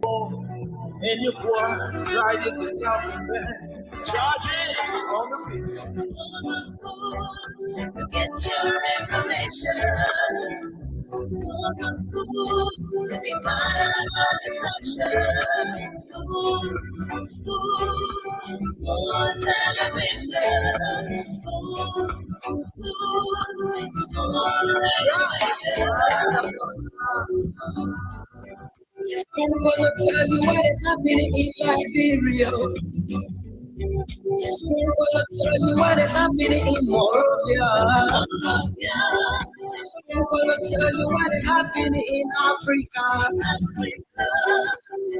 And your boy right in the south band. Charges on the beat. To get your information. To the school to be part of the school television. I'm gonna tell you what is happening in Liberia. I'm gonna tell you what is happening in Morovia. I'm gonna tell you what is happening in Africa.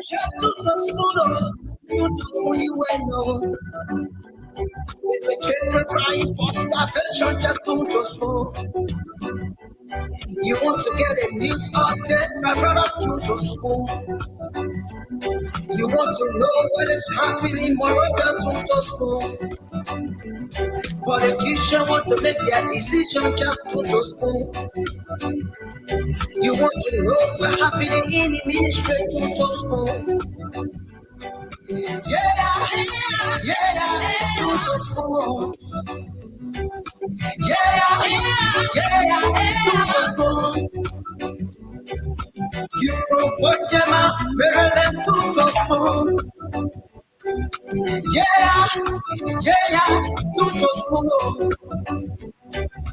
Just to the school, you do you know. The children crying for starvation, just to the school. You want to get a news update, my brother, to the school. You want to know what is happening more than to school. Politicians want to make their decision just to the school. You want to know what's happening in the ministry to the school. Yeah, to the school. Yeah, to the school. You provide them out, Maryland to the school. Yeah, to the school.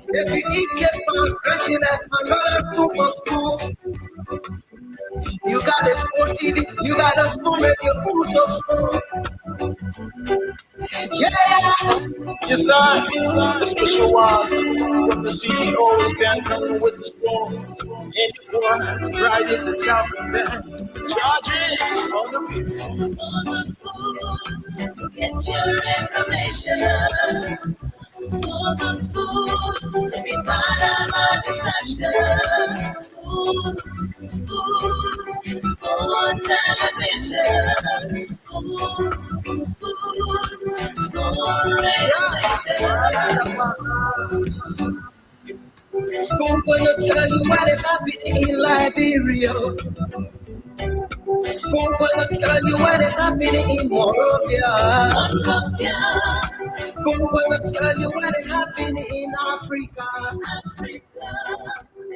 If you keep on crashing like my brother to the school, you got a school TV, you got a school radio to the school. Yeah, yes, sir. A special one from the CEO's band coming with the storm. Anyone right in the south band. Charges on the beat. To get your information. To the school to be part of our discussion. School television. School radio station. School gonna tell you what is happening in Liberia. School gonna tell you what is happening in Morovia. School gonna tell you what is happening in Africa.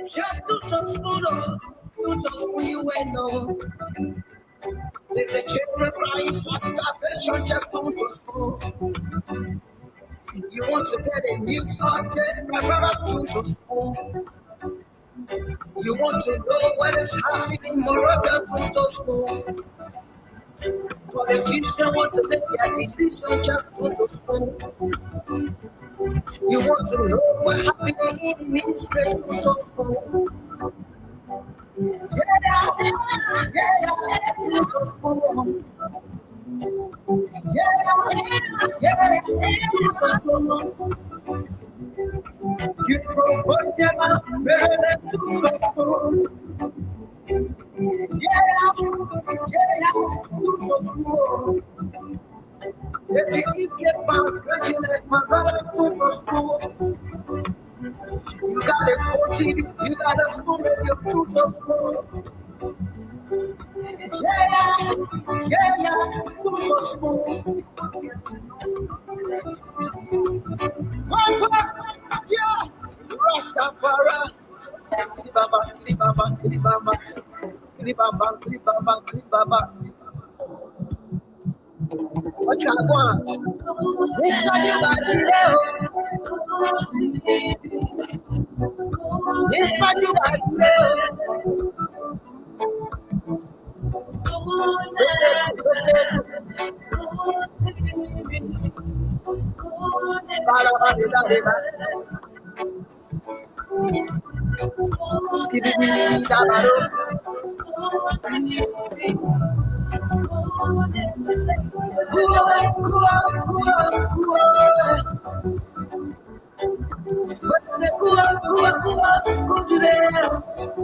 Just to the school, you will know. Let the children crying for starvation, just to the school. You want to get a news update, my brother, to the school. You want to know what is happening more than to the school. Politicians want to make their decision just to the school. You want to know what happening in the ministry to the school. To the school. To the school. You provide them up, Maryland to the school. To the school. If you get my crashing like my brother to the school. You got a school TV, you got a school radio to the school. To the school. Rastafari. Klibaba. What you want? This one you got today. This one you got today.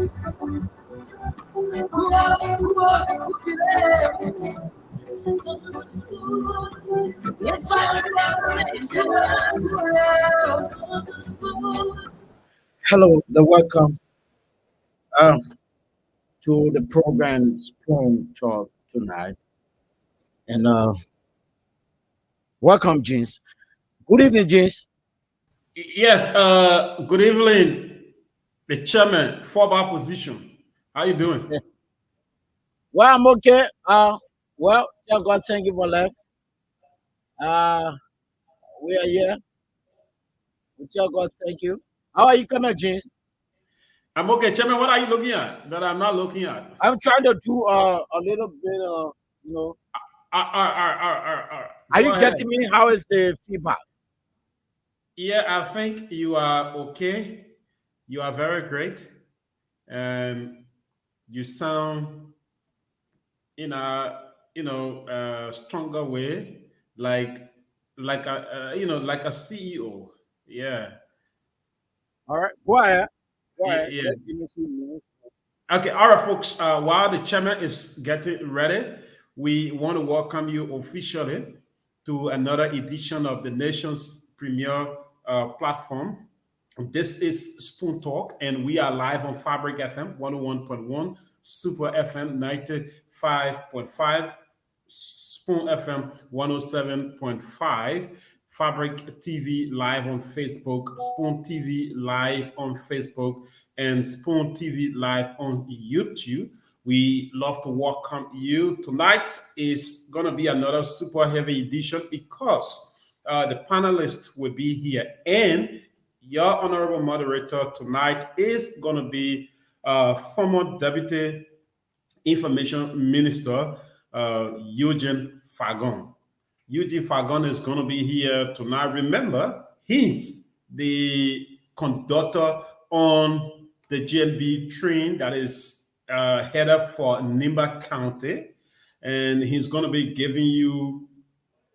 Hello, the welcome. Um, to the program Spoon Talk tonight. And welcome, James. Good evening, James. Yes, good evening, the chairman, former position. How you doing? Well, I'm okay. Well, tell God thank you for life. Uh, we are here. We tell God thank you. How are you coming, James? I'm okay, chairman. What are you looking at that I'm not looking at? I'm trying to do a little bit you know, are Go you ahead. getting me? How is the feedback? Yeah, I think you are okay. You are very great, and you sound in a stronger way, like like a CEO. Yeah, All right, go ahead. Go ahead. yeah. Just give me a few minutes. Okay, all right, folks. While the chairman is getting ready, we want to welcome you officially to another edition of the nation's premier platform. This is Spoon Talk, and we are live on Fabric FM 101.1, Super FM 95.5, Spoon FM 107.5, Fabric TV live on Facebook, Spoon TV live on Facebook, and Spoon TV live on YouTube. We love to welcome you. Tonight is going to be another super heavy edition because the panelists will be here, and your honorable moderator tonight is going to be former deputy information minister Eugene Fagon. Eugene Fagon is going to be here tonight. Remember, he's the conductor on the GNB train that is headed for Nimba County, and he's going to be giving you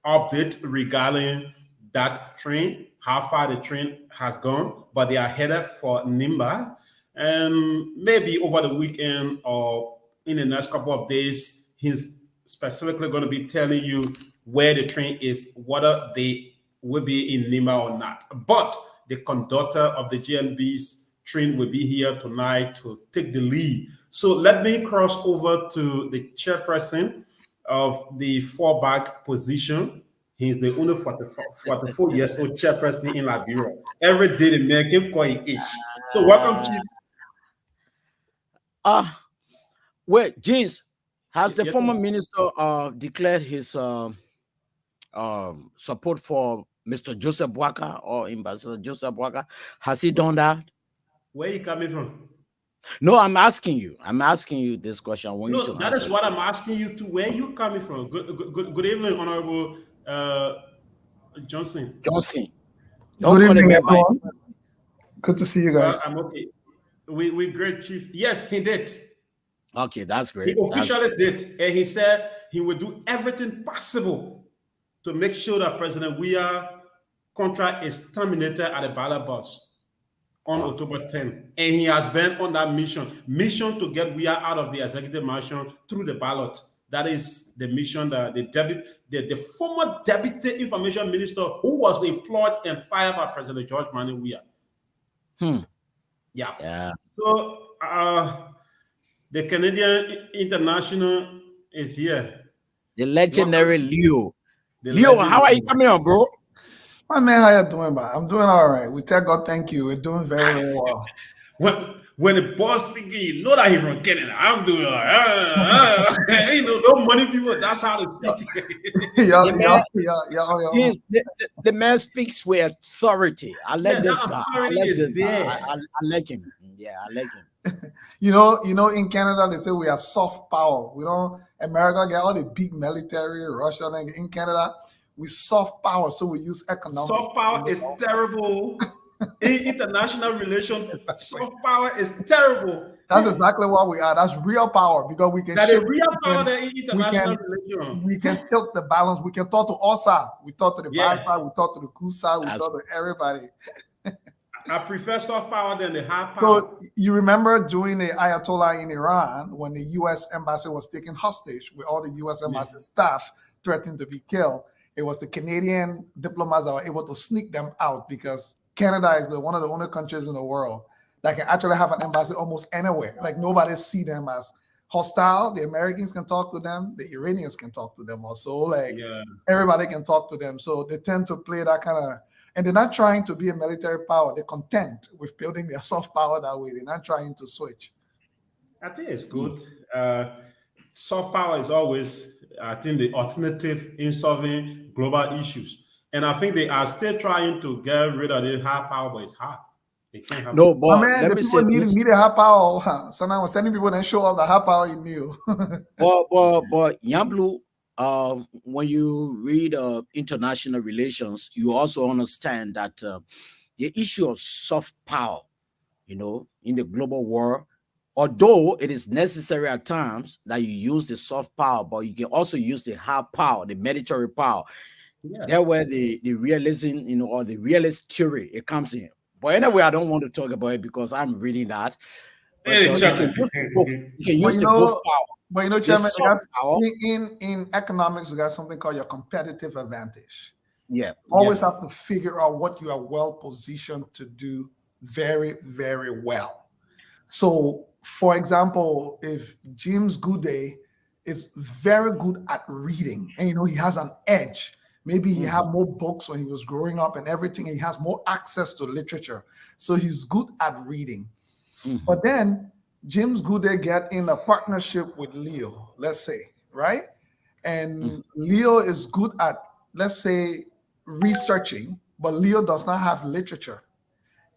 update regarding that train, how far the train has gone, but they are headed for Nimba. And maybe over the weekend or in the next couple of days, he's specifically going to be telling you where the train is, whether they will be in Nimba or not. But the conductor of the GNB's train will be here tonight to take the lead. So let me cross over to the chairperson of the four back position. He's the only 44 years old chairperson in Liberia. Every day the man keep calling ish. So welcome, Uh, Chief. uh wait, James, has the Yes, former minister declared his support for Mr. Joseph Waka or Ambassador Joseph Waka? Has he done that? where you coming from? No, I'm asking you. I'm asking you this question. I want you No, to that is answer what I'm this. asking you to. Where you coming from? Good evening, Honorable uh, Johnson. Johnson, don't Good call the evening, man by. everyone. Good to see you Well, guys. I'm okay. We great, Chief. Yes, he did. Okay, that's He great. That's officially did, and he said he would do everything possible to make sure that President Weah contract is terminated at the ballot box on wow. October 10th. And he has been on that mission to get Weah out of the executive mansion through the ballot. That is the mission that the former deputy information minister who was employed and fired by President George Manning Weah. Hmm. Yeah. Yeah. So the Canadian International is here. The Welcome, legendary Leo. the Leo, legend. how are you coming on, bro? My man, how you doing, man? I'm doing all right. We tell God thank you. We're doing very, very well. When the boss speaking, you know that he's from Canada. I'm doing all right. You know, no money people, that's how they speak. The man, Y'all. yes, the man speaks with authority. I like Yeah, this that guy. I authority like is this guy. there. I like him. Yeah, I like him. In Canada, they say we are soft power. We don't, America get all the big military, Russia, and in Canada, we soft power. So we use economic. Soft power is terrible. In international relations, Exactly. soft power is terrible. That's exactly what we are. That's real power because we can That is shift, real power there in we international can relations. we can tilt the balance. We can talk to all sides. We talk to the bad Yeah, side. We talk to the good side. We That's talk to everybody. I prefer soft power than the hard power. So you remember during the Ayatollah in Iran when the U.S. embassy was taken hostage, with all the U.S. Yeah. embassy staff threatened to be killed. It was the Canadian diplomats that were able to sneak them out because Canada is one of the only countries in the world that can actually have an embassy almost anywhere. Like nobody see them as hostile. The Americans can talk to them. The Iranians can talk to them also. Like Yeah. everybody can talk to them. So they tend to play that kind of, and they're not trying to be a military power. They're content with building their soft power that way. They're not trying to switch. I think it's good. Soft power is always, I think, the alternative in solving global issues. And I think they are still trying to get rid of the hard power, but it's hard. They can't happen. No, My but man, let the me people say this. needed high power. Huh? So now I'm sending people and show up the high power you knew. But Yamblu, when you read international relations, you also understand that the issue of soft power, in the global war, although it is necessary at times that you use the soft power, but you can also use the hard power, the military power. Yeah. There where the realism, or the realist theory, it comes in. But anyway, I don't want to talk about it because I'm reading that. But Hey, you can use the both. You can But use you the both know, power. The Chairman, soft power. in economics, we got something called your competitive advantage. Yeah. Always have to figure out what you are well positioned to do very, very well. So, for example, if James Goodday is very good at reading, and he has an edge. Maybe he had more books when he was growing up and everything. And he has more access to literature, so he's good at reading. But then James Goodday get in a partnership with Leo, let's say, right? And Leo is good at, let's say, researching, but Leo does not have literature.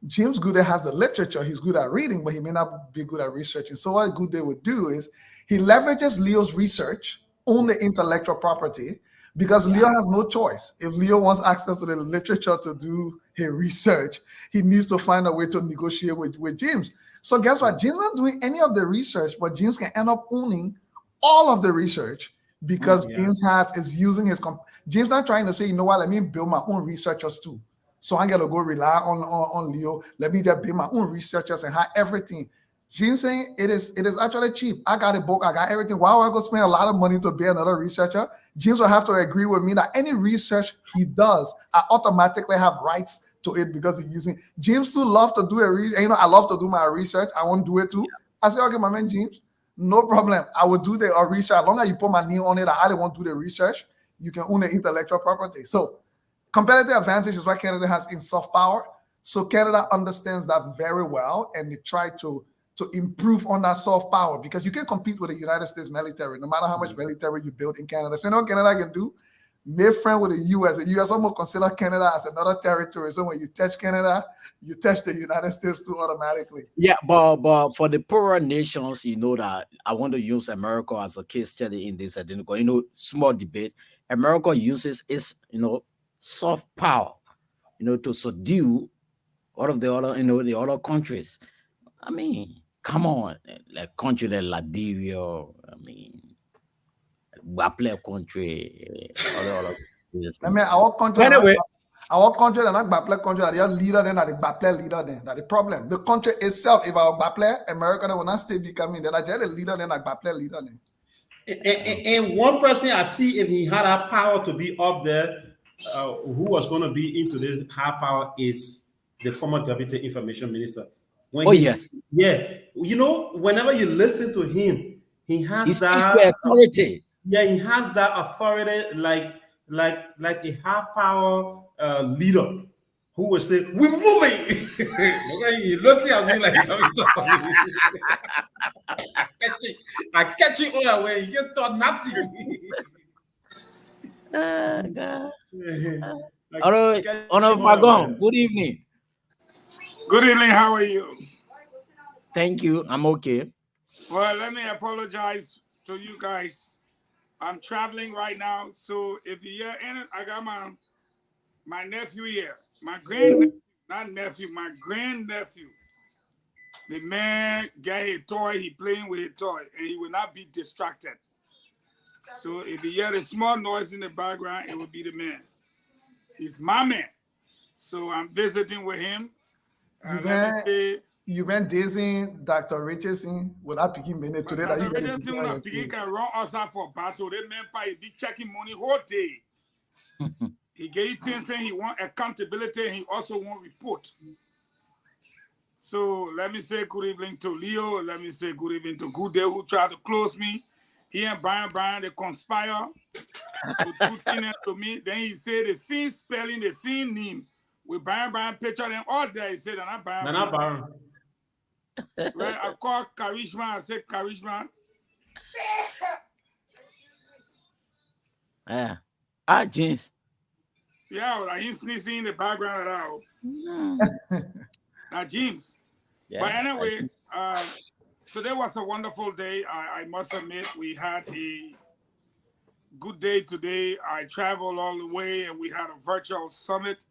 James Goodday has the literature. He's good at reading, but he may not be good at researching. So what Goodday would do is he leverages Leo's research on the intellectual property because Leo has no choice. If Leo wants access to the literature to do his research, he needs to find a way to negotiate with James. So guess what? James not doing any of the research, but James can end up owning all of the research because James is using his. James not trying to say, you know what? Let me build my own researchers too. So I'm gonna go rely on Leo. Let me just build my own researchers and have everything. James saying it is actually cheap. I got a book, I got everything. Why would I go spend a lot of money to be another researcher? James will have to agree with me that any research he does, I automatically have rights to it because he's using. James too love to do I love to do my research. I want to do it too. I say, okay, my man James, no problem. I will do the research as long as you put my name on it. I don't want to do the research. You can own the intellectual property. So competitive advantage is what Canada has in soft power. So Canada understands that very well, and they try to improve on that soft power because you can compete with the United States military, no matter how much military you build in Canada. So you know what Canada can do? Make friend with the US. The US almost consider Canada as another territory. So when you touch Canada, you touch the United States too automatically. Yeah, but for the poorer nations, that I want to use America as a case study in this. Small debate. America uses its, soft power, to subdue all of the other, the other countries. I mean, come on, like country like Liberia, Waple country, all I mean, our country, anyway, our country, and not Baple country, are the leader then, are the Baple leader then. That's the problem. The country itself, if our Baple, America, will not still becoming, then I the leader then, like Baple leader then. And one person I see, if he had a power to be up there, who was going to be into this high power is the former deputy information minister. Yes. Yeah. Whenever you listen to him, he has that authority. Yeah, he has that authority like a high power leader who will say, "We're moving." You're looking at me like I'm talking. I catch you all the way. You get taught nothing. God. Good evening. Good evening. How are you? Thank you. I'm okay. Well, let me apologize to you guys. I'm traveling right now, so if you hear any, I got my nephew here, my grandnephew, not nephew, my grandnephew. The man got a toy, he playing with a toy, and he will not be distracted. So if you hear the small noise in the background, it will be the man. He's my man. So I'm visiting with him. You went dazing Dr. Richardson without picking minute today. Dr. Richardson, when a picking can run us out for battle, they man he be checking money whole day. He gave you things saying he want accountability and he also want report. So let me say good evening to Leo. Let me say good evening to Good Day, who tried to close me. He and Brian, they conspire to do things to me. Then he said the same spelling, the same name. With Brian picture them all there. He said, not Brian. Right? I called Karishma. I said, Karishma. Yeah. James. Yeah, well, he's sneezing in the background at all. Now, James. Yeah, but anyway, today was a wonderful day. I must admit, we had a good day today. I traveled all the way, and we had a virtual summit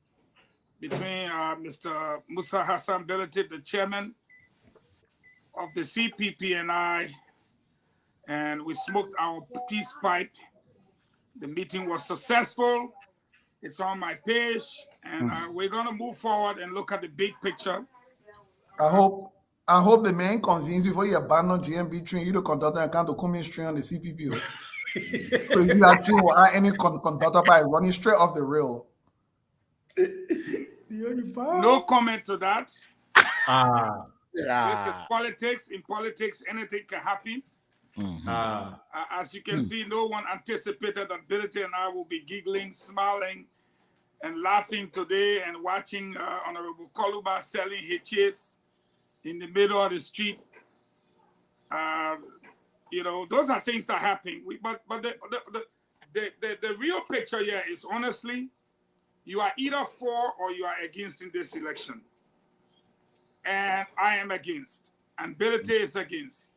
between Mr. Musa Hassan Bilatit, the chairman of the CPP, and we smoked our peace pipe. The meeting was successful. It's on my page, and we're gonna move forward and look at the big picture. I hope the man convinced you before you abandon GMB train, you the conductor and come to come in straight on the CPP. So you actually will add any conductor by running straight off the rail. No comment to that. This is politics. In politics, anything can happen. As you can see, no one anticipated that Billy and I will be giggling, smiling, and laughing today and watching Honorable Koluba selling hitches in the middle of the street. You know, those are things that happen. But the real picture here is, honestly, you are either for or you are against in this election. And I am against. And Bility is against.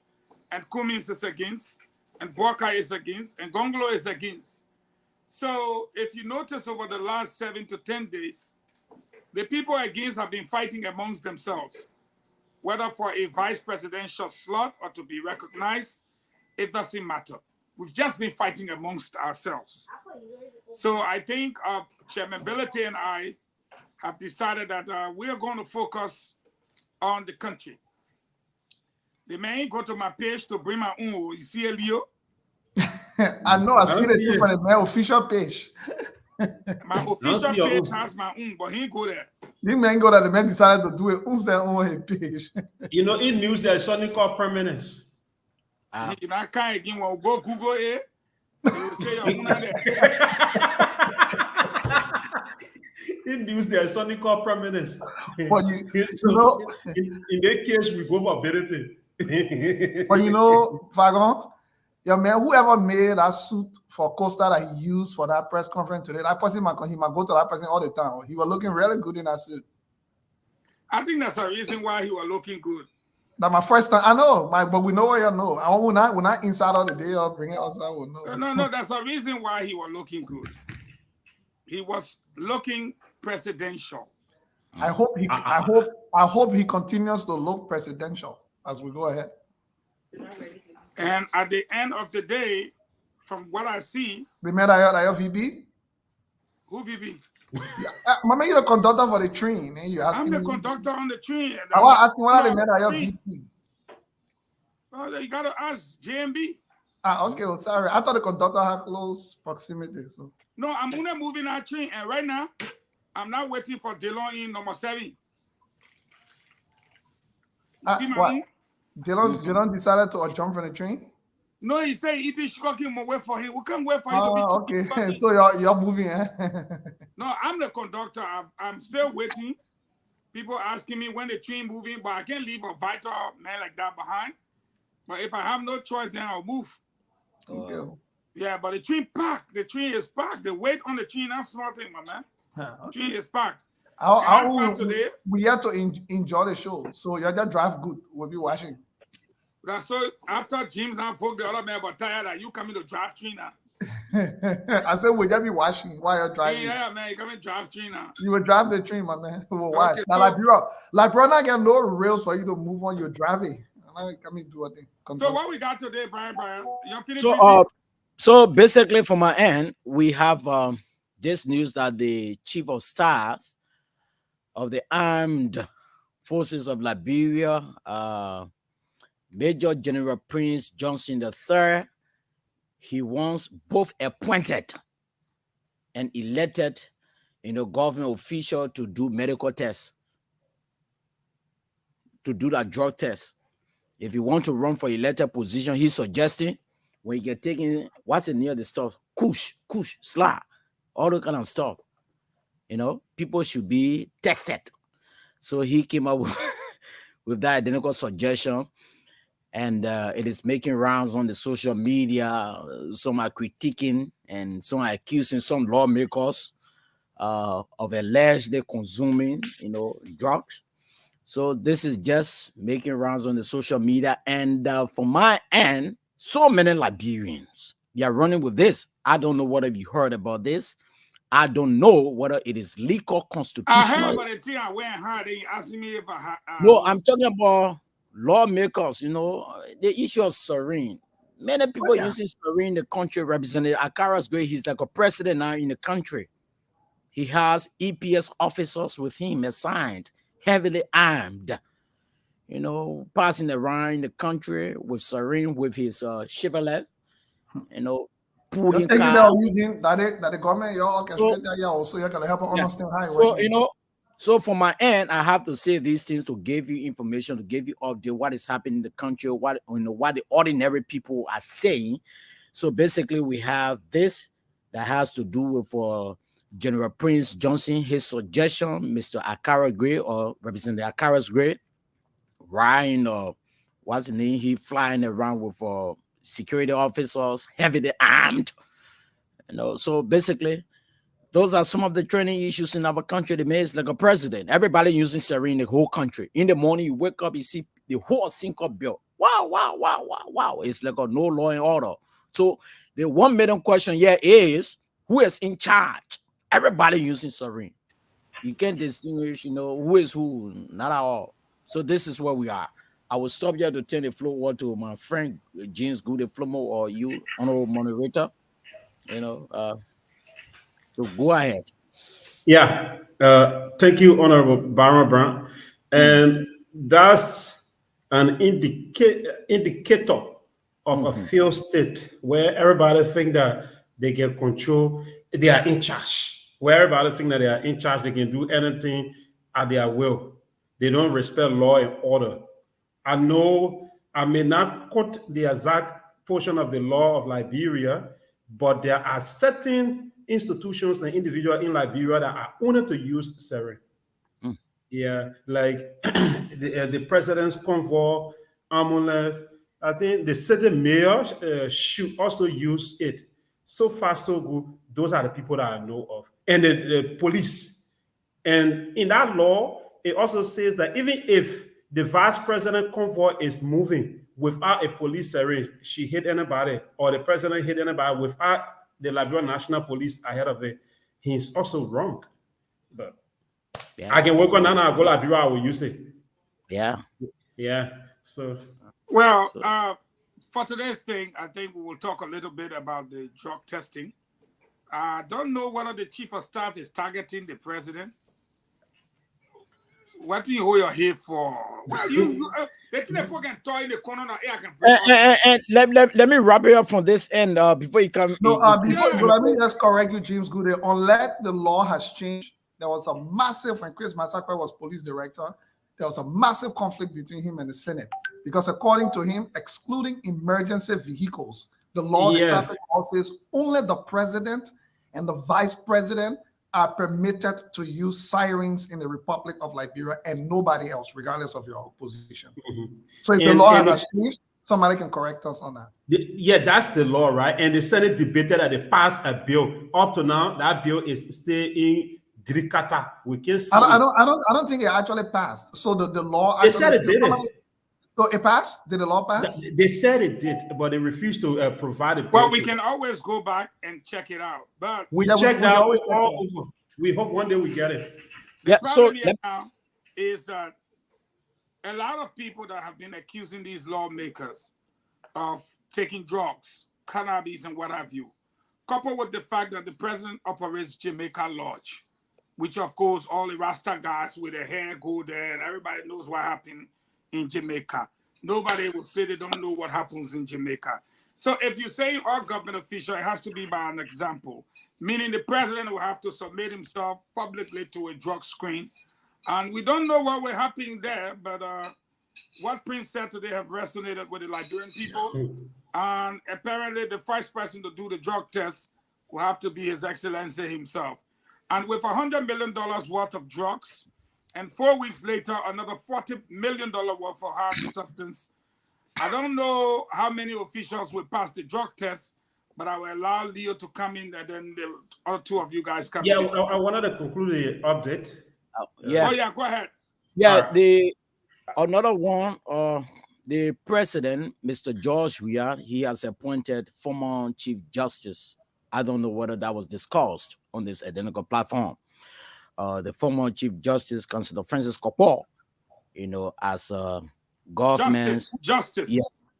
And Cummins is against. And Boka is against. And Gonglo is against. So if you notice over the last 7 to 10 days, the people against have been fighting amongst themselves. Whether for a vice presidential slot or to be recognized, it doesn't matter. We've just been fighting amongst ourselves. So I think Chairman Bility and I have decided that we are going to focus on the country. The man go to my page to bring my own. You see, Leo? I know. I see the thing on my official page. My official page has my own, but he ain't go there. The man go that the man decided to do it on his page. You know, in news there's something called permanence. You know, can't again go Google it. They will say you're there. In news there's something called permanence. But in that case, we go for ability. But you know, Fagon, yeah, man, whoever made that suit for Costa that he used for that press conference today, that person he might go to that person all the time. He was looking really good in that suit. I think that's a reason why he was looking good. That my first time, I know, but we know what you know. I will not inside all the day or bring it outside. We'll know. No, that's a reason why he was looking good. He was looking presidential. I hope he continues to look presidential as we go ahead. And at the end of the day, from what I see, the man that VB. Who VB? Yeah, Mama, you're the conductor for the train. And I'm the conductor on the train. I was asking what are the men that VP? Oh, you gotta ask JMB. Okay. Well, sorry. I thought the conductor had close proximity. So no, I'm gonna move in our train, and right now, I'm not waiting for Delon in number 7. See my what? Delon decided to jump from the train? No, he said it is shocking. Wait for him. We can't wait for him to be. Okay. So you're moving, eh? No, I'm the conductor. I'm still waiting. People asking me when the train moving, but I can't leave a vital man like that behind. But if I have no choice, then I'll move. Okay. Yeah, but the train packed. The train is packed. The weight on the train, that's small thing, my man. Okay. The train is packed. We have to enjoy the show. So you just drive good. We'll be watching. That's so after Jim and folk the other man got tired that you coming to drive train now. I said we'll just be watching while you're driving. Yeah, man, you coming to drive train now. You will drive the train, my man. We will watch. Okay, now, like bro, not get no rails for you to move on. You're driving. I'm coming to do a thing. So what we got today, Brian? You're finished. So basically, from my end, we have this news that the chief of staff of the armed forces of Liberia, Major General Prince Johnson III, he wants both appointed and elected, government official to do medical tests. to do that drug test. If you want to run for elected position, he's suggesting when you get taken, what's it near the stuff? Kush, sla, all that kind of stuff. You know, people should be tested. So he came up with, with that identical suggestion, and it is making rounds on the social media. Some are critiquing and some are accusing some lawmakers of allegedly consuming, you know, drugs. So this is just making rounds on the social media. And from my end, so many Liberians, they are running with this. I don't know whether you heard about this. I don't know whether it is legal, I constitutional. heard about the thing. I went hard. They asked me if I No, I'm talking about lawmakers, you know, the issue of serene. Many people yeah. using serene in the country. Representative Akara's great. He's like a president now in the country. He has EPS officers with him assigned, heavily armed, you know, passing around the country with serene, with his Chevrolet, you know, You're pulling taking cars. that Eugene, that the government, you orchestrate that, yeah, also you can help them understand how it So, works. you know, so from my end, I have to say these things to give you information, to give you update what is happening in the country, what, you know, what the ordinary people are saying. So basically, we have this that has to do with General Prince Johnson, his suggestion, Mr. Akara Gray or Representative Akara's Gray, Ryan or what's the name? He flying around with security officers, heavily armed. You know, so basically, those are some of the training issues in our country. The mayor is like a president. Everybody using serene in the whole country. In the morning, you wake up, you see the whole sync-up bill. Wow. It's like a no law and order. So the 1 million question here is, who is in charge? Everybody using serene. You can't distinguish, you know, who is who, not at all. So this is where we are. I will stop here to turn the floor to my friend James Good, Flomo, or you, honorable moderator. You know, so go ahead. Yeah. Thank you, Honorable Barra Brown. And that's an indicator of a failed state where everybody think that they can control, they are in charge. Where everybody think that they are in charge, they can do anything at their will. They don't respect law and order. I know I may not quote the exact portion of the law of Liberia, but there are certain institutions and individuals in Liberia that are only to use sarin. Yeah, like the president's convoy, ambulance. I think the city mayor should also use it. So far, so good. Those are the people that I know of. And the police. And in that law, it also says that even if the vice president convoy is moving without a police arrange, she hit anybody, or the president hit anybody without the Liberian National Police ahead of it, he's also wrong. But I can work on that now. Go Liberia, I will use it. Yeah. So well, for today's thing, I think we will talk a little bit about the drug testing. I don't know whether the chief of staff is targeting the president. What do you hold your head for? Well, they think they can toy in the corner now. And let me wrap it up from this end before you come. No, but let me just correct you, James Good. Unless the law has changed, there was a massive, when Chris Massacre was police director, there was a massive conflict between him and the Senate. Because according to him, excluding emergency vehicles, the law, the traffic law says only the president and the vice president are permitted to use sirens in the Republic of Liberia and nobody else, regardless of your position. So if the law has changed, somebody can correct us on that. Yeah, that's the law, right? And the Senate debated that they passed a bill. Up to now, that bill is still in Drikata. We can see. I don't think it actually passed. So the law. They said it didn't. So it passed? Did the law pass? They said it did, but they refused to provide it. Well, we can always go back and check it out. But we checked out all over. We hope one day we get it. The problem here now is that a lot of people that have been accusing these lawmakers of taking drugs, cannabis, and what have you, coupled with the fact that the president operates Jamaica Lodge, which of course all the Rasta guys with their hair go there, and everybody knows what happened in Jamaica. Nobody will say they don't know what happens in Jamaica. So if you say our government official, it has to be by an example, meaning the president will have to submit himself publicly to a drug screen. And we don't know what will happen there, but what Prince said today have resonated with the Liberian people. And apparently the first person to do the drug test will have to be His Excellency himself. And with $100 million worth of drugs, and 4 weeks later, another $40 million worth of hard substance, I don't know how many officials will pass the drug test, but I will allow Leo to come in and then the other two of you guys come in. Yeah, I wanted to conclude the update. Yeah. Oh, yeah, go ahead. Yeah, Alright. the another one, the president, Mr. George Weah, he has appointed former Chief Justice. I don't know whether that was discussed on this identical platform. The former Chief Justice, Councilor Francis Kopor, as government. Justice.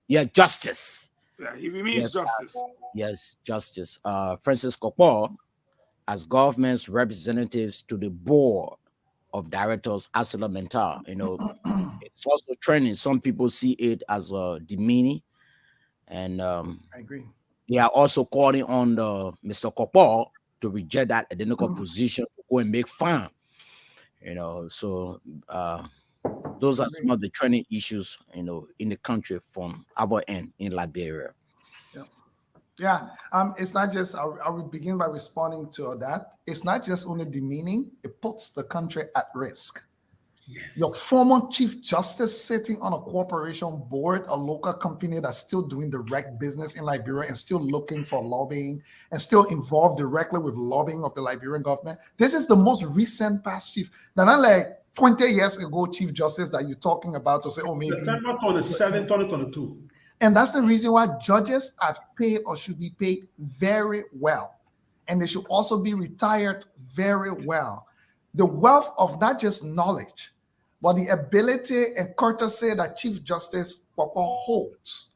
Yeah, justice. Yeah, he means justice. Yes, justice. Francis Kopor as government's representatives to the board of directors ArcelorMittal. It's also trending. Some people see it as demeaning, and I agree. they are also calling on Mr. Kopor to reject that identical position to go and make fun. So those are some of the trending issues, in the country from our end in Liberia. Yeah, it's not just, I will begin by responding to that. It's not just only demeaning, it puts the country at risk. Yes. Your former Chief Justice sitting on a corporation board, a local company that's still doing direct business in Liberia and still looking for lobbying and still involved directly with lobbying of the Liberian government. This is the most recent past chief. Now, not like 20 years ago, Chief Justice that you're talking about to say, oh, maybe. September 27, 2022. And that's the reason why judges are paid or should be paid very well. And they should also be retired very well. The wealth of not just knowledge, but the ability and courtesy that Chief Justice Popper holds.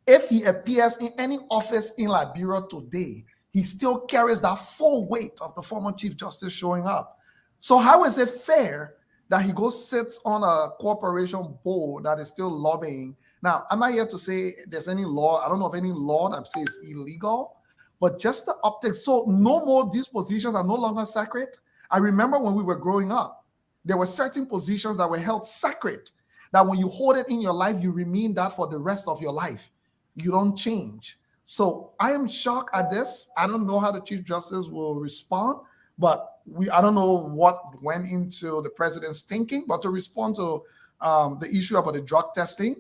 If he appears in any office in Liberia today, he still carries that full weight of the former Chief Justice showing up. So how is it fair that he goes sits on a corporation board that is still lobbying? Now, I'm not here to say there's any law. I don't know of any law that says it's illegal, but just the optics. So no more, these positions are no longer sacred. I remember when we were growing up, there were certain positions that were held sacred, that when you hold it in your life, you remain that for the rest of your life. You don't change. So I am shocked at this. I don't know how the Chief Justice will respond, but I don't know what went into the president's thinking, but to respond to the issue about the drug testing,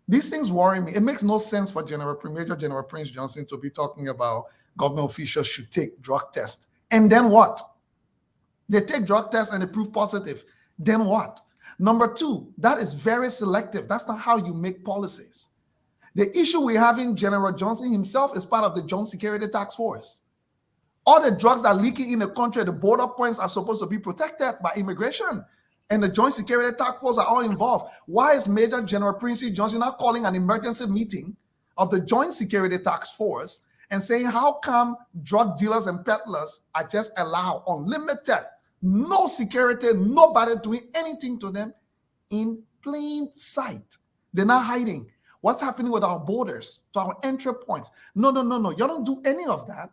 these things worry me. It makes no sense for Major General Prince Johnson to be talking about government officials should take drug tests. And then what? They take drug tests and they prove positive. Then what? Number two, that is very selective. That's not how you make policies. The issue we have in General Johnson himself is part of the Joint Security Task Force. All the drugs that are leaking in the country, the border points are supposed to be protected by immigration. And the Joint Security Task Force are all involved. Why is Major General Prince Johnson not calling an emergency meeting of the Joint Security Task Force and saying, how come drug dealers and peddlers are just allowed unlimited, no security, nobody doing anything to them in plain sight? They're not hiding. What's happening with our borders, to our entry points? No. You don't do any of that.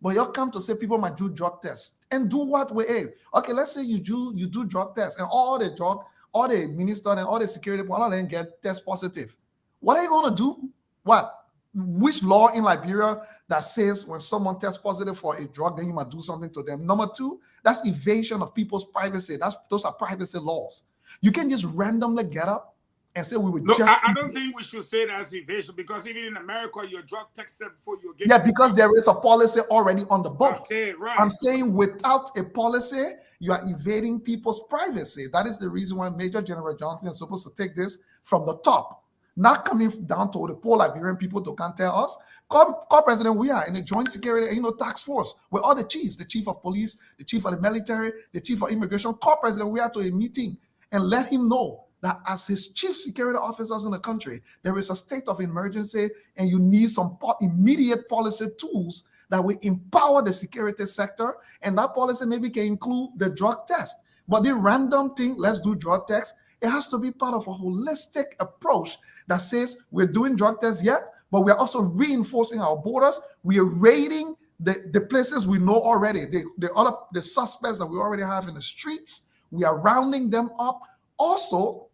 But you'll come to say people might do drug tests. And do what with it? Okay, let's say you do drug tests and all the ministers and all the security people, all of them get test positive. What are you going to do? What? Which law in Liberia that says when someone tests positive for a drug, then you might do something to them? Number two, that's evasion of people's privacy. Those are privacy laws. You can just randomly get up and say we would Look, just. I don't think we should say that's evasion, because even in America, you're drug tested before you get. Yeah, because there is a policy already on the books. Okay, right. I'm saying without a policy, you are evading people's privacy. That is the reason why Major General Johnson is supposed to take this from the top, not coming down to the poor Liberian people to come tell us. Call President Weah in the Joint Security, Task Force with all the chiefs, the chief of police, the chief of the military, the chief of immigration. Call President Weah to a meeting and let him know that as his chief security officers in the country, there is a state of emergency and you need some immediate policy tools that will empower the security sector. And that policy maybe can include the drug test. But the random thing, let's do drug tests, it has to be part of a holistic approach that says we're doing drug tests yet, but we're also reinforcing our borders. We are raiding the places we know already, the suspects that we already have in the streets. We are rounding them up. Also,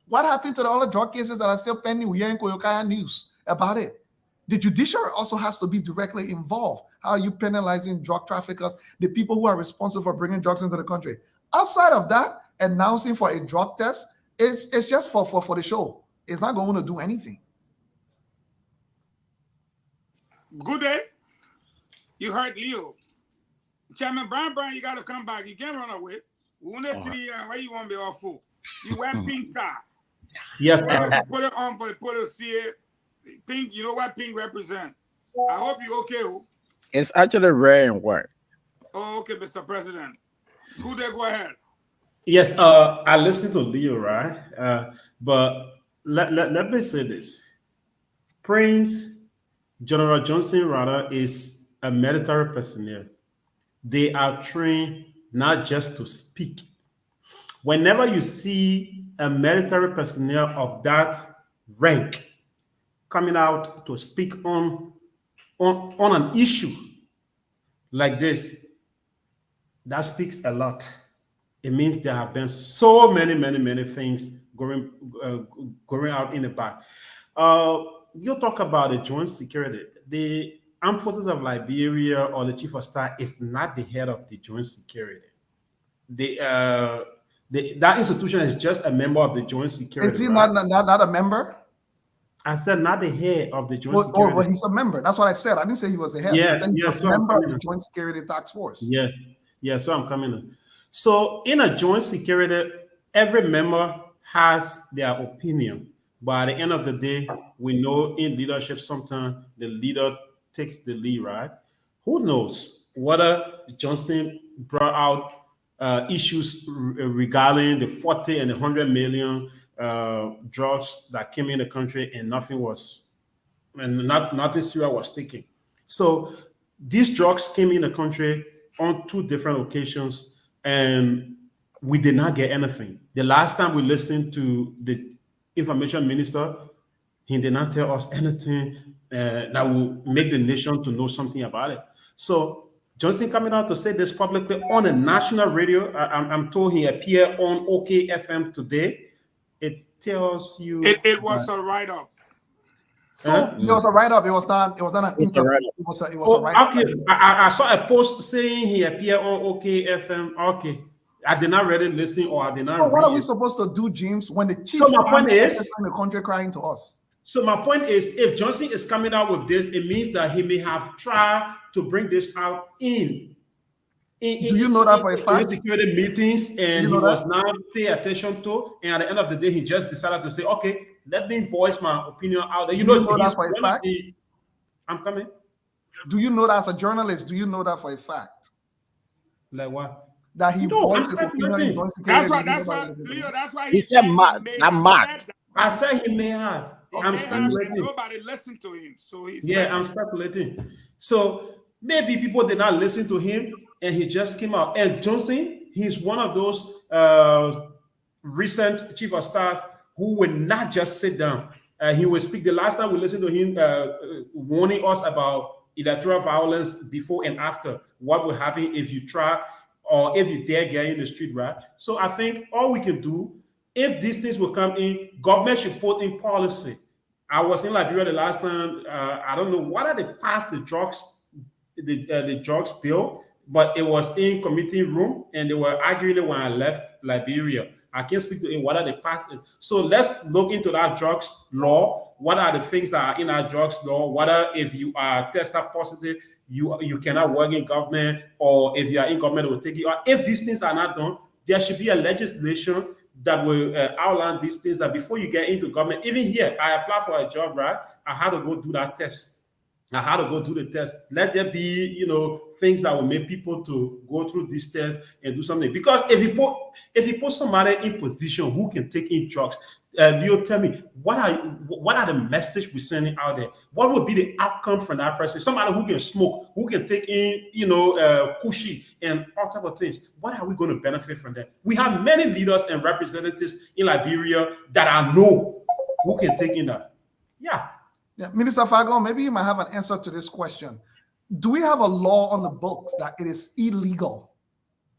What happened to the other drug cases that are still pending? We hear in Koyokaya News about it. The judiciary also has to be directly involved. How are you penalizing drug traffickers, the people who are responsible for bringing drugs into the country? Outside of that, announcing for a drug test, it's just for the show. It's not going to do anything. Good day. You heard Leo. Chairman Brown, you got to come back. You can't run away. Why you want to be awful? You wear pink tie. Yes. Put it on for the see it. Pink, you know what pink represent? I hope you okay. It's actually rare and white. Oh, okay, Mr. President. Good day, go ahead. Yes, I listened to Leo, right? But let me say this. Prince General Johnson rather is a military personnel. They are trained not just to speak. Whenever you see a military personnel of that rank coming out to speak on an issue like this, that speaks a lot. It means there have been so many things going out in the back. You talk about the joint security. The Armed Forces of Liberia or the Chief of Staff is not the head of the joint security. That institution is just a member of the joint security. Is he right? not a member? I said not the head of the joint security. Well, he's a member. That's what I said. I didn't say he was the head. Yeah, I said he's a so member of the Joint Security Task Force. Yeah. So I'm coming in. So in a joint security, every member has their opinion. But at the end of the day, we know in leadership sometimes the leader takes the lead, right? Who knows whether Johnson brought out issues regarding the 40 and the 100 million drugs that came in the country and nothing serious was taken. So these drugs came in the country on 2 different occasions and we did not get anything. The last time we listened to the information minister, he did not tell us anything that will make the nation to know something about it. So Johnson coming out to say this publicly on a national radio, I'm told he appeared on OK FM today. It tells you it was a write-up. So it was a write-up. It was not an interview. It was a write-up. Okay. I saw a post saying he appeared on OK FM. Okay. I did not really listen or I did not. So what are we supposed to do, James, when the chief so my point is in the country crying to us? So my point is, if Johnson is coming out with this, it means that he may have tried to bring this out in do you know that for a fact? Security meetings, and he was not paying attention to, and at the end of the day, he just decided to say, "Okay, let me voice my opinion out there." You know that for a fact? I'm coming. Do you know that as a journalist? Do you know that for a fact? Like what? That he voiced his opinion in joint security. That's why he said Mark. I said he may have. I'm speculating. Nobody listened to him, so he's I'm speculating. So maybe people did not listen to him, and he just came out. And Johnson, he's one of those recent chief of staff who will not just sit down. He will speak. The last time we listened to him warning us about electoral violence before and after, what will happen if you try or if you dare get in the street, right? So I think all we can do, if these things will come in, government should put in policy. I was in Liberia the last time. I don't know whether they passed the drugs bill, but it was in committee room and they were arguing when I left Liberia. I can't speak to it whether they passed it. So let's look into that drugs law. What are the things that are in our drugs law? Whether if you are tested positive, you cannot work in government, or if you are in government, it will take you out. If these things are not done, there should be a legislation that will outline these things, that before you get into government, even here, I applied for a job, right? I had to go do that test. I had to go do the test. Let there be, things that will make people to go through this test and do something. Because if you put somebody in position who can take in drugs, Leo, tell me, what are the message we're sending out there? What would be the outcome from that person? Somebody who can smoke, who can take in, cushy and all type of things. What are we going to benefit from that? We have many leaders and representatives in Liberia that I know who can take in that. Yeah, Minister Fagon, maybe you might have an answer to this question. Do we have a law on the books that it is illegal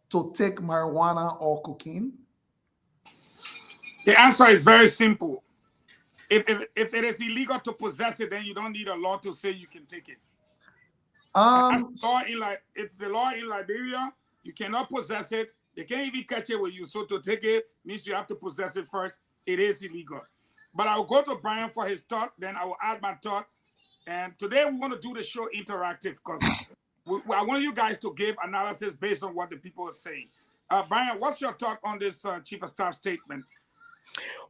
to take marijuana or cocaine? The answer is very simple. If it is illegal to possess it, then you don't need a law to say you can take it. That's the law it's the law in Liberia. You cannot possess it. They can't even catch it with you. So to take it means you have to possess it first. It is illegal. But I'll go to Brian for his thought. Then I will add my thought. And today we want to do the show interactive because I want you guys to give analysis based on what the people are saying. Brian, what's your thought on this Chief of Staff statement?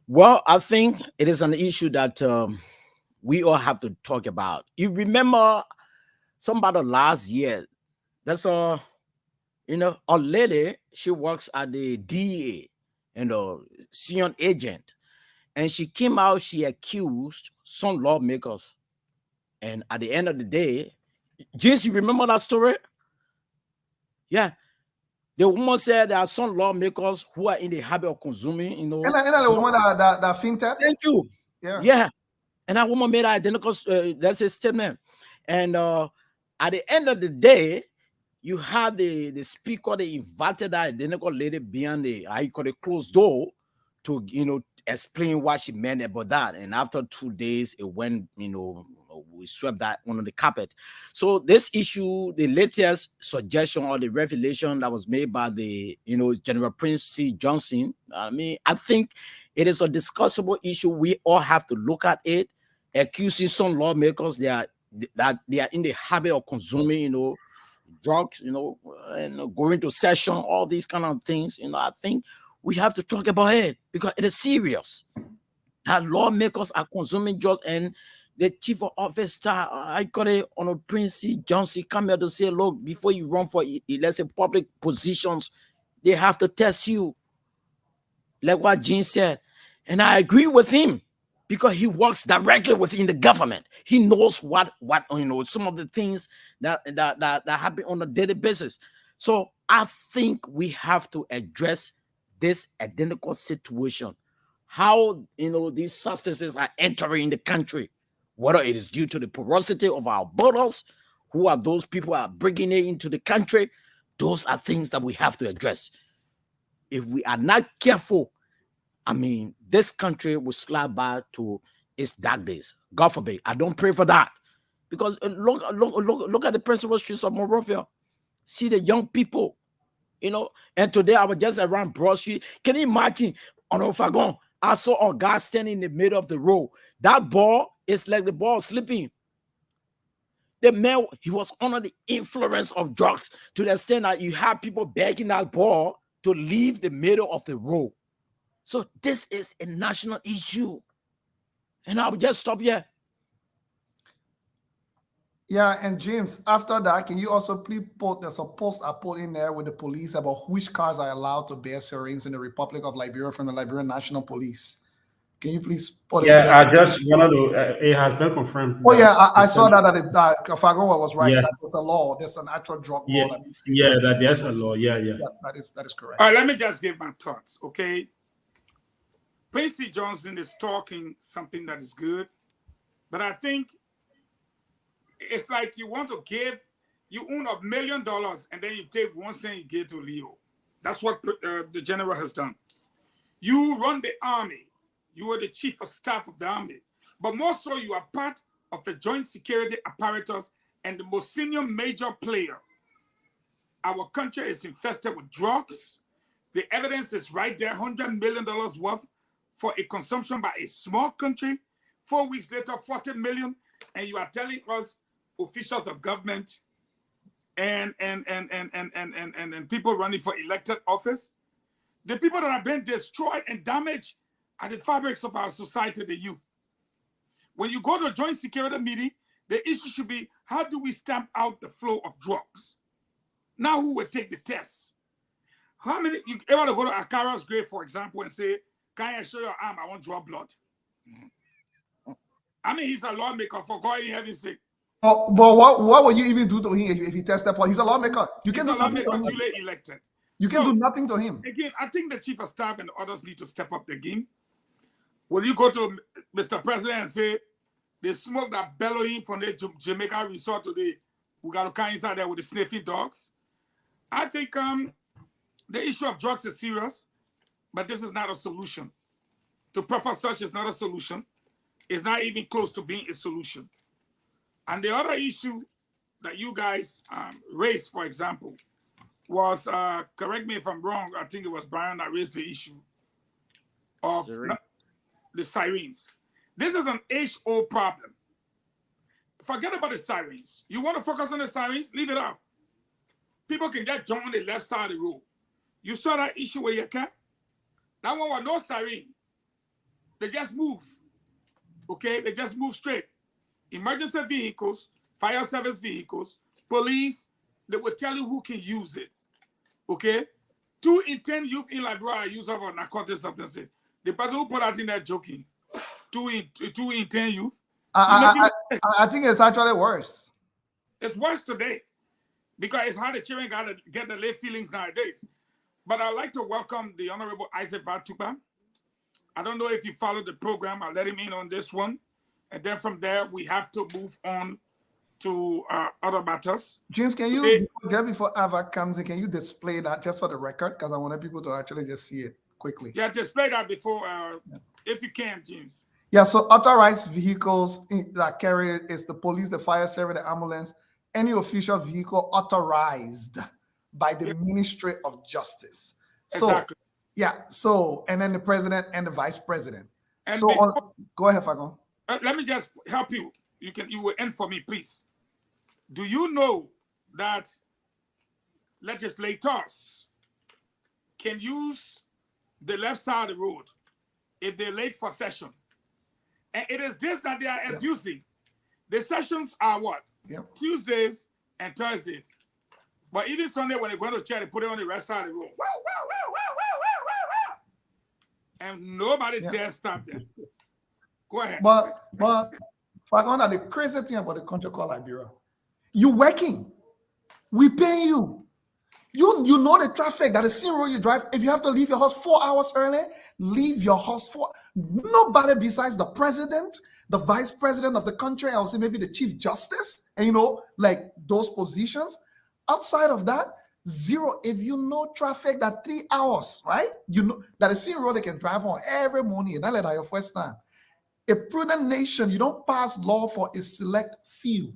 Well, I think it is an issue that we all have to talk about. You remember somebody last year, that's a lady, she works at the DEA, senior agent, and she came out, she accused some lawmakers. And at the end of the day, James, you remember that story? Yeah. The woman said there are some lawmakers who are in the habit of consuming, And the woman that fintech? Thank you. Yeah. Yeah. And that woman made an identical, that's a statement. And at the end of the day, you had the speaker, they invited that identical lady behind the closed door to, explain what she meant about that. And after 2 days, it went, we swept that under the carpet. So this issue, the latest suggestion or the revelation that was made by the, General Prince C. Johnson, I think it is a discussable issue. We all have to look at it. Accusing some lawmakers, they are in the habit of consuming, drugs, and going to session, all these kind of things. I think we have to talk about it because it is serious that lawmakers are consuming drugs. And the chief of officer, I got it on a Prince C. Johnson, come here to say, look, before you run for, let's say, public positions, they have to test you. Like what Gene said. And I agree with him because he works directly within the government. He knows what some of the things that happen on a daily basis. So I think we have to address this identical situation. How, these substances are entering the country, whether it is due to the porosity of our borders, who are those people who are bringing it into the country. Those are things that we have to address. If we are not careful, this country will slide back to its dark days. God forbid. I don't pray for that. Because look at the principal streets of Monrovia. See the young people, and today I was just around Broad Street. Can you imagine on Ofagon? I saw a guy standing in the middle of the road. That ball is like the ball sleeping. The man, he was under the influence of drugs to the extent that you have people begging that ball to leave the middle of the road. So this is a national issue. And I will just stop here. Yeah, and James, after that, can you also please there's a post I put in there with the police about which cars are allowed to bear sirens in the Republic of Liberia from the Liberian National Police. Can you please put it? Yeah, I just wanted to, it has been confirmed. Oh, yeah, I saw that Fagonwa was right. Yeah. That there's a law. There's an actual drug Yeah, law. that there's a law. Yeah. That is correct. All right, let me just give my thoughts, okay? Prince C. Johnson is talking something that is good, but I think it's like you want to you own $1 million and then you take 1 cent you give to Leo. That's what the general has done. You run the army. You are the chief of staff of the army. But more so, you are part of the joint security apparatus and the most senior major player. Our country is infested with drugs. The evidence is right there, $100 million worth for a consumption by a small country. 4 weeks later, 40 million. And you are telling us, officials of government and people running for elected office, the people that are being destroyed and damaged are the fabrics of our society, the youth. When you go to a joint security meeting, the issue should be, how do we stamp out the flow of drugs? Now who will take the test? How many, you ever to go to Akara's grave, for example, and say, can I show your arm? I want to draw blood. He's a lawmaker, for God in heaven's sake. Oh, but what would you even do to him if he tested positive? He's a lawmaker. You can do nothing to him. Duly elected. You can do nothing to him. Again, I think the chief of staff and others need to step up the game. When you go to Mr. President and say, the smoke that bellowing from the Jamaica resort today, we got to come inside there with the sniffing dogs. I think the issue of drugs is serious, but this is not a solution. to prefer such is not a solution. It's not even close to being a solution. And the other issue that you guys raised, for example, was, correct me if I'm wrong, I think it was Brian that raised the issue of the sirens. This is an age-old problem. Forget about the sirens. You want to focus on the sirens? Leave it out. People can get jumped on the left side of the road. You saw that issue where you can? That one was no siren. They just move. Okay? They just move straight. Emergency vehicles, fire service vehicles, police, they will tell you who can use it. Okay? 2 in 10 youth in Liberia are users of narcotic substances. The person who put that in there joking. 2 in 10 youth. I think it's actually worse. It's worse today because it's how the children got to get the late feelings nowadays. But I'd like to welcome the Honorable Isaac Vatuba. I don't know if you followed the program. I'll let him in on this one. And then from there, we have to move on to other matters. James, can you, just before Ava comes in, can you display that just for the record? Because I wanted people to actually just see it quickly. Yeah, display that before, if you can, James. Yeah, so authorized vehicles that carry is the police, the fire service, the ambulance, any official vehicle authorized by the Ministry of Justice. So, exactly. Yeah, so, and then the president and the vice president. And so, go ahead, Fagon. Let me just help you. You will end for me, please. Do you know that legislators can use the left side of the road if they're late for session? And it is this that they are abusing. The sessions are what? Tuesdays and Thursdays. But even Sunday, when they go to church, they put it on the right side of the road. Wow, wow, wow, wow, wow, wow, wow. And nobody dares stop them. Go ahead. But Fagon, the crazy thing about the country called Liberia, you working. We pay you. You know the traffic that the same road you drive. If you have to leave your house 4 hours early, leave your house for nobody besides the president, the vice president of the country, I would say maybe the chief justice, and like those positions. Outside of that, zero. If you know traffic that 3 hours, right? You know that the same road they can drive on every morning, and that's your first time. A prudent nation, you don't pass law for a select few.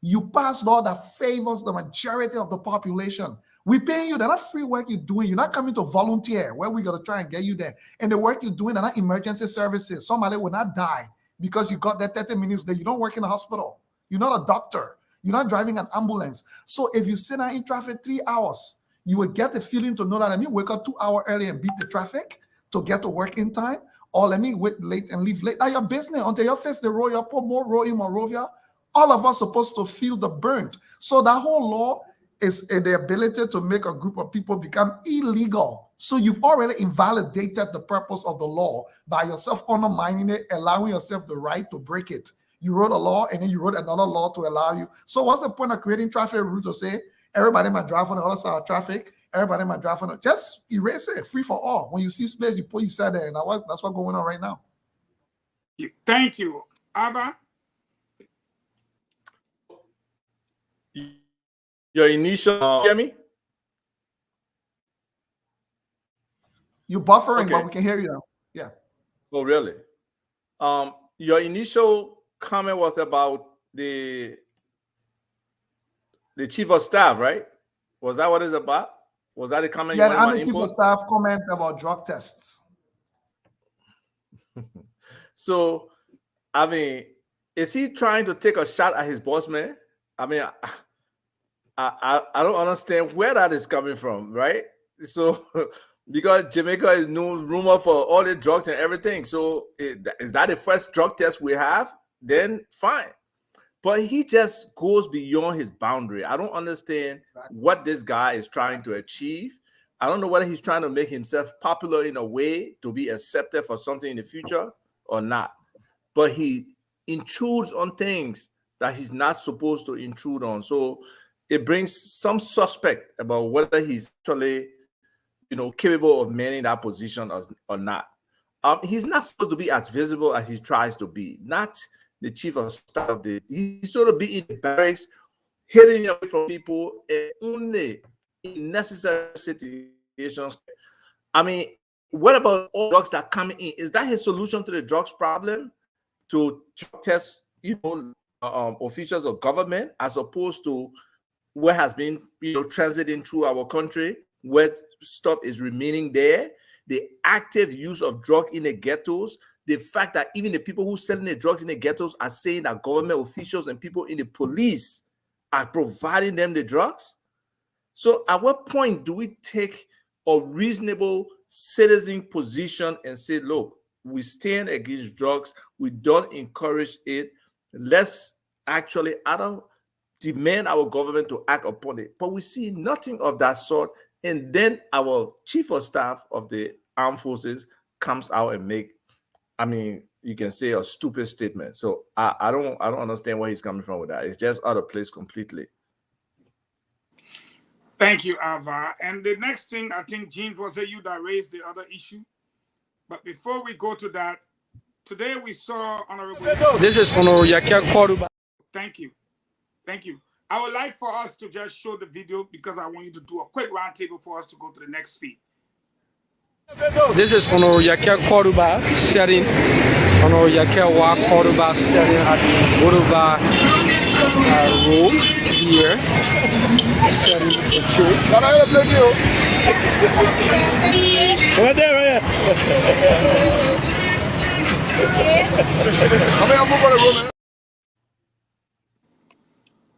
You pass law that favors the majority of the population. We pay you. They're not free work you're doing. You're not coming to volunteer where we got to try and get you there. And the work you're doing are not emergency services. Somebody will not die because you got that 30 minutes there. You don't work in a hospital. You're not a doctor. You're not driving an ambulance. So if you sit down in traffic 3 hours, you will get the feeling to know that, wake up 2 hours early and beat the traffic to get to work in time. Or let me wait late and leave late. That's your business. Until you face the road, you put more road in Monrovia. All of us supposed to feel the burnt. So that whole law is the ability to make a group of people become illegal. So you've already invalidated the purpose of the law by yourself undermining it, allowing yourself the right to break it. You wrote a law and then you wrote another law to allow you. So what's the point of creating traffic rules to say everybody might drive on the other side of traffic? Everybody might drive on it. Just erase it, free for all. When you see space, you put yourself there. And that's what's going on right now. Thank you. Ava? Your initial, hear me? You're buffering, but we can hear you now. Yeah. Oh, really? Your initial comment was about the chief of staff, right? Was that what it's about? Was that the comment? Yeah, I'm the chief of staff comment about drug tests. So, is he trying to take a shot at his boss man? I don't understand where that is coming from, right? So, because Jamaica is no rumor for all the drugs and everything. So, is that the first drug test we have? Then fine. But he just goes beyond his boundary. I don't understand what this guy is trying to achieve. I don't know whether he's trying to make himself popular in a way to be accepted for something in the future or not. But he intrudes on things that he's not supposed to intrude on. So it brings some suspect about whether he's actually, capable of manning that position or not. He's not supposed to be as visible as he tries to be. Not the chief of staff of he's sort of be in the barracks, hidden away from people, and only in necessary situations. what about all drugs that come in? Is that his solution to the drugs problem? To test, officials of government, as opposed to what has been, transiting through our country, where stuff is remaining there, the active use of drugs in the ghettos, the fact that even the people who selling the drugs in the ghettos are saying that government officials and people in the police are providing them the drugs. So at what point do we take a reasonable citizen position and say, look, we stand against drugs, we don't encourage it, let's actually demand our government to act upon it? But we see nothing of that sort. And then our chief of staff of the armed forces comes out and you can say a stupid statement. So I don't understand where he's coming from with that. It's just out of place completely. Thank you, Ava. And the next thing, I think, James, was it you that raised the other issue? But before we go to that, today we saw Honorable... This is Honorable Yakia Koruba. Thank you. Thank you. I would like for us to just show the video because I want you to do a quick roundtable for us to go to the next speed. This is Honorable Yakia Koruba sharing Honorable Yakia Wa Koruba sharing at Koruba Road here. Sharing the church. Right there,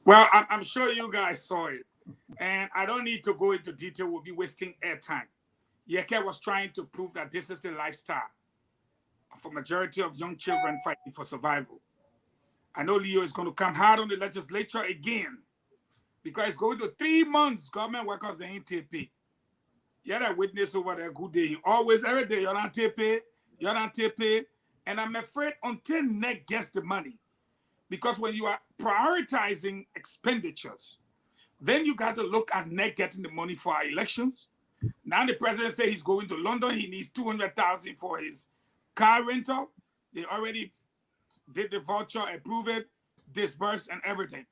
Well, I'm sure you guys saw it. And I don't need to go into detail. We'll be wasting airtime. Yeke was trying to prove that this is the lifestyle of a majority of young children fighting for survival. I know Leo is going to come hard on the legislature again because it's going to 3 months. Government workers, they ain't TP. You're a witness over there, good day. Always, every day, you're on TP, you're on TP. And I'm afraid until NEC gets the money, because when you are prioritizing expenditures, then you got to look at NEC getting the money for our elections. Now the president said he's going to London. He needs $200,000 for his car rental. They already did the voucher, approve it, disperse, and everything.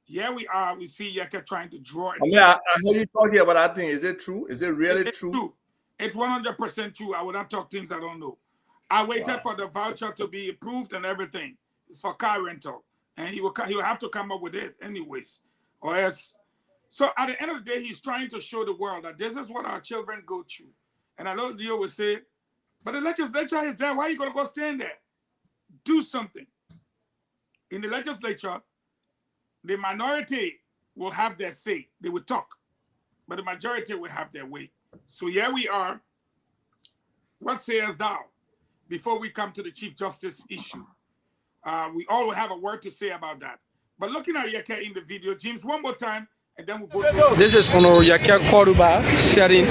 Here we are. We see Yeke trying to draw it. I heard you talking about that thing. Is it true? Is it really true? It's 100% true. I will not talk things I don't know. I waited for the voucher to be approved and everything. It's for car rental. And he will have to come up with it anyways. Or else. So at the end of the day, he's trying to show the world that this is what our children go through. And I know Leo will say, but the legislature is there. Why are you going to go stand there? Do something. In the legislature, the minority will have their say. They will talk. But the majority will have their way. So here we are. What sayest thou? Before we come to the Chief Justice issue. We all will have a word to say about that. But looking at Yeke in the video, James, one more time, and then we'll go to... This is Honorable Yakia Koruba sharing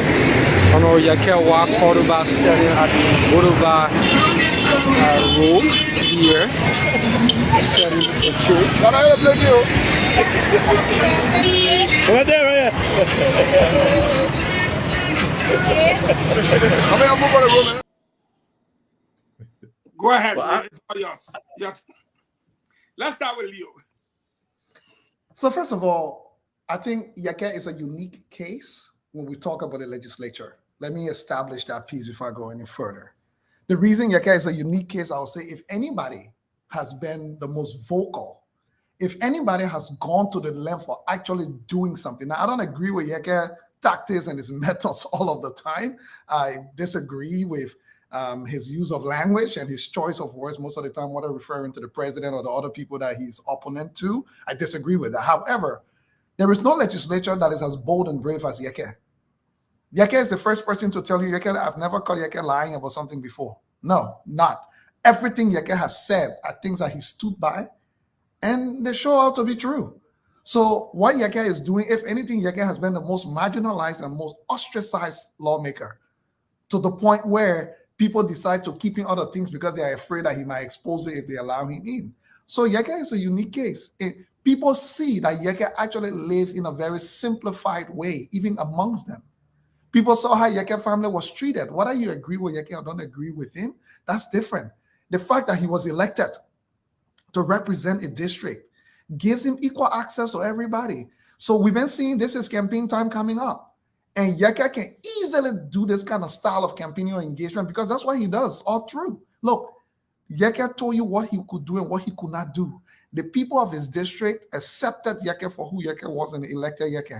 Honorable Yakia Wa Koruba sharing at Koruba Road here. Sharing the church. Right there, Go ahead. Well, it's all yours. Let's start with Leo. So first of all, I think Yeke is a unique case when we talk about the legislature. Let me establish that piece before I go any further. The reason Yeke is a unique case, I'll say, if anybody has been the most vocal, if anybody has gone to the length of actually doing something. Now, I don't agree with Yeke tactics and his methods all of the time. I disagree with his use of language and his choice of words most of the time, whether referring to the president or the other people that he's opponent to. I disagree with that. However, there is no legislature that is as bold and brave as Yeke. Yeke is the first person to tell you, Yeke, I've never caught Yeke lying about something before. No, not. Everything Yeke has said are things that he stood by, and they show out to be true. So what Yeke is doing, if anything, Yeke has been the most marginalized and most ostracized lawmaker, to the point where people decide to keep in other things because they are afraid that he might expose it if they allow him in. So Yeke is a unique case. People see that Yeke actually live in a very simplified way, even amongst them. People saw how Yeke family was treated. Whether you agree with Yeke or don't agree with him, that's different. The fact that he was elected to represent a district gives him equal access to everybody. So we've been seeing this is campaign time coming up. And Yeke can easily do this kind of style of campaigning or engagement because that's what he does all through. Look, Yeke told you what he could do and what he could not do. The people of his district accepted Yeke for who Yeke was and elected Yeke.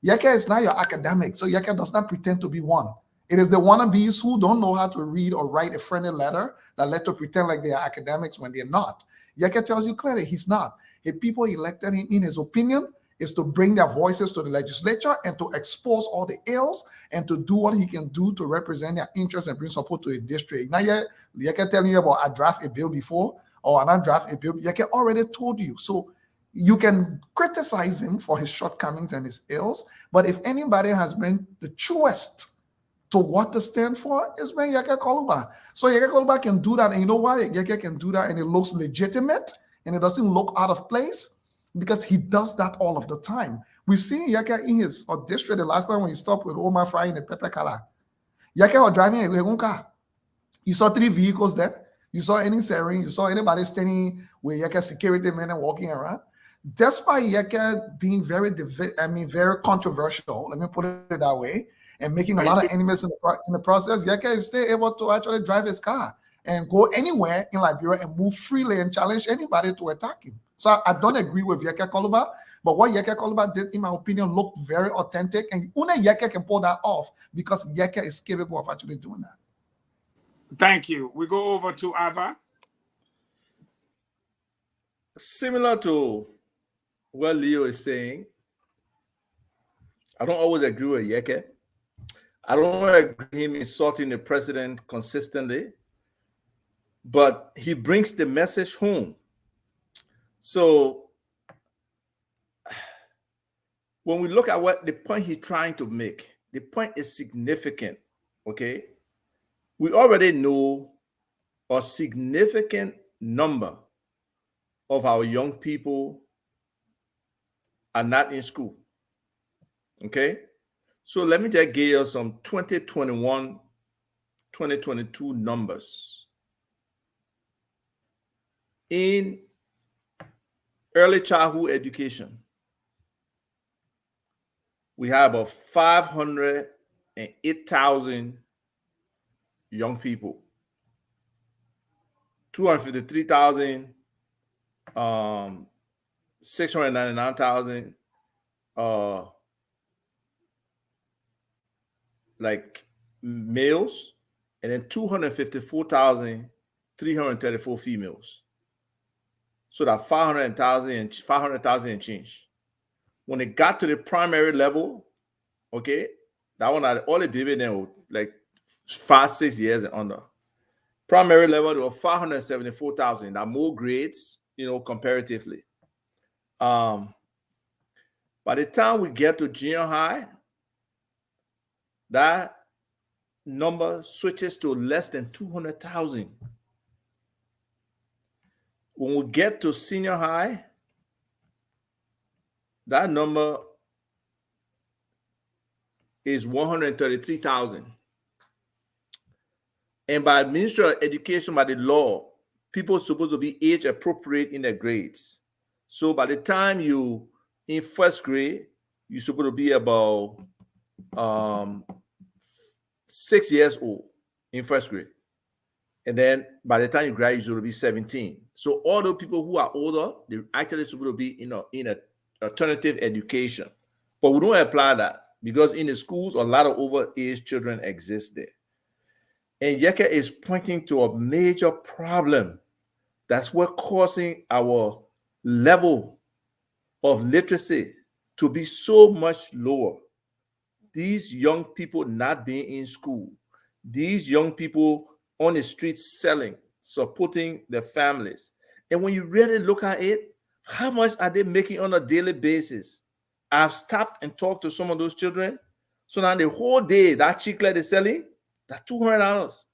Yeke is not your academic, so Yeke does not pretend to be one. It is the wannabes who don't know how to read or write a friendly letter that let to pretend like they are academics when they're not. Yeke tells you clearly he's not. The people elected him, in his opinion, is to bring their voices to the legislature and to expose all the ills and to do what he can do to represent their interests and bring support to the district. Now, Yeke telling you about I draft a bill before or I not draft a bill. Yeke already told you. So you can criticize him for his shortcomings and his ills, but if anybody has been the truest to what to stand for, it's been Yeke Koluba. So Yeke Koluba can do that, and you know why Yeke can do that, and it looks legitimate and it doesn't look out of place? Because he does that all of the time. We've seen Yeke in his district the last time when he stopped with Omar Fry in the pepper color. Yeke was driving a car. You saw 3 vehicles there. You saw any siren. You saw anybody standing with Yeke security men and walking around. Despite Yeke being very controversial, let me put it that way, and making a lot of enemies in the process, Yeke is still able to actually drive his car and go anywhere in Liberia and move freely and challenge anybody to attack him. So I don't agree with Yeke Koluba, but what Yeke Koluba did, in my opinion, looked very authentic, and only Yeke can pull that off because Yeke is capable of actually doing that. Thank you. We go over to Ava. Similar to what Leo is saying, I don't always agree with Yeke. I don't agree with him insulting the president consistently, but he brings the message home. So when we look at what the point he's trying to make, the point is significant, okay? We already know a significant number of our young people are not in school, okay? So let me just give you some 2021, 2022 numbers. In early childhood education, we have about 508,000 young people, 253,000, 699,000 like males, and then 254,334 females. So that 500,000 and change. When it got to the primary level, okay, that one had all the baby then like 5-6 years and under. Primary level, there were 574,000. That more grades, comparatively. By the time we get to junior high, that number switches to less than 200,000. When we get to senior high, that number is 133,000. And by Ministry of Education, by the law, people are supposed to be age appropriate in their grades. So by the time you in first grade, you're supposed to be about 6 years old in first grade. And then by the time you graduate, you're supposed to be 17. So all the people who are older, they're actually supposed to be in an alternative education. But we don't apply that because in the schools, a lot of overage children exist there. And Yeke is pointing to a major problem that's what causing our level of literacy to be so much lower. These young people not being in school, these young people on the streets selling, supporting their families. And when you really look at it, how much are they making on a daily basis? I've stopped and talked to some of those children. So now the whole day, that chicle they're selling, that's $200.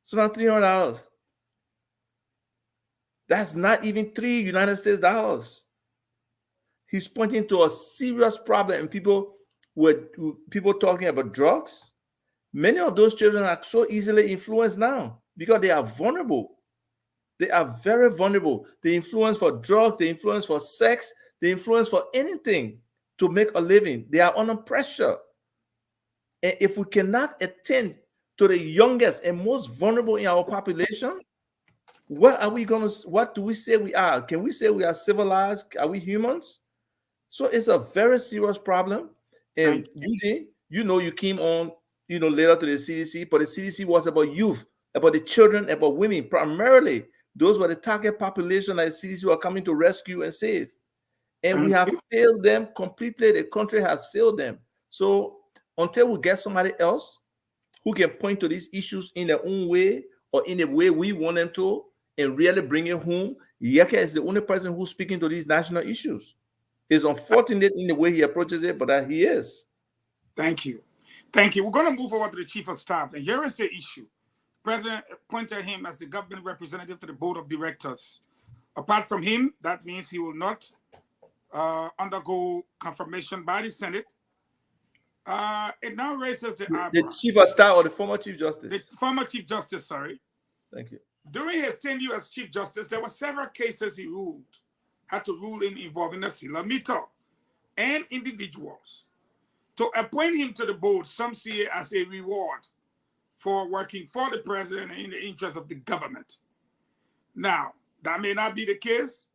So now $300. That's not even $3 United States dollars. He's pointing to a serious problem, and people talking about drugs. Many of those children are so easily influenced now because they are vulnerable. They are very vulnerable. They influence for drugs, they influence for sex, they influence for anything to make a living. They are under pressure. And if we cannot attend to the youngest and most vulnerable in our population, what do we say we are? Can we say we are civilized? Are we humans? So it's a very serious problem. And Eugene, you came on, later to the CDC, but the CDC was about youth, about the children, about women primarily. Those were the target population that the CDC were coming to rescue and save. And we have failed them completely. The country has failed them. So until we get somebody else who can point to these issues in their own way or in the way we want them to and really bring it home, Yeke is the only person who's speaking to these national issues. It's unfortunate in the way he approaches it, but he is. Thank you. Thank you. We're going to move over to the Chief of Staff. And here is the issue. President appointed him as the government representative to the board of directors. Apart from him, that means he will not undergo confirmation by the Senate. It now raises the Chief of Staff or the former Chief Justice? The former Chief Justice, sorry. Thank you. During his tenure as Chief Justice, there were several cases he had to rule in involving the Silamito and individuals. To appoint him to the board, some see it as a reward for working for the president and in the interest of the government. Now, that may not be the case,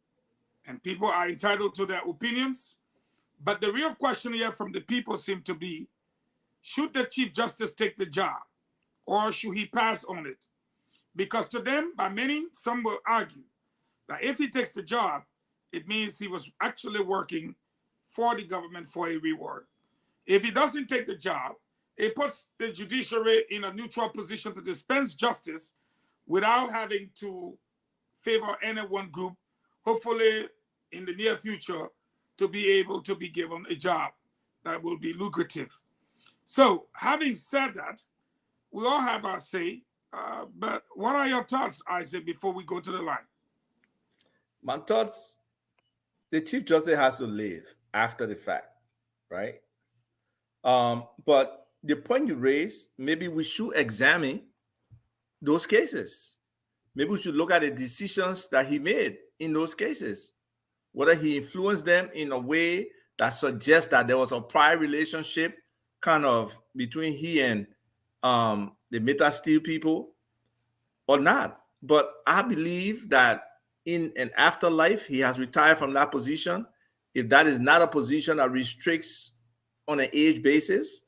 and people are entitled to their opinions, but the real question here from the people seems to be, should the Chief Justice take the job, or should he pass on it? Because to them, by many, some will argue that if he takes the job, it means he was actually working for the government for a reward. If he doesn't take the job, it puts the judiciary in a neutral position to dispense justice without having to favor any one group, hopefully in the near future, to be able to be given a job that will be lucrative. So having said that, we all have our say, but what are your thoughts, Isaac, before we go to the line? My thoughts, the Chief Justice has to leave after the fact, right? But the point you raise, maybe we should examine those cases. Maybe we should look at the decisions that he made in those cases, whether he influenced them in a way that suggests that there was a prior relationship kind of between he and the Meta Steel people or not. But I believe that in an afterlife, he has retired from that position. If that is not a position that restricts on an age basis,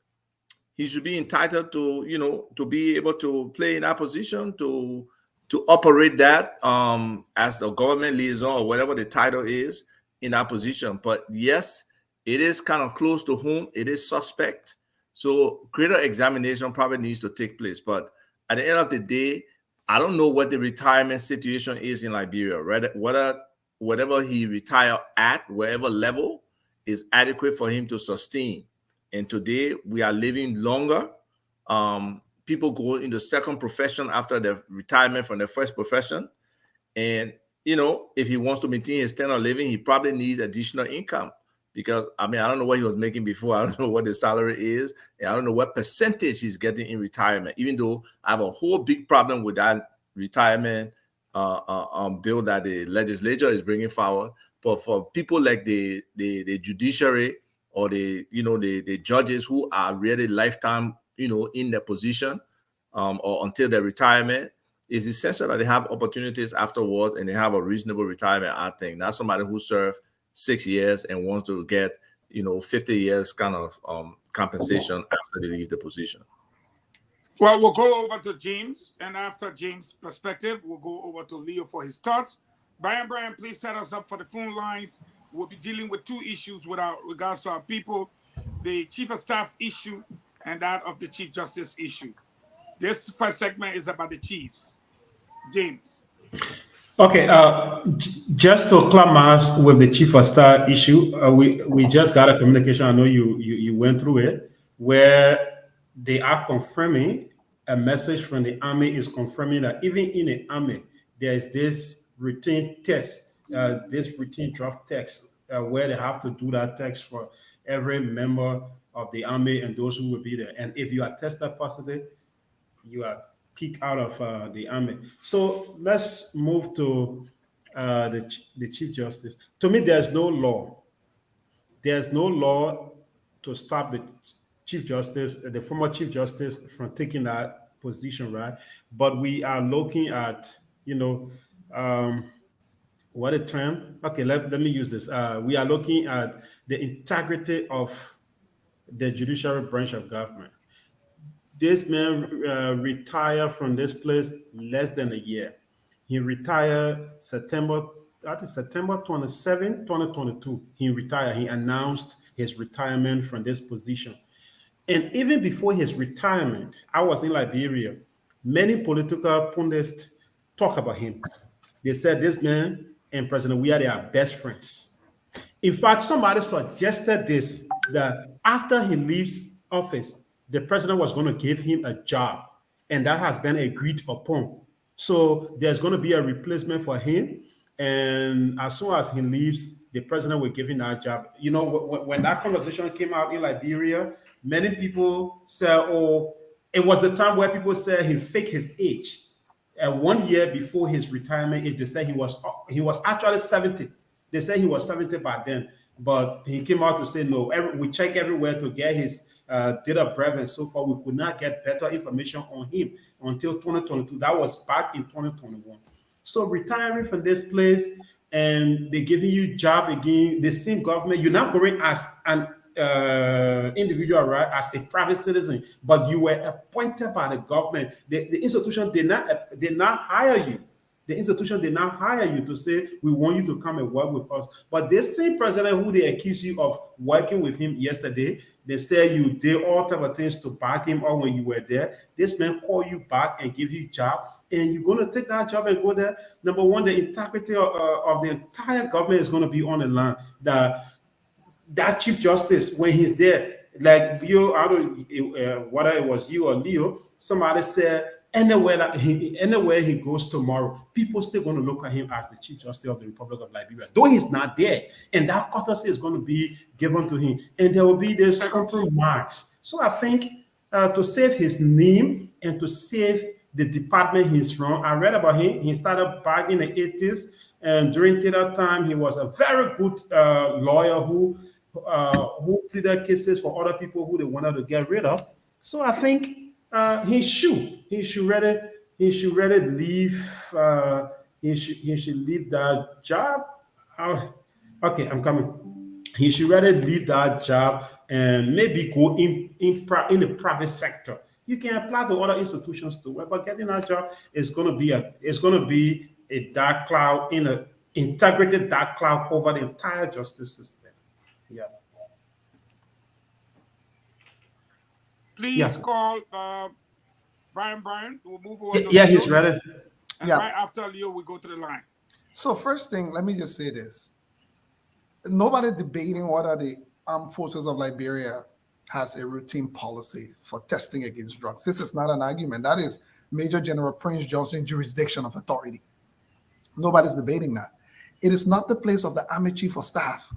he should be entitled to, to be able to play in that position, to operate that as the government liaison or whatever the title is in that position. But yes, it is kind of close to home. It is suspect. So greater examination probably needs to take place. But at the end of the day, I don't know what the retirement situation is in Liberia, right? Whatever he retired at, wherever level, is adequate for him to sustain. And today we are living longer. People go into second profession after their retirement from their first profession. And, if he wants to maintain his standard of living, he probably needs additional income. Because, I don't know what he was making before. I don't know what the salary is. And I don't know what percentage he's getting in retirement, even though I have a whole big problem with that retirement bill that the legislature is bringing forward. But for people like the judiciary or the judges who are really lifetime, in their position or until their retirement, it's essential that they have opportunities afterwards and they have a reasonable retirement, I think. Not somebody who served 6 years and wants to get, 50 years kind of compensation after they leave the position. Well, we'll go over to James, and after James' perspective, we'll go over to Leo for his thoughts. Brian, please set us up for the phone lines. We'll be dealing with two issues with regards to our people, the Chief of Staff issue and that of the Chief Justice issue. This first segment is about the chiefs. James. Okay, just to climax with the Chief of Staff issue, we just got a communication, I know you went through it, where they are confirming, a message from the Army is confirming that even in the Army, there is this routine test, this routine draft test, where they have to do that test for every member of the Army and those who will be there. And if you are tested positive, you are kicked out of the Army. So let's move to the Chief Justice. To me, there's no law. There's no law to stop the Chief Justice, the former Chief Justice, from taking that position, right? But we are looking at, um, what a term. Okay, let me use this. We are looking at the integrity of the judicial branch of government. This man retired from this place less than a year. He retired I think September 27, 2022. He retired. He announced his retirement from this position. And even before his retirement, I was in Liberia. Many political pundits talk about him. They said this man and President we are their best friends. In fact, somebody suggested this that after he leaves office, the president was going to give him a job, and that has been agreed upon. So there's going to be a replacement for him, and as soon as he leaves, the president will give him that job. When that conversation came out in Liberia, many people said, "Oh, it was the time where people said he faked his age." 1 year before his retirement age, they said he was actually 70. They said he was 70 by then, but he came out to say no. We checked everywhere to get his date of birth and so forth. We could not get better information on him until 2022. That was back in 2021. So retiring from this place and they giving you job again, the same government. You're not going as an individual, right, as a private citizen, but you were appointed by the government. The institution did not hire you. The institution did not hire you to say, we want you to come and work with us. But this same president who they accused you of working with him yesterday, they say you did all type of things to back him up when you were there. This man call you back and give you a job, and you're going to take that job and go there. Number one, the integrity of the entire government is going to be on the line. That Chief Justice, when he's there, like Leo, whether it was you or Leo, somebody said, anywhere he goes tomorrow, people still going to look at him as the Chief Justice of the Republic of Liberia, though he's not there. And that courtesy is going to be given to him. And there will be this compromise. So I think to save his name and to save the department he's from, I read about him. He started back in the 80s. And during that time, he was a very good lawyer who pleaded cases for other people who they wanted to get rid of. So I think he should really leave. He should leave that job. Okay, I'm coming. He should really leave that job and maybe go in the private sector. You can apply to other institutions too, but getting that job is going to be a dark cloud, in an integrated dark cloud over the entire justice system. Yeah. Please call Brian. We'll move over to Leo. He's ready. And right after Leo, we go to the line. So first thing, let me just say this. Nobody debating whether the armed forces of Liberia has a routine policy for testing against drugs. This is not an argument. That is Major General Prince Johnson's jurisdiction of authority. Nobody's debating that. It is not the place of the Army Chief of Staff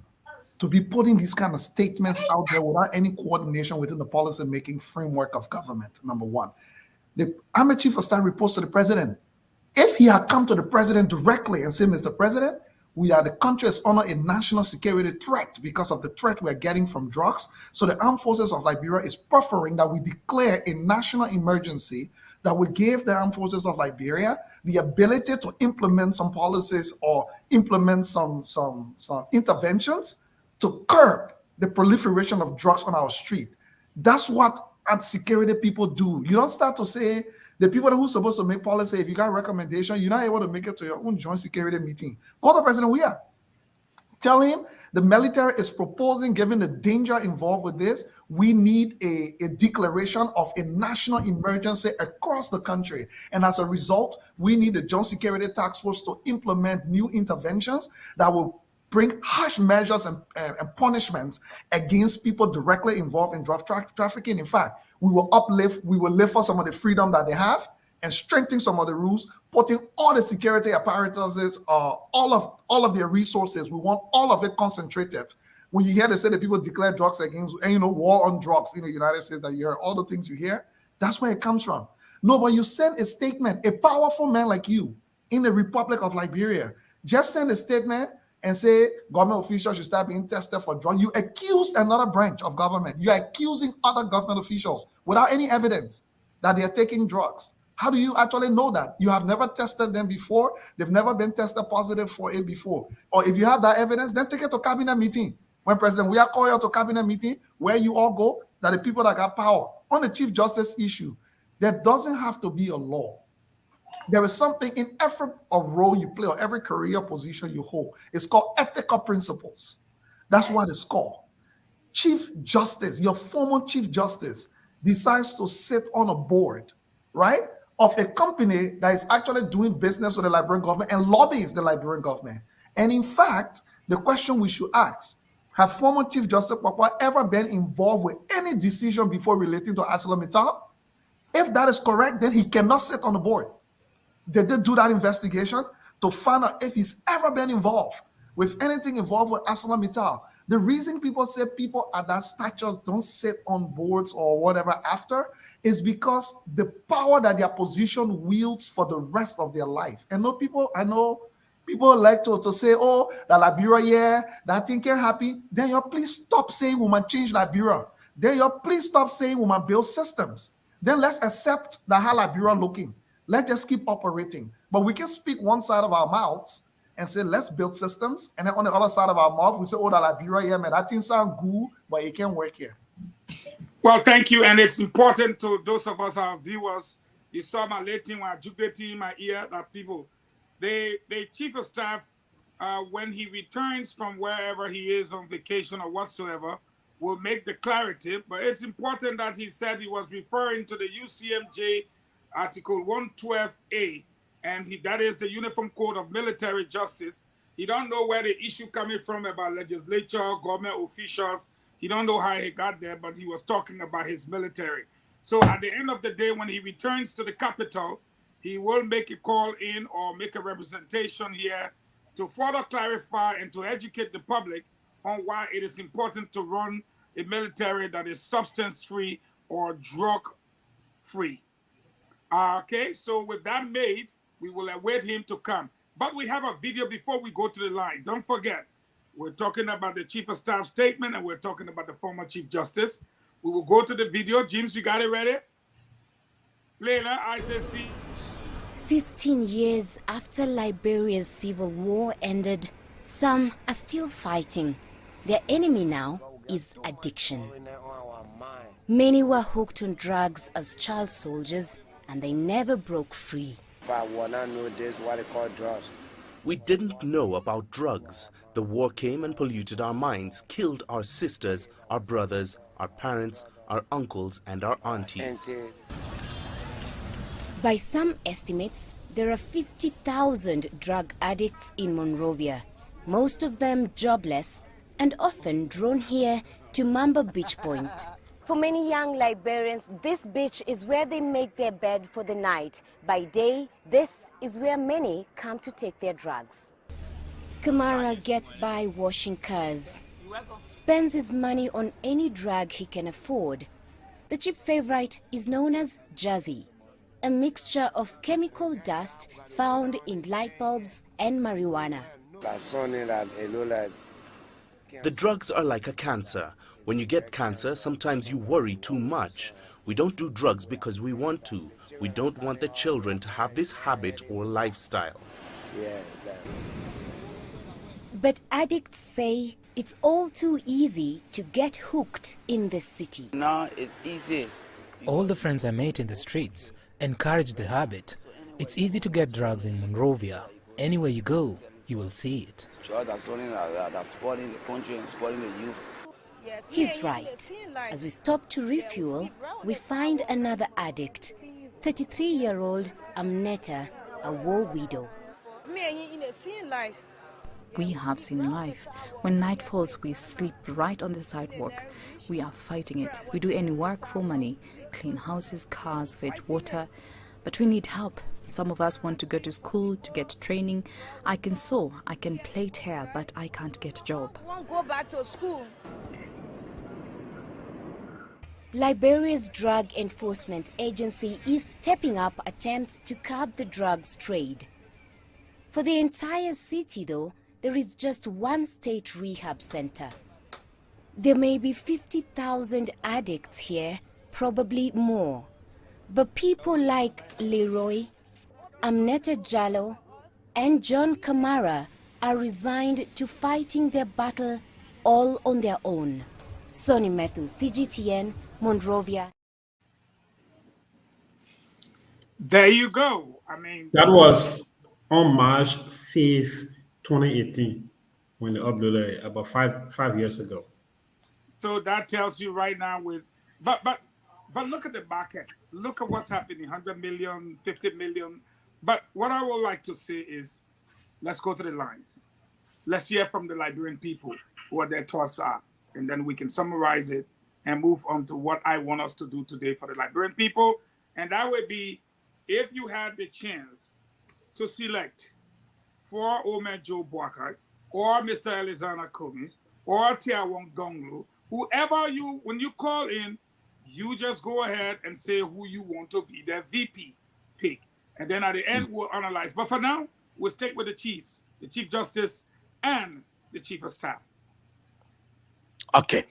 to be putting these kind of statements out there without any coordination within the policy-making framework of government, number one. The Army Chief of Staff reports to the president. If he had come to the president directly and said, Mr. President, the country is under a national security threat because of the threat we're getting from drugs. So the armed forces of Liberia is preferring that we declare a national emergency, that we give the armed forces of Liberia the ability to implement some policies or implement some interventions to curb the proliferation of drugs on our street. That's what security people do. You don't start to say, the people who are supposed to make policy, if you got a recommendation, you're not able to make it to your own joint security meeting. Call the president, we are. Tell him the military is proposing, given the danger involved with this, we need a declaration of a national emergency across the country. And as a result, we need the Joint Security Task Force to implement new interventions that will bring harsh measures and punishments against people directly involved in drug trafficking. In fact, we will lift for some of the freedom that they have and strengthen some of the rules, putting all the security apparatuses, all of their resources. We want all of it concentrated. When you hear they say that people declare drugs against, war on drugs in the United States, that you hear all the things you hear, that's where it comes from. No, but you send a statement, a powerful man like you in the Republic of Liberia, just send a statement and say government officials should start being tested for drugs, you accuse another branch of government. You're accusing other government officials without any evidence that they are taking drugs. How do you actually know that? You have never tested them before. They've never been tested positive for it before. Or if you have that evidence, then take it to cabinet meeting. When President we are calling you to cabinet meeting, where you all go, that the people that got power on the Chief Justice issue, there doesn't have to be a law. There is something in every role you play or every career position you hold. It's called ethical principles. That's what it's called. Chief Justice, your former Chief Justice, decides to sit on a board, right, of a company that is actually doing business with the Liberian government and lobbies the Liberian government. And in fact, the question we should ask, have former Chief Justice Papa ever been involved with any decision before relating to ArcelorMittal? If that is correct, then he cannot sit on the board. They did do that investigation to find out if he's ever been involved with anything involved with ArcelorMittal. The reason people say people at that stature don't sit on boards or whatever after is because the power that their position wields for the rest of their life. And I know people like to say, oh, the Liberia, yeah, that thing can happen. Then you please stop saying we might change Liberia. Then you please stop saying we might build systems. Then let's accept the how Liberia looking. Let's just keep operating. But we can speak one side of our mouths and say, let's build systems. And then on the other side of our mouth, we say, oh, the Liberia, yeah, man, that thing sound good, but it can't work here. Well, thank you. And it's important to those of us, our viewers. You saw my late team, my Jupiter team, my ear, that people, they chief of staff, when he returns from wherever he is on vacation or whatsoever, will make the clarity. But it's important that he said he was referring to the UCMJ Article 112A, and that is the Uniform Code of Military Justice. He don't know where the issue coming from about legislature, government officials. He don't know how he got there, but he was talking about his military. So at the end of the day, when he returns to the capital, he will make a call in or make a representation here to further clarify and to educate the public on why it is important to run a military that is substance-free or drug-free. Okay, so with that made, we will await him to come. But we have a video before we go to the line. Don't forget, we're talking about the Chief of Staff statement and we're talking about the former Chief Justice. We will go to the video. James, you got it ready? Layla, I say see. 15 years after Liberia's civil war ended, some are still fighting. Their enemy now is addiction. Many were hooked on drugs as child soldiers, and they never broke free. If I wanna know this, what they call drugs. We didn't know about drugs. The war came and polluted our minds, killed our sisters, our brothers, our parents, our uncles, and our aunties. By some estimates, there are 50,000 drug addicts in Monrovia, most of them jobless and often drawn here to Mamba Beach Point. For many young Liberians, this beach is where they make their bed for the night. By day, this is where many come to take their drugs. Kamara gets by washing cars, spends his money on any drug he can afford. The cheap favorite is known as Jazzy, a mixture of chemical dust found in light bulbs and marijuana. The drugs are like a cancer. When you get cancer, sometimes you worry too much. We don't do drugs because we want to. We don't want the children to have this habit or lifestyle. But addicts say it's all too easy to get hooked in this city. Now it's easy. All the friends I met in the streets encourage the habit. It's easy to get drugs in Monrovia. Anywhere you go, you will see it. Drugs that's spoiling the country and spoiling the youth. He's right. As we stop to refuel, we find another addict, 33-year-old Amneta, a war widow. We have seen life. When night falls, we sleep right on the sidewalk. We are fighting it. We do any work for money, clean houses, cars, fetch water. But we need help. Some of us want to go to school to get training. I can sew, I can plait hair, but I can't get a job. I won't go back to school. Liberia's Drug Enforcement Agency is stepping up attempts to curb the drugs trade. For the entire city, though, there is just one state rehab center. There may be 50,000 addicts here, probably more. But people like Leroy, Amneta Jallo, and John Kamara are resigned to fighting their battle all on their own. Sonny Methu, CGTN, Monrovia. There you go. I mean, That was on March 5th, 2018, when they uploaded it about five years ago. so that tells you right now with, but look at the back end. Look at what's happening, 100 million, 50 million. But what I would like to say is, let's go to the lines. Let's hear from the Liberian people what their thoughts are, and then we can summarize it and move on to what I want us to do today for the Liberian people. And that would be, if you had the chance to select for Omer Joe Boakart or Mr. Alexander Cummings or Tiawong Donglu, whoever you, when you call in, you just go ahead and say who you want to be their VP pick. And then at the end, we'll analyze. But for now, we'll stick with the Chiefs, the Chief Justice, and the Chief of Staff. Okay,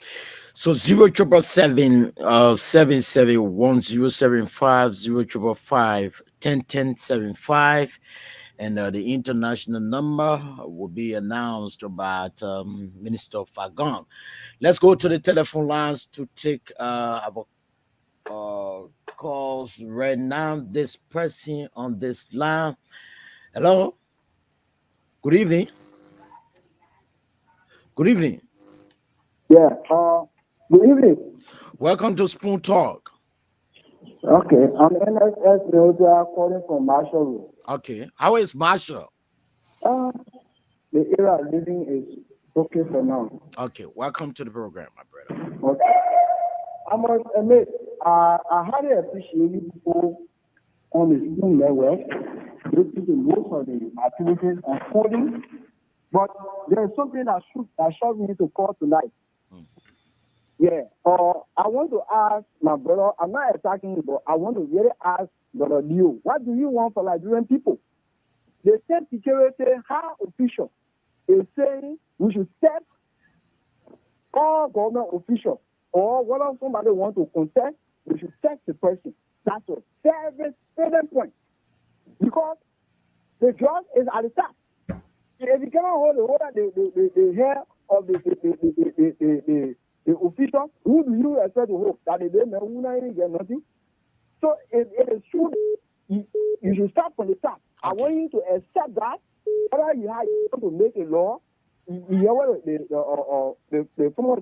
so 0777 771 075 101075, and the international number will be announced by Minister Fagon. Let's go to the telephone lines to take our calls right now. This person on this line. Hello. Good evening. Good evening. Yeah. Good evening. Welcome to Spoon Talk. Okay, I'm NSS Military calling from Marshall Road. Okay, how is Marshall? The area I'm living is okay for now. Okay, welcome to the program, my brother. Okay. I must admit, I highly appreciate people on the Spoon network listening to most of the activities unfolding, but there is something that shocked me to call tonight. Yeah, I want to ask my brother, I'm not attacking you, but I want to really ask Brother Leo, what do you want for Liberian people? The state security high official is saying we should step all government officials, or whether somebody wants to contest, we should test the person. That's a very important point. Because the judge is at the top. If you cannot hold the hair of the official, who do you expect to hold? That they don't get nothing. So it is true. You should start from the top. Okay. I want you to accept that. Whether you want to make a law, you hear what the former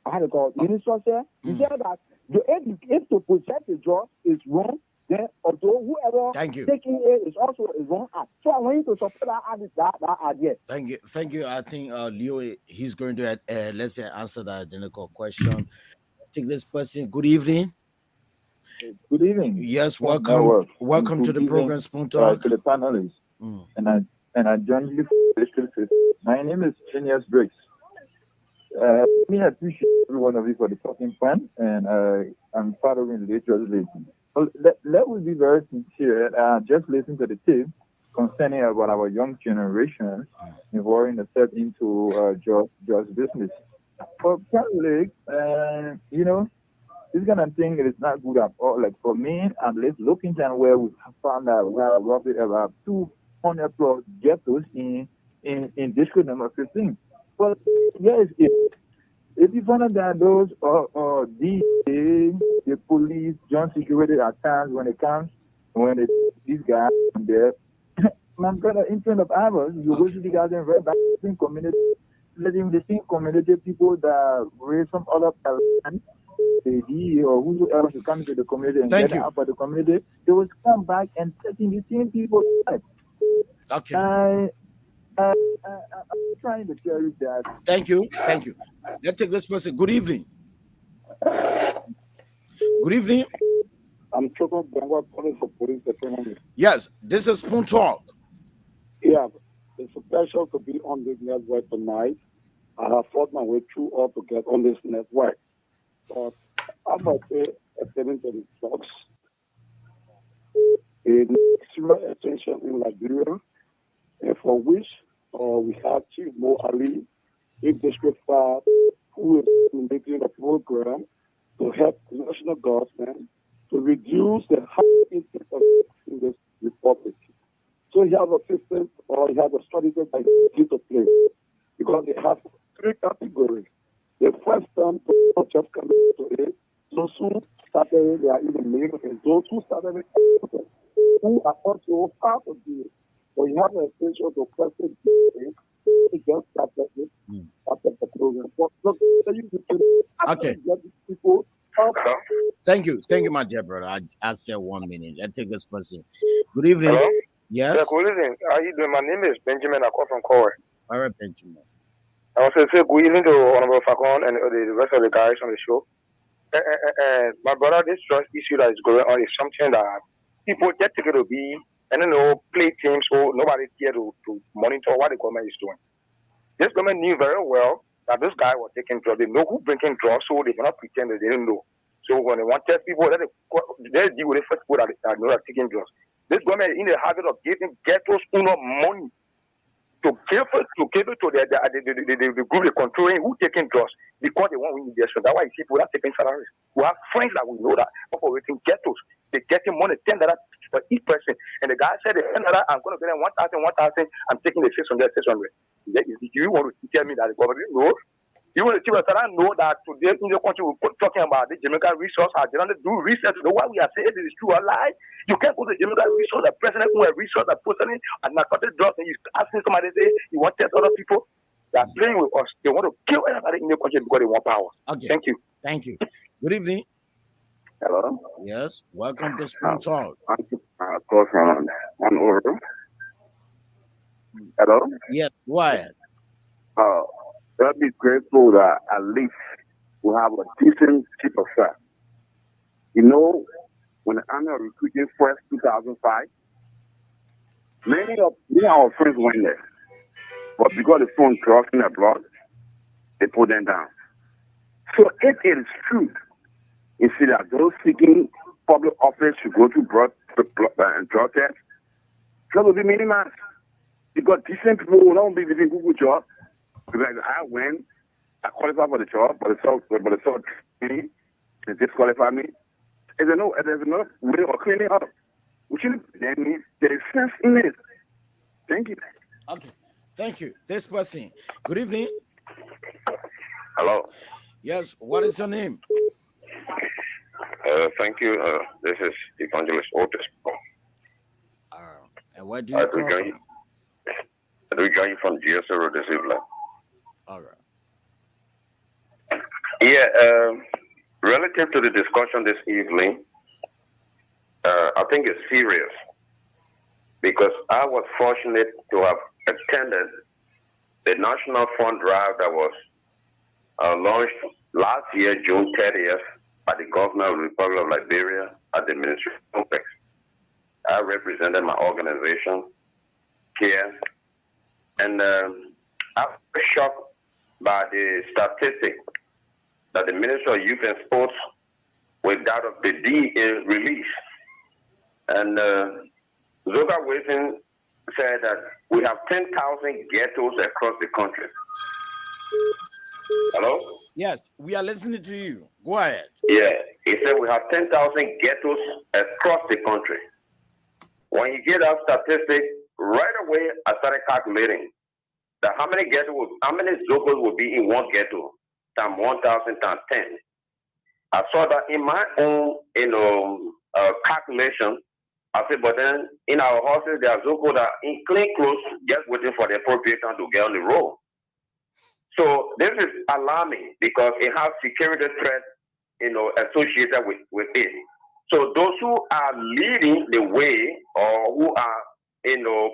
how to call minister said. He said that if to protect the job is wrong, then although whoever taking it is also a wrong act. So I want you to support that idea. Thank you. I think Leo, he's going to let's say answer that identical question. Take this person. Good evening. Good evening. Yes, welcome. Welcome to the program, Spoon Talk. To the panelists. And I join you. My name is Genius Briggs. I appreciate every one of you for the talking point, and I'm following legislation. Well, let me be very sincere. Just listen to the tip concerning about our young generation involving themselves into just business. For Catholic, this kind of thing is not good at all. Like for me, at least looking at where we found out we have roughly about 200 plus ghettos in district number 15. But yes, if you find out that those the police, joint security at times when these guys are there, my brother, in front of ours, you go to the guys in red back community, letting the same community people that raise some other land, or whoever should come into the community and get out for the community, they will come back and taking the same people. Okay. I'm trying to tell you that. Thank you. Let's take this person. Good evening. Good evening. I'm Choco Bangwa calling for police autonomy. Yes, this is Spoon Talk. Yeah, it's a pleasure to be on this network tonight. I have fought my way through all to get on this network. But I must say, attending to the talks, it needs serious attention in Liberia, and for which we have Chief Mo Ali, in District 5, who is making a program to help the national government to reduce the high intake of in this republic. So he has a system, or he has a strategy that he needs to play, because they have 3 categories. The first time to just come to it, those who started, they are in the middle, and those who started it, who are also part of it. So you have an essential to question it just started it, after the program. But look, Okay. People, Thank you, my dear brother. I'll say 1 minute. I take this person. Good evening. Hello? Yes. Yeah, good evening. How you doing? My name is Benjamin. I call from Kowe. All right, Benjamin. I want to say good evening to Honorable Facon and the rest of the guys on the show. My brother, this trust issue that is going on is something that people get together to be, and then they'll play teams so nobody's here to monitor what the government is doing. This government knew very well that this guy was taking drugs. They know who bringing drugs, so they cannot pretend that they didn't know. So when they want to test people, they deal with the first people that know that taking drugs. This government is in the habit of giving ghettos enough money to give it to the group they're controlling who taking drugs because they want to win injection. That's why people are taking salaries. We have friends that we know that operating ghettos. They're getting money, $10 for each person. And the guy said, $10, I'm going to get them 1,000, I'm taking the 600. Do you want to tell me that the government knows? You want to tell us that I know that today in the country we're talking about the Jamaican resource. I did not do research to know what we are saying. It is true or lie. You can't go to the Jamaican resource, the president who has resource, the person and narcotic drugs, and you asking somebody say you want to test other people. They are playing with us. They want to kill everybody in the country because they want power. Okay. Thank you. Thank you. Good evening. Hello. Yes. Welcome to Spoon Talk. I'm call from one over. Hello. Yes. Wyatt. I'll be grateful that at least we have a decent chief of staff. You know, when the army was recruiting first 2005, many of our friends went there. But because the phone dropped in their blood, they put them down. So if it is true, you see that those seeking public office should go to drug tests, that will be minimized. Because decent people will not be giving Google jobs. Because I went, I qualified for the job, but it's so me, they disqualify me. There's no way of cleaning up. Which then there is sense in it. Thank you. Okay. Thank you. This person. Good evening. Hello. Yes. What is your name? Thank you. This is Evangelist Otis. And where do you come from? I do join you from Judicial this evening. All right. Yeah, relative to the discussion this evening, I think it's serious because I was fortunate to have attended the National Fund Drive that was launched last year, June 30th, by the governor of the Republic of Liberia at the Ministry Complex. I represented my organization here, and I was shocked by the statistic that the Ministry of Youth and Sports, without the DA release. And Zoga Wilson said that we have 10,000 ghettos across the country. Hello? Yes, we are listening to you. Go ahead. Yeah, he said we have 10,000 ghettos across the country. When you get that statistic, right away I started calculating that how many Zogos will be in one ghetto, times 1,000 times 10. I saw that in my own, calculation. I said, but then in our houses, there are Zogos that in clean clothes, just waiting for the appropriate time to get on the road. So this is alarming because it has security threats, associated with it. So those who are leading the way, or who are,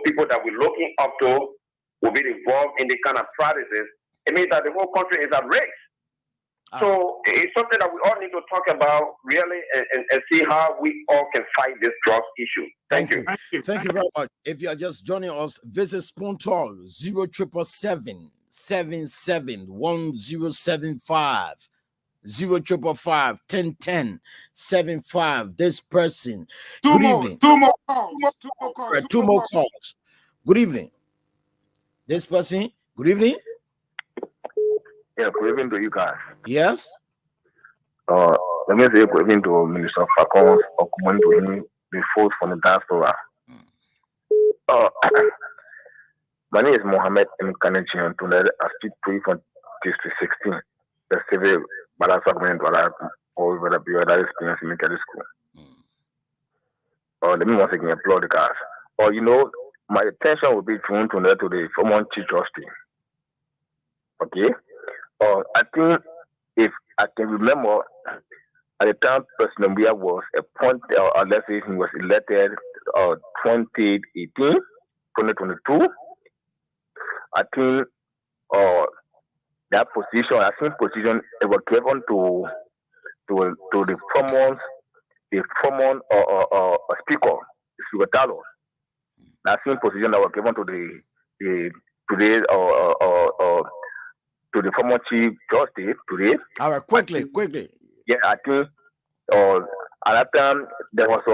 people that we're looking up to, will be involved in the kind of practices. It means that the whole country is at risk. So it's something that we all need to talk about really and see how we all can fight this drugs issue. Thank you. Thank you very much. If you are just joining us, visit Spoon Talk 0777-1075. 0555-1010-75. This person. Good evening. Two more calls. Two more calls. Good evening. This person, good evening. Yeah, good evening to you guys. Yes. Let me say good evening to Minister Fakons or comment to him the folks from the diaspora. My name is Mohammed M. Kanechi, and tonight I speak to you from District 16, the civil balance agreement or whether be other experience in military school. Let me once again applaud the guys. My attention will be drawn tonight to the former Chief Justice. Okay? I think if I can remember, at the time President Mbia was appointed, or let's say he was elected 2022, I think that position, it was given to the former speaker, Speaker Talos. That same position that was given to the former Chief Justice today. All right, quickly. Yeah, I think at that time there was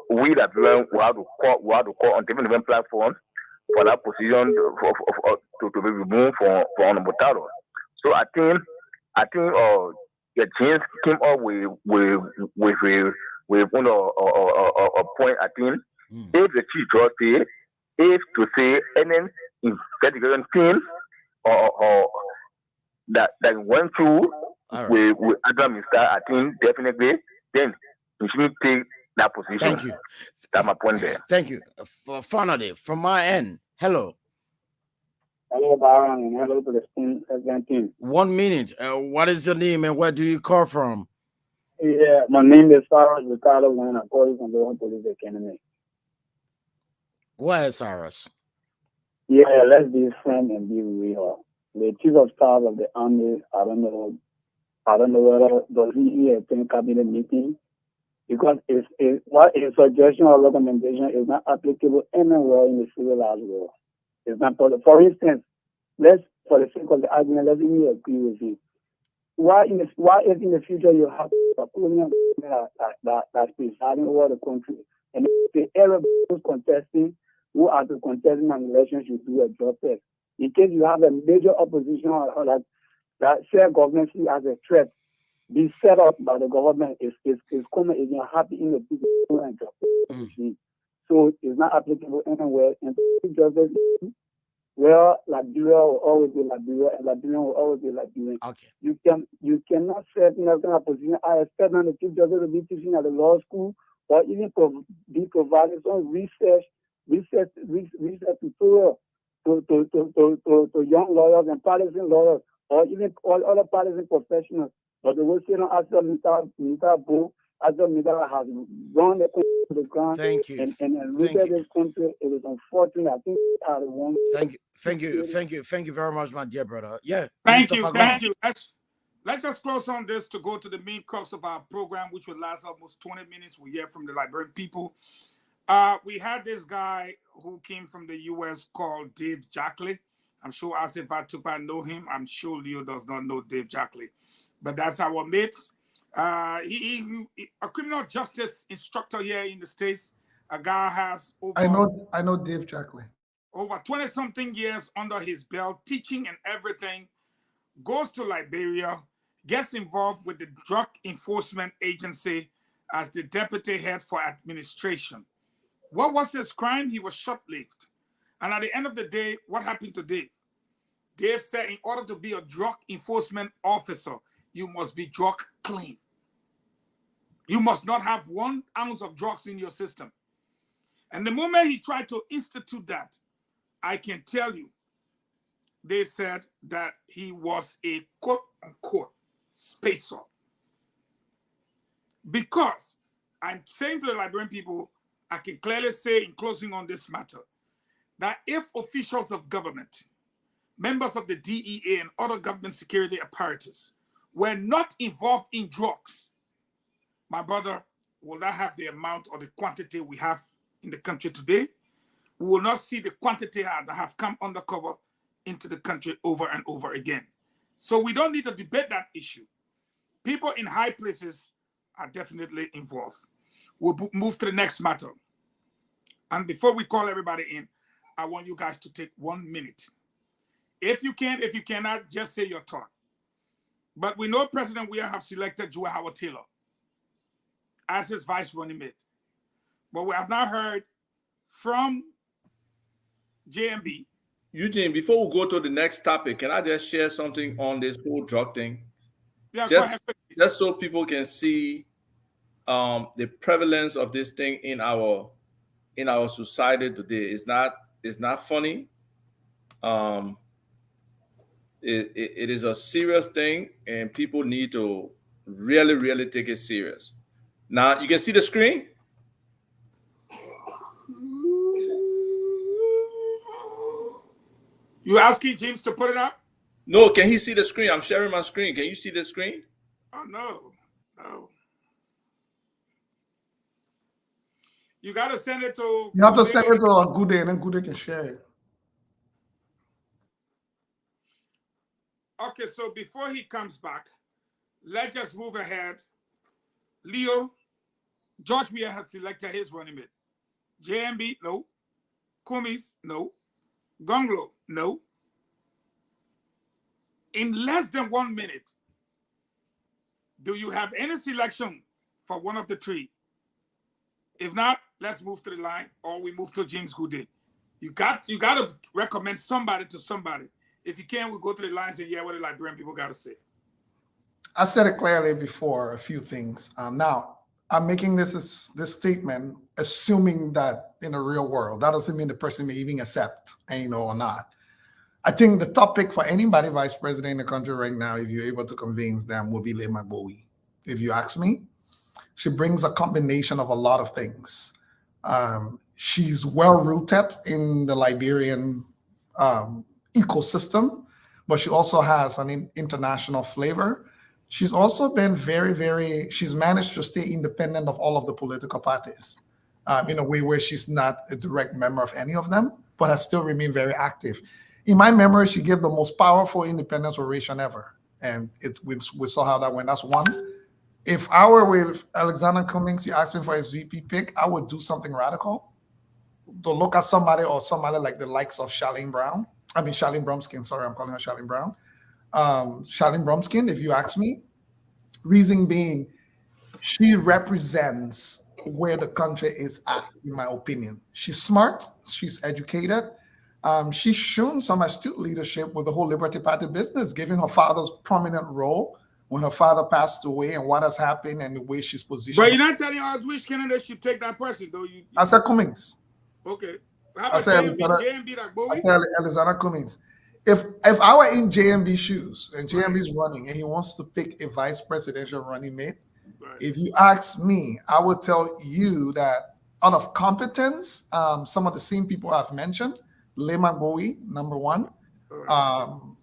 we that we had to call on different platforms for that position to be removed from Honorable Talos. So I think the James came up with a point. I think if the Chief Justice if to say any investigation team or that went through with Adam Mister, I think definitely then you should take that position. Thank you. That's my point there. Thank you. Finally, from my end, hello. Hello, Baron, and hello to the team. 1 minute. What is your name and where do you call from? Yeah, my name is Cyrus Ricardo, and I'm calling from the One Police Academy. Go ahead, Cyrus. Yeah, let's be frank and be real. The Chief of Staff of the Army, I don't know whether does he attend cabinet meeting, because it's what a suggestion or recommendation is not applicable anywhere in the civilized world. It's not for instance, for the sake of the argument, let me agree with you. Why if in the future you have a colonial that's presiding over the country, and the area who's contesting, who are to contesting an election should do a drug test. In case you have a major opposition or that share government as a threat, be set up by the government is common if you're happy in the people and drug. So it's not applicable anywhere. And well, Liberia will always be Liberia, and Liberia will always be Liberia. Okay. You cannot set in a kind of position. I expect now the Chief Justice to be teaching at the law school or even be providing some research tutorial to young lawyers and partisan lawyers or even all other partisan professionals. But the way Senator Astor Mitabo has run the country to the ground. Thank you. And look at this country. It is unfortunate. I think we are the ones. Thank you very much, my dear brother. Yeah. Thank you. Let's just close on this to go to the main crux of our program, which will last almost 20 minutes. We hear from the Liberian people. We had this guy who came from the U.S. called Dave Jackley. I'm sure Asif Atupa know him. I'm sure Leo does not know Dave Jackley. But that's our mates. He a criminal justice instructor here in the States. A guy has over... I know Dave Jackley. Over 20-something years under his belt, teaching and everything. Goes to Liberia, gets involved with the Drug Enforcement Agency as the deputy head for administration. What was his crime? He was short-lived. And at the end of the day, what happened to Dave? Dave said in order to be a drug enforcement officer, you must be drug clean. You must not have 1 ounce of drugs in your system. And the moment he tried to institute that, I can tell you, they said that he was a quote-unquote spacer. Because I'm saying to the Liberian people, I can clearly say in closing on this matter, that if officials of government, members of the DEA and other government security apparatus were not involved in drugs, my brother, will not have the amount or the quantity we have in the country today. We will not see the quantity that have come undercover into the country over and over again. So we don't need to debate that issue. People in high places are definitely involved. We'll move to the next matter. And before we call everybody in, I want you guys to take 1 minute If you cannot, just say your thought. But we know President Weah have selected Joe Howard Taylor as his vice running mate. But we have not heard from JMB. Eugene, before we go to the next topic, can I just share something on this whole drug thing? Yeah, go ahead. Just so people can see the prevalence of this thing in our society today. It's not funny. It is a serious thing, and people need to really, really take it serious. Now you can see the screen. You asking James to put it up? No, can he see the screen? I'm sharing my screen. Can you see the screen? Oh no. You gotta send it to. You have to send it to a Good Day, and then Good Day can share it. Okay, so before he comes back, let's just move ahead. Leo, George Weah has selected his running mate. JMB, no. Kumis, no. Gonglo, no. In less than 1 minute, do you have any selection for one of the three? If not, let's move to the line, or we move to James Goodday. You got to recommend somebody to somebody. If you can, we go to the lines and what the Liberian people got to say. I said it clearly before, a few things. Now, I'm making this statement assuming that in the real world, that doesn't mean the person may even accept, or not. I think the topic for anybody vice president in the country right now, if you're able to convince them, will be Lema Bowie. If you ask me, she brings a combination of a lot of things. She's well-rooted in the Liberian ecosystem, but she also has an international flavor. She's also been she's managed to stay independent of all of the political parties in a way where she's not a direct member of any of them, but has still remained very active. In my memory, she gave the most powerful independence oration ever. And we saw how that went. That's one. If I were with Alexander Cummings, you asked me for his VP pick, I would do something radical. To look at somebody like the likes of Charlene Bromskin. Sorry, I'm calling her Charlene Brown. Charlene Bromskin, if you ask me. Reason being, she represents where the country is at, in my opinion. She's smart. She's educated. She's shown some astute leadership with the whole Liberty Party business, given her father's prominent role when her father passed away and what has happened and the way she's positioned. But you're not telling us which candidate should take that person, though. I said Cummings. Okay. How about JMB like Bowie? I said Alexander Cummings. If I were in JMB's shoes and JMB's running and he wants to pick a vice presidential running mate, if you ask me, I would tell you that out of competence, some of the same people I've mentioned, Lema Bowie, number one,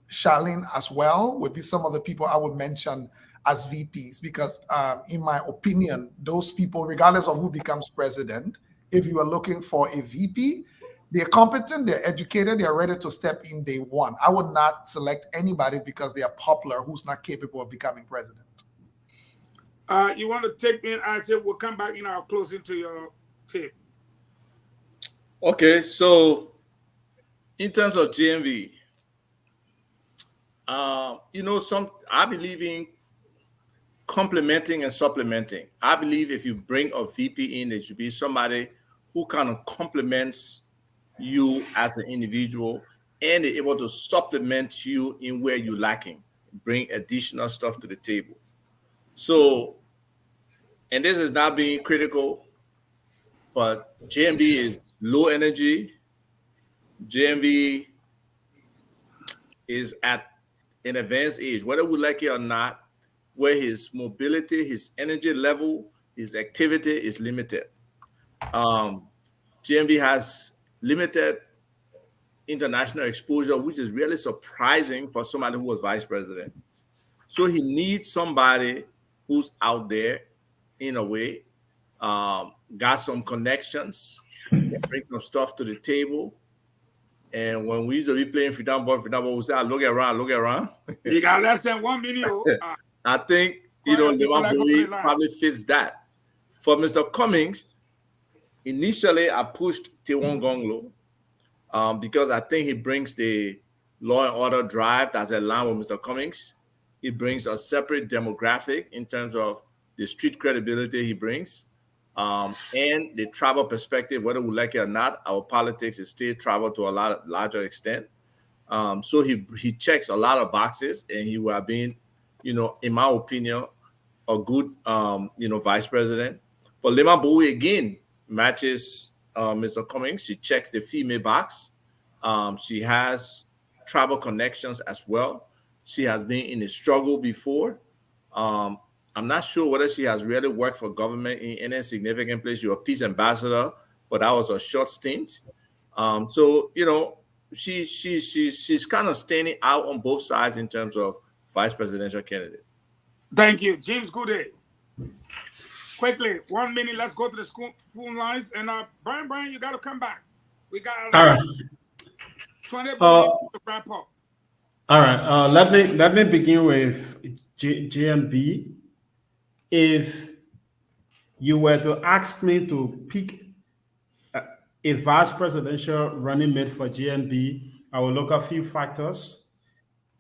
Charlene as well, would be some of the people I would mention as VPs because in my opinion, those people, regardless of who becomes president, if you are looking for a VP, they're competent, they're educated, they're ready to step in day one. I would not select anybody because they are popular who's not capable of becoming president. You want to take me in? I said we'll come back in our closing to your tape. Okay, so in terms of GMV, I believe in complementing and supplementing. I believe if you bring a VP in, it should be somebody who kind of complements you as an individual and is able to supplement you in where you're lacking, bring additional stuff to the table. So, and this is not being critical, but JMB is low energy. JMB is at an advanced age, whether we like it or not, where his mobility, his energy level, his activity is limited. JMB has limited international exposure, which is really surprising for somebody who was vice president. So he needs somebody who's out there in a way, got some connections, bring some stuff to the table. And when we used to be playing freedom ball, we say, look around. You got less than 1 minute. I think, Lema Bowie probably fits that. For Mr. Cummings, initially I pushed Tewon Gonglo because I think he brings the law and order drive that's aligned with Mr. Cummings. He brings a separate demographic in terms of the street credibility he brings, and the tribal perspective, whether we like it or not. Our politics is still tribal to a larger extent. So he checks a lot of boxes, and he would have been, in my opinion, a good, vice president. But Lema Bowie again matches Mr. Cummings. She checks the female box. She has tribal connections as well. She has been in a struggle before. I'm not sure whether she has really worked for government in any significant place. You're a peace ambassador, but that was a short stint. So she's kind of standing out on both sides in terms of vice presidential candidate. Thank you, James. Good day. Quickly, 1 minute. Let's go to the phone lines. And Brian, you got to come back. We got all right. 20 minutes to wrap up. All right. Let me begin with JNB. If you were to ask me to pick a vice presidential running mate for JNB, I will look at a few factors.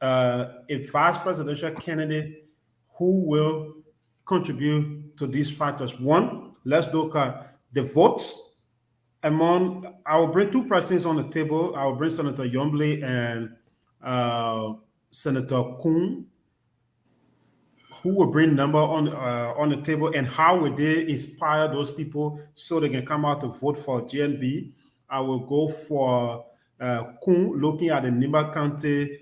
A vice presidential candidate who will contribute to these factors. One, let's look at the votes among. I will bring two persons on the table. I will bring Senator Yomble and Senator Kuhn, who will bring number on the table, and how will they inspire those people so they can come out to vote for GNB. I will go for Kuhn, looking at the Nimba County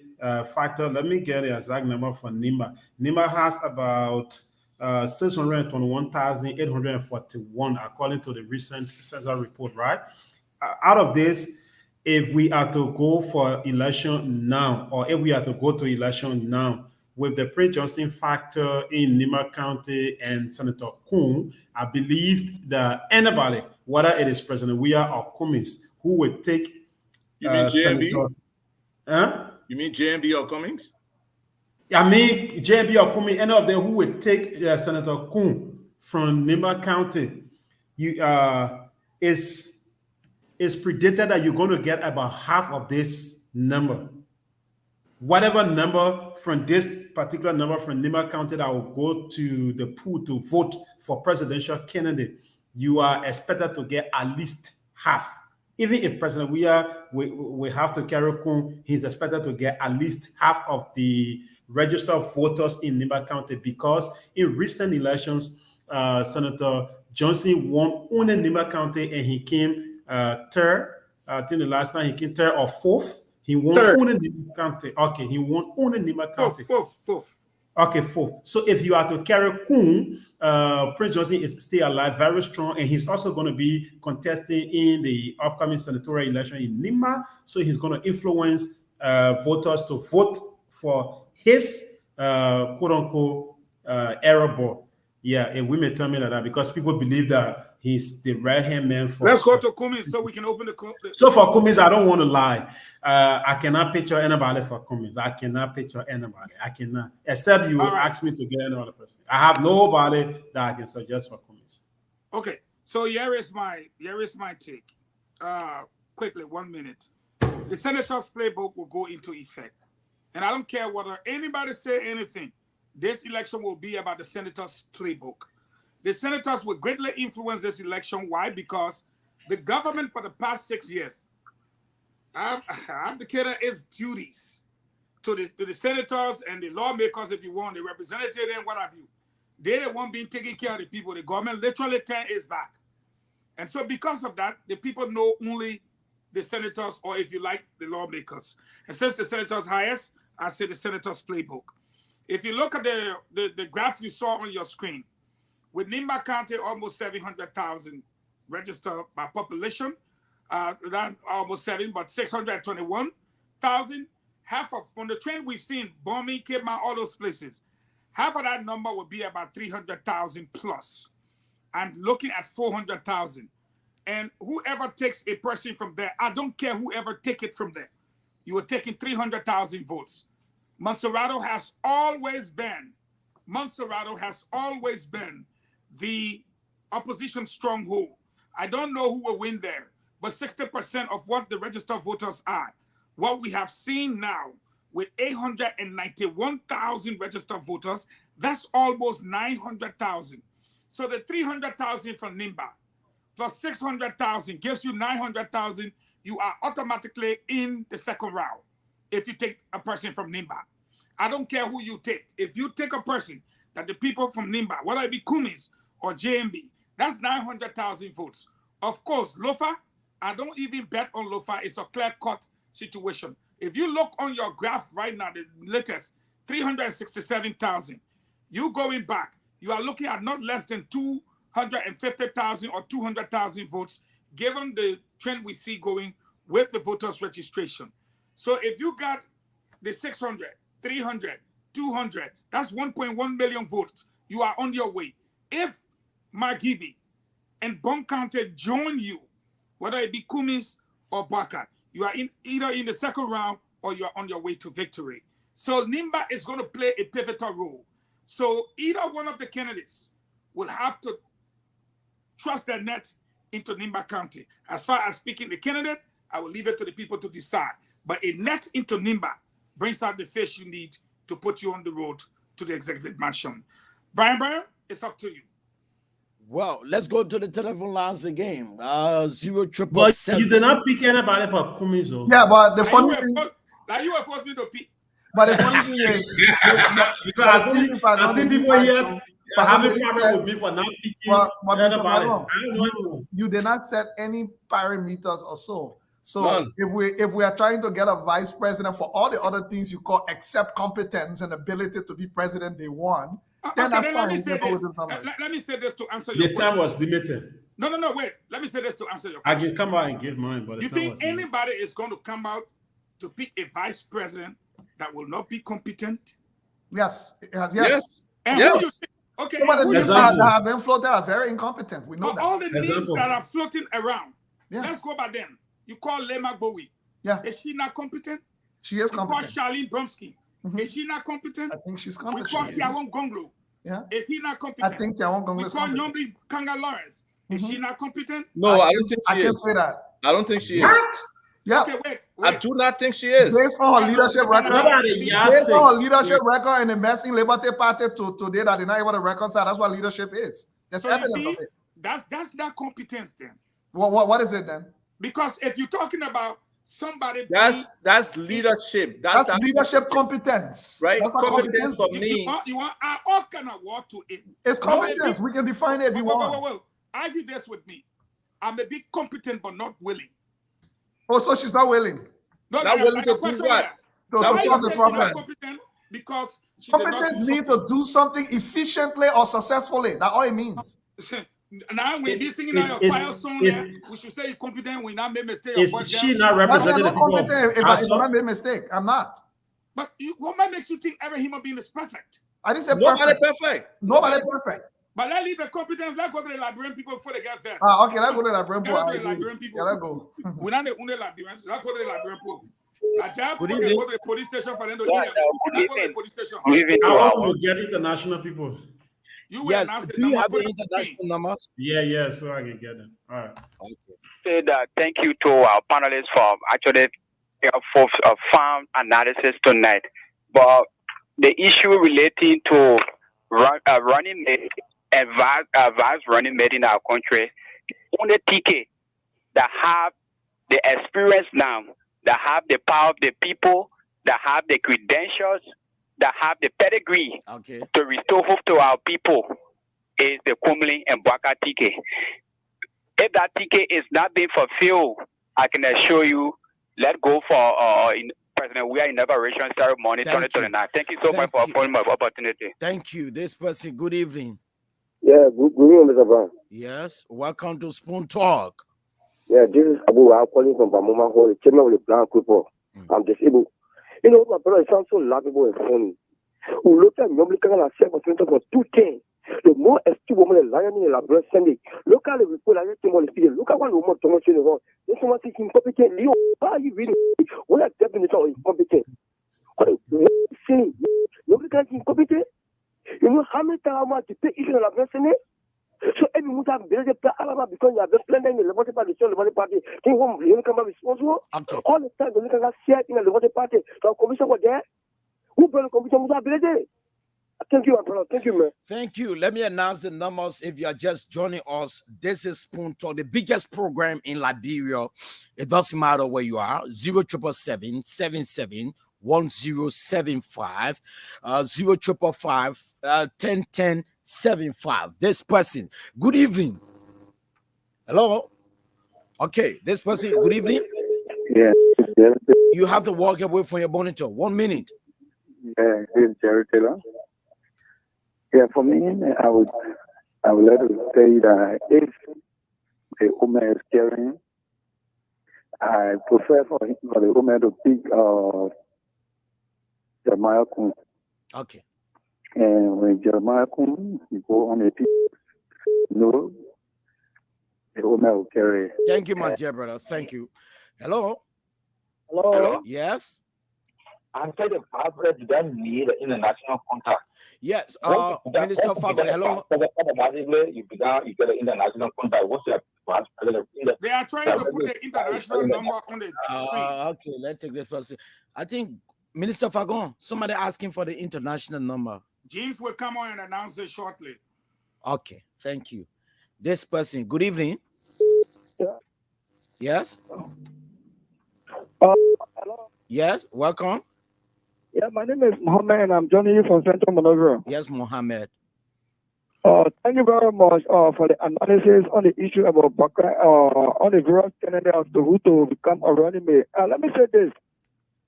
factor. Let me get the exact number for Nimba. Nimba has about 621,841 according to the recent census report, right? Out of this, if we are to go for election now, or if we are to go to election now, with the Prince Johnson factor in Nimba County and Senator Kuhn, I believe that anybody, whether it is President Weah or Cummings, who would take You mean JNB? Senator, You mean JNB or Cummings? I mean JNB or Cummings, any of them who would take Senator Kuhn from Nimba County, it's predicted that you're going to get about half of this number. Whatever number from this particular number from Nimba County that will go to the pool to vote for presidential candidate, you are expected to get at least half. Even if President Weah we have to carry Kuhn, he's expected to get at least half of the registered voters in Nimba County, because in recent elections, Senator Johnson won only Nimba County and he came third. I think the last time he came third or fourth. He won only Nimba County. Okay, he won only Nimba County. Fourth. Okay, fourth. So if you are to carry Kuhn, Prince Johnson is still alive, very strong, and he's also going to be contesting in the upcoming senatorial election in Nimba. So he's going to influence voters to vote for his quote-unquote error board. Yeah, and we may tell me that because people believe that he's the right-hand man for. Let's go to Cummings so we can open the. So for Cummings, I don't want to lie. I cannot picture anybody for Cummings. I cannot picture anybody. I cannot, except you ask me to get another person. I have nobody that I can suggest for Cummings. Okay, so here is my take. Quickly, 1 minute. The Senators' playbook will go into effect, and I don't care whether anybody say anything. This election will be about the Senators' playbook. The Senators will greatly influence this election. Why? Because the government for the past 6 years abdicated its duties to the senators and the lawmakers, if you want, the representatives and what have you. They the one being taking care of the people. The government literally turned its back. And so because of that, the people know only the senators, or if you like, the lawmakers. And since the senators highest, I say the Senators' playbook. If you look at the graph you saw on your screen, with Nimba County almost 700,000 registered by population, not almost 7, but 621,000. Half of, from the trend we've seen, bombing, Cape Mount, all those places, half of that number would be about 300,000 plus. And looking at 400,000. And whoever takes a person from there, I don't care whoever take it from there, you are taking 300,000 votes. Montserrado has always been the opposition stronghold. I don't know who will win there, but 60% of what the registered voters are what we have seen now with 891,000 registered voters, that's almost 900,000. So the 300,000 from NIMBA plus 600,000 gives you 900,000. You are automatically in the second round if you take a person from NIMBA. I don't care who you take. If you take a person that the people from NIMBA, whether it be Kumis or JMB, that's 900,000 votes. Of course, Lofa, I don't even bet on Lofa. It's a clear-cut situation. If you look on your graph right now, the latest, 367,000. You going back, you are looking at not less than 250,000 or 200,000 votes, given the trend we see going with the voters registration. So if you got the 600, 300, 200, that's 1.1 million votes. You are on your way. If Margibi and Bon County join you, whether it be Kumis or Baka, you are either in the second round or you are on your way to victory. So NIMBA is going to play a pivotal role. So either one of the candidates will have to trust their net into NIMBA County. As far as picking the candidate, I will leave it to the people to decide. But a net into NIMBA brings out the fish you need to put you on the road to the executive mansion. Brian, it's up to you. Well, let's go to the telephone lines again. 077. But you did not pick anybody for Kumis. Yeah, but the funny thing, like you were forced me to pick. But the funny thing is, because I see people here having problem with me for not picking anybody. You did not set any parameters or so. So if we are trying to get a vice president for all the other things you call except competence and ability to be president day one, then that's fine. Let me say this to answer your question. The time was limited. No, wait. Let me say this to answer your I question. can come out and give mine, but you think anybody is going to come out to pick a vice president that will not be competent? Yes. And yes. Okay. Some of the names that have been floated are very incompetent. We know that. All the names that are floating around. Yeah. Let's go by them. You call Lema Bowie. Yeah. Is she not competent? She is competent. You call Charlene Bromsky. Is she not competent? I think she's competent. We call Tiawon Gonglo. Yeah. Is he not competent? I think Tiawon Gonglo is competent. We call Nyomri Kanga Lawrence. Is she not competent? No, I don't think she is. I can say that. I don't think she is. What? Yeah. Okay, wait. I do not think she is. Based on her leadership record, and the messing Liberty Party to today that they're not able to reconcile, that's what leadership is. There's evidence of it. That's not competence then. What is it then? Because if you're talking about somebody, that's leadership. That's leadership competence, right? That's competence for me. You want all kind of work to it. It's competence. We can define it if you want. Wait. Argue this with me. I'm a bit competent but not willing. Oh, so she's not willing. No, not willing to do what? To solve the problem. Because competence means to do something efficiently or successfully. That's all it means. Now when be singing out your fire song there, we should say you're competent. We not make mistake. Is she not representing the people? If I not make mistake, I'm not. But what makes you think every human being is perfect? I didn't say nobody perfect. Nobody perfect. But let's leave the competence. Let's go to the librarian people before they get vexed. Okay, let's go to the librarian people. Yeah, let's go. We're not the only librarians. Let's go to the librarian people. Good evening. Go to the police station for them to get the police station. How will get international people? Yes, do you have the international numbers? Yeah, so I can get them. All right. Okay. Say that thank you to our panelists for actually for farm analysis tonight. But the issue relating to running mate and vice running mate in our country, only TK that have the experience now, that have the power of the people, that have the credentials, that have the pedigree to restore hope to our people is the Kumli and Bwaka TK. If that TK is not being fulfilled, I can assure you, let go for President. We are in inauguration ceremony 2029. Thank you so much for affording my opportunity. Thank you. This person, good evening. Yeah, good evening, Mr. Brown. Yes, welcome to Spoon Talk. Yeah, this is Abu. I'm calling from Bamuma Hall, the chairman of the Plan People. I'm disabled. You know, my brother, it sounds so laughable and funny. We look at normally kind of self for 210. The more esteemed woman is lying in the breast Sunday. Look at the report I get to on the video. Look at one woman Thomas in the hall. This woman is incompetent. Leo, how are you reading? What are definition of incompetent? What are you saying? Nobody can be incompetent. You know how many times I want to pay each and every Sunday? So every Musa Belede Alaba because you have been planning the Liberty Party, the Liberty Party, think one you come responsible. All the time the Nika share in the Liberty Party. So commission was there. Who brought the commission Musa Belede? Thank you, brother. Thank you, man. Thank you. Let me announce the numbers if you are just joining us. This is Spoon Talk, the biggest program in Liberia. It doesn't matter where you are. 0777 77 1075 0555 101075. This person, good evening. Hello. Okay, this person, good evening. Yeah. You have to walk away from your monitor. 1 minute. Yeah, this is Jerry Taylor. Yeah, for me, I would like to say that if the woman is caring, I prefer for the woman to pick Jeremiah Kun. Okay. And when Jeremiah Kun, you go on a pick, no, the woman will carry. Thank you, my dear brother. Thank you. Hello. Hello. Yes. I said the president need international contact. Yes. Minister Fago, hello. You get an international contact. What's your president? They are trying to put the international number on the screen. Okay, let's take this first. I think Minister Fagon, somebody asking for the international number. James will come on and announce it shortly. Okay, thank you. This person, good evening. Yes. Hello. Yes, welcome. Yeah, my name is Mohammed and I'm joining you from Central Monrovia. Yes, Mohammed. Thank you very much for the analysis on the issue about Baka, on the various candidates who to become a running mate. Let me say this.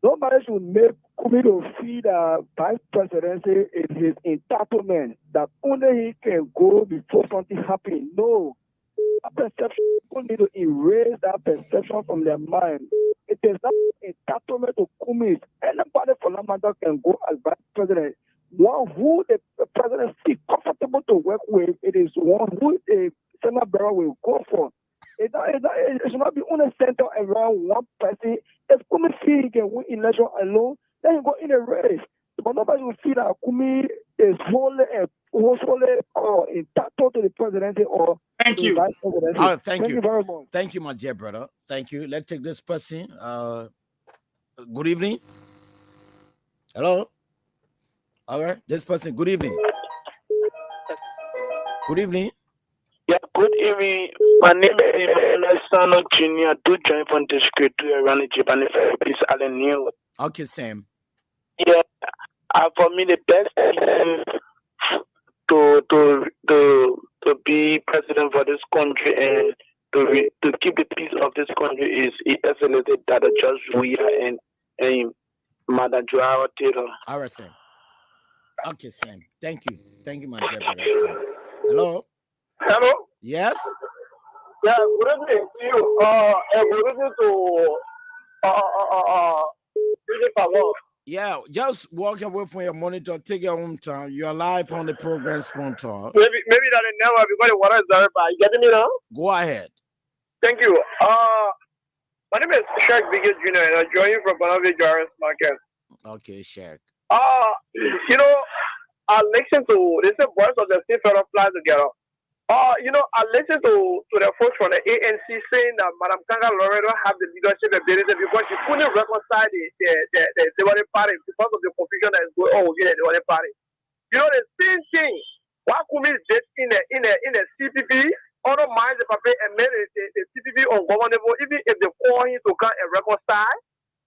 Nobody should make Kumi to feel that vice presidency is his entitlement, that only he can go before something happens. No. That perception, people need to erase that perception from their mind. It is not entitlement to Kumi. Anybody for that matter can go as vice president. One who the president feels comfortable to work with, it is one who the Senate Bureau will go for. It should not be only centered around one person. If Kumi feel he can win election alone, then he go in a race. But nobody will feel that Kumi is wholly entitled to the presidency or thank to you. the vice presidency. Thank you very much. Thank you, my dear brother. Thank you. Let's take this person. Good evening. Hello. All right, this person. Good evening. Good evening. Yeah, good evening. My name is Alessandro Jr. Do join from the script to run the Japanese peace Allen New. Okay, Sam. Yeah, for me the best thing to be president for this country and to keep the peace of this country is isolated that Judge Weir and Madam Joao Taylor. All right, Sam. Okay, Sam. Thank you. Thank you, my dear brother. Sam. Hello. Hello. Yes. Yeah, good evening to you. Good evening to Yeah, just walk away from your monitor, take your home time. You are live on the program Spoon Talk. Maybe that I never because the water is there, but you getting me now? Go ahead. Thank you. My name is Shaq Biggest Jr. and I join you from Bonaventure Jarvis Market. Okay, Shaq. You know, I listen to this is voice of the state federal fly together. You know, I listened to the folks from the ANC saying that Madam Kanga Loretta don't have the leadership ability because she couldn't reconcile the Democratic Party because of the confusion that is going on within the Democratic Party. You know, the same thing. Why Kumi is in a CPP, other minds the paper and made the CPP ungovernable, even if they call him to come and reconcile,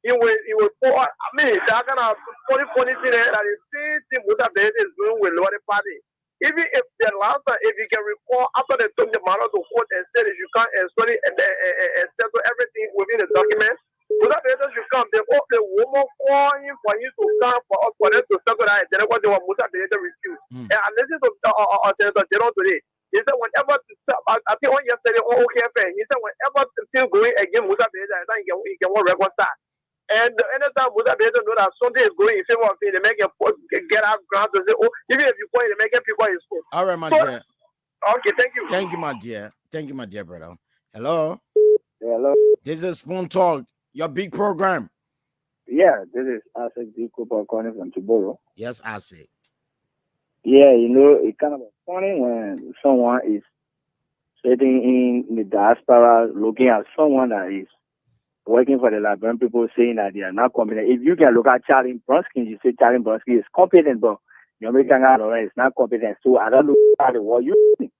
he will fall. I mean, that kind of funny thing that the same thing Musa Belede is doing with the Democratic Party. Even if the last time, if you can recall, after they took the matter to court and said that you can't study and settle everything within the document, Musa Belede should come. They hope the woman call him for him to come for them to settle that. Then what they want Musa Belede refused. And I listened to Senator General today. He said whenever, I think on yesterday on OKFN, he said whenever still going against Musa Belede, I think he can reconcile. And anytime Musa Belede know that something is going in favor of him, they make him get out ground to say, oh, even if you point, they make people his foot. All right, my dear. Okay, thank you. Thank you, my dear. Thank you, my dear brother. Hello. Hello. This is Spoon Talk, your big program. Yeah, this is Asik D. Cooper calling from Tuboro. Yes, Asik. Yeah, you know, it's kind of funny when someone is sitting in the diaspora looking at someone that is working for the Liberian people saying that they are not competent. If you can look at Charlie Bronski, you say Charlie Bronski is competent, but the American guy is not competent. So I don't look at the word you think.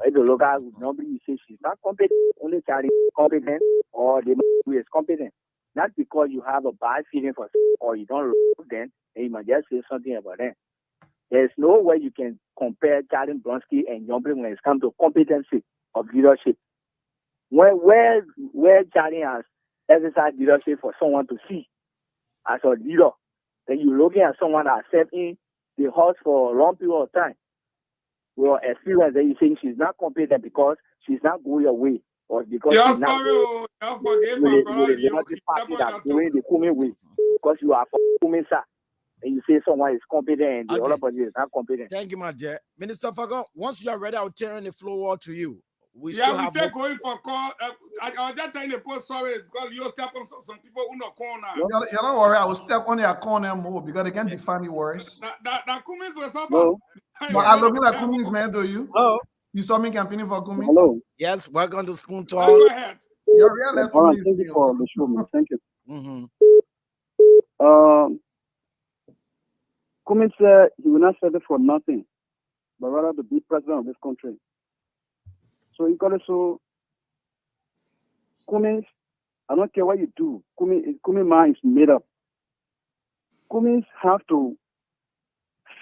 If you look at nobody, you say she's not competent, only Charlie is competent, or the man is competent. Not because you have a bad feeling for or you don't love them, and you might just say something about them. There's no way you can compare Charlie Bronski and Yombri when it comes to competency of leadership. Where Charlie has exercised leadership for someone to see as a leader, then you're looking at someone that served in the house for a long period of time. With experience, then you think she's not competent because she's not going your way, or because she's not sorry, forgive my brother. the party that's going the Kumi way, because you are from Kumi, sir. And you say someone is competent and the other party is not competent. Thank you, my dear. Minister Fagon, once you are ready, I'll turn the floor to you. We still going for call. I was just trying to post sorry because you step on some people who not corner. You don't worry, I will step on your corner more because they can define the words. That Cummins was up. No, I'm looking at Cummins, man. Do you? Hello. You saw me campaigning for Cummins? Hello. Yes, welcome to Spoon Talk. Go ahead. You're real. All right, thank you for the show, man. Thank you. Cummins said he will not settle for nothing, but rather to be president of this country. So you got to so Cummins, I don't care what you do. Cummins mind is made up. Cummins have to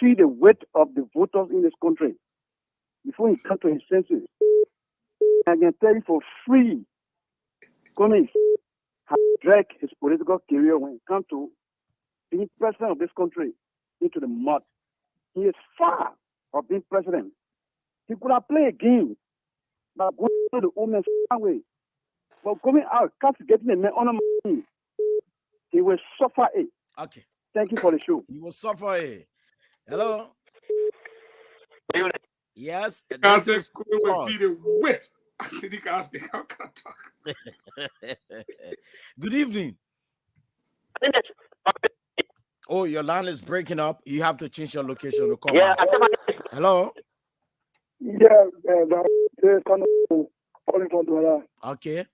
feel the weight of the voters in this country before he comes to his senses. I can tell you for free, Cummins has dragged his political career when it comes to being president of this country into the mud. He is far from being president. He could have played a game by going to the woman's way. But coming out, can't getting a man on money. He will suffer it. Okay. Thank you for the show. He will suffer it. Hello. Yes. I said, we will feed it wet. Good evening. Oh, your line is breaking up. You have to change your location to come back. Hello. Yeah, calling from Douala. Okay.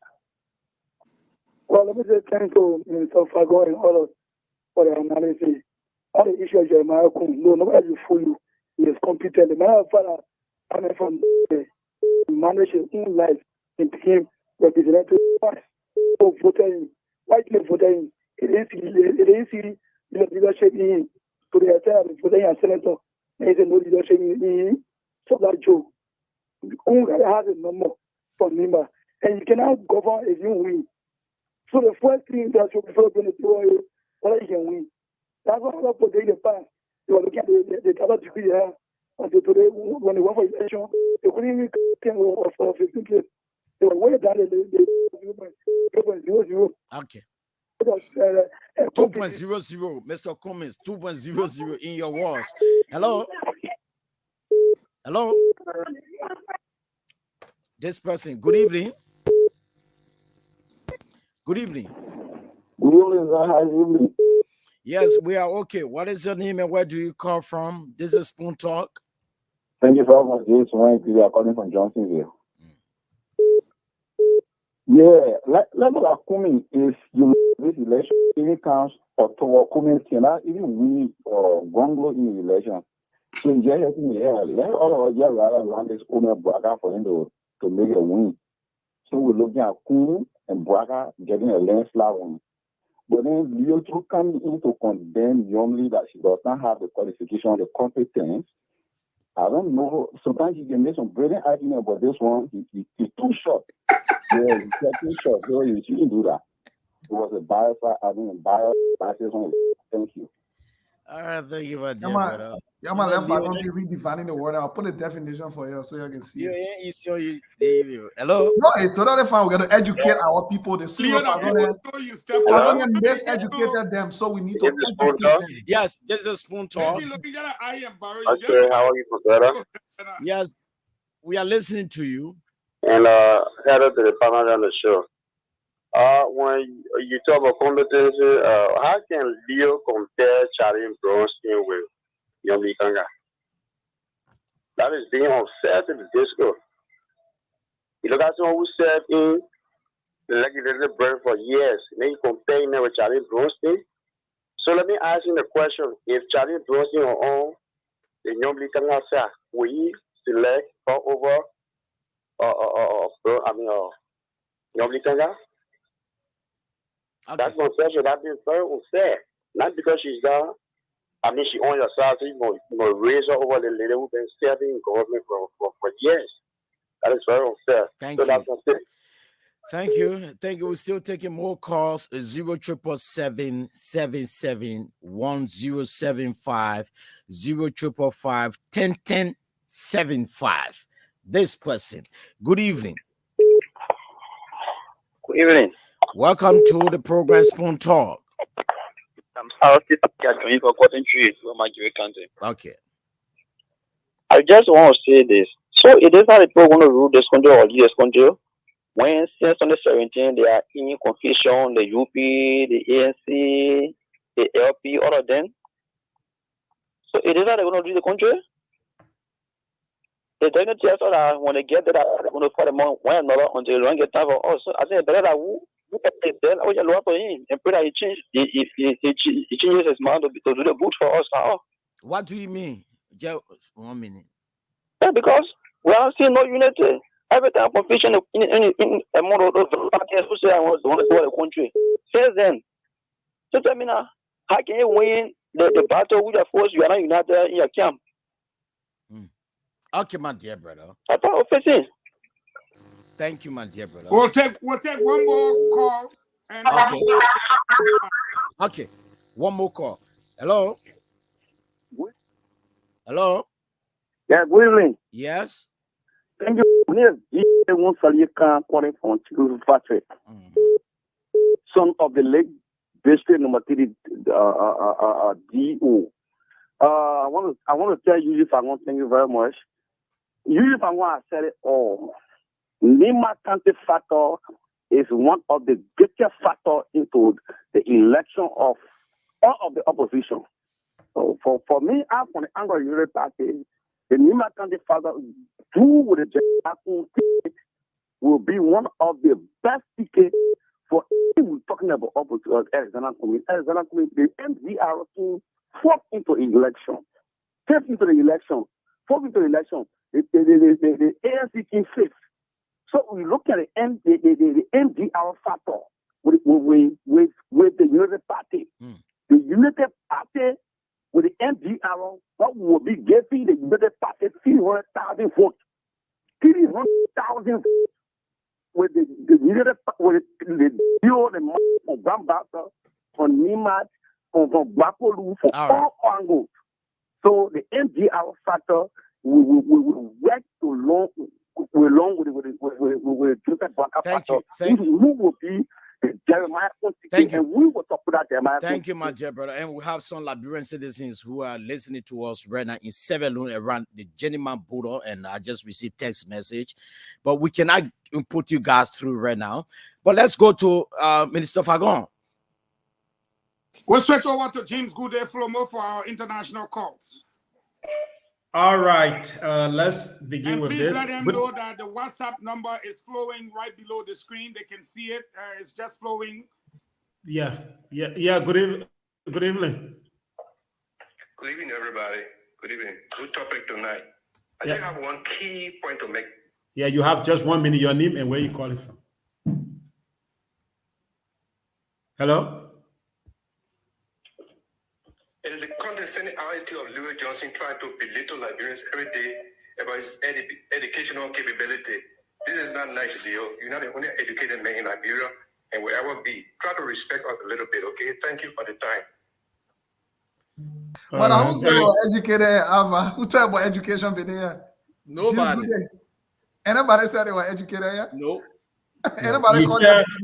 Well, let me say thank you, Mr. Fago, and all of for the analysis. All the issues Jeremiah Kum, no, nobody will fool you. He is competent. The man of father coming from the manage his own life into him represented twice. So voted him. Why did they vote him? It is the leadership in him. To the entire voting and senator, there is no leadership in him. So that joke. Only has a number for member, and you cannot govern if you win. So the first thing that you prefer to do is whether you can win. That's why I'm putting the past. They were looking at the other degree here. Until today, when they went for election, they couldn't even came for 15 years. They were way down the 0.00. Okay. 2.00, Mr. Cummins, 2.00 in your words. Hello? Hello? This person, good evening. Good evening. Good evening, how evening? Yes, we are okay. What is your name and where do you call from? This is Spoon Talk. Thank you very much, James. We are calling from Johnsonville. Yeah, let me assuming if you this election even counts or toward Cummins cannot even win or Gongo in the election. So just let all of us just rather run this owner Braga for him to make a win. So we're looking at Kuhn and Braga getting a landslide win. But then Leo too coming in to condemn Youngly that she does not have the qualification, the competence. I don't know. Sometimes you can make some brilliant argument, but this one, he's too short. Yeah, he's too short. So you shouldn't do that. It was a bias, biases on it. Thank you. All right, thank you, my dear brother. Yeah, my left I'm going to be redefining the word. I'll put a definition for you so you can see it. Hello? No, it's totally fine. We're going to educate our people. The miseducated them, so we need to educate them. Yes, this is Spoon Talk. Okay, how are you, brother? Yes, we are listening to you. And head up to the panel on the show. When you talk about competency, how can Leo compare Charlie Bronstein with Yomi Kanga? That is being upset in the disco. You look at someone who served in the legislative branch for years, and then you compare him with Charlie Bronstein. So let me ask you the question: if Charlie Bronstein on the young Likanga, will he select or over? Young Likanga? That's my question. That being very unfair. Not because she's gone. I mean, she owns herself, so you're going to raise her over the lady who's been serving in government for years. That is very unfair. Thank so you. That's unfair. Thank you. Thank you. We're still taking more calls. 077771075 055101075. This person. Good evening. Good evening. Welcome to the program Spoon Talk. I'm Aristide for Cotton Tree, Nigeria country. Okay. I just want to say this. So it is how the people want to rule this country or lead this country. When since 2017 they are in confusion, the UP, the ANC, the LP, all of them. So it is how they want to lead the country. They don't tell us that when they get there, they're going to fight among one another until they don't get time for us. So I think better that who then I wish I love for him and pray that he changes his mind to do the good for us now. What do you mean? Just 1 minute. Yeah, because we are seeing no unity. Every time confusion in among those parties who say I want to the country. Since then, so tell me now, how can you win the battle with your force? You are not united in your camp. Okay, my dear brother. I thought offensive. Thank you, my dear brother. We'll take one more call. And okay. One more call. Hello. Hello. Yeah, good evening. Yes. Thank you. Son of the Lake District number 3 DO. I want to tell you if I want thank you very much. You if I want to say it all. Nima County factor is one of the biggest factors into the election of all of the opposition. So for me, I'm from the angle of the party. The Nima County factor, through with the Judicial will be one of the best tickets for anyone talking about opposition. Arizona community, the MDR team fought into election. Fought into the election. The ANC team fifth. So we look at the MDR factor with the United Party. The United Party with the MDR, what will be giving the United Party 300,000 votes. 300,000 votes with the United with the deal, the money from Gambasa, from Nimat, from Bapolu, from all angles. So the MDR factor will work along with the Joseph Baka factor. Who will be the Jeremiah Thank you. And we will talk about Jeremiah. Thank you, my dear brother. And we have some Liberian citizens who are listening to us right now in Seven around the Jennyman border, and I just received text message, but we cannot put you guys through right now. But let's go to Minister Fagon. We'll switch over to James Goodday Flomo for our international calls. All right, let's begin with please this. Let them know that the WhatsApp number is flowing right below the screen. They can see it. It's just flowing. Yeah. Good evening. Good evening, everybody. Good evening. Good topic tonight. I just have one key point to make. Yeah, you have just 1 minute. Your name and where you calling from. Hello? It is a condescending attitude of Louis Johnson trying to belittle Liberians every day about his educational capability. This is not nice, Leo. You're not the only educated man in Liberia and will ever be. Try to respect us a little bit, okay? Thank you for the time. But who said they were educated, Ava? Who talked about education being here? Nobody. Anybody said they were educated here? No. Anybody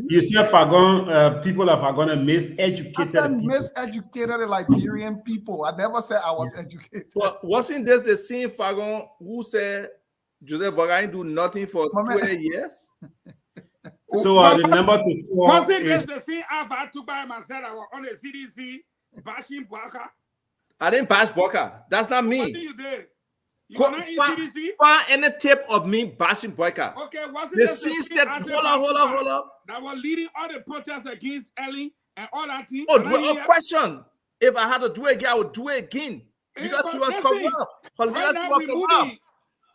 you said Fagon, people of Fagon are miseducated. I said miseducated Liberian people. I never said I was educated. But wasn't this the same Fagon who said Joseph Bogai do nothing for 20 years? So the number to call wasn't this the same Ava took by myself? I was on the CDC bashing Baka. I didn't bash Boka. That's not me. What did you do? Find any tape of me bashing Boyka. Okay, what's The it scenes that hold up. That was leading all the protests against Ellen and all that thing. Oh, question. If I had to do it again, I would do it again. Because she was corrupt. Her leadership was corrupt.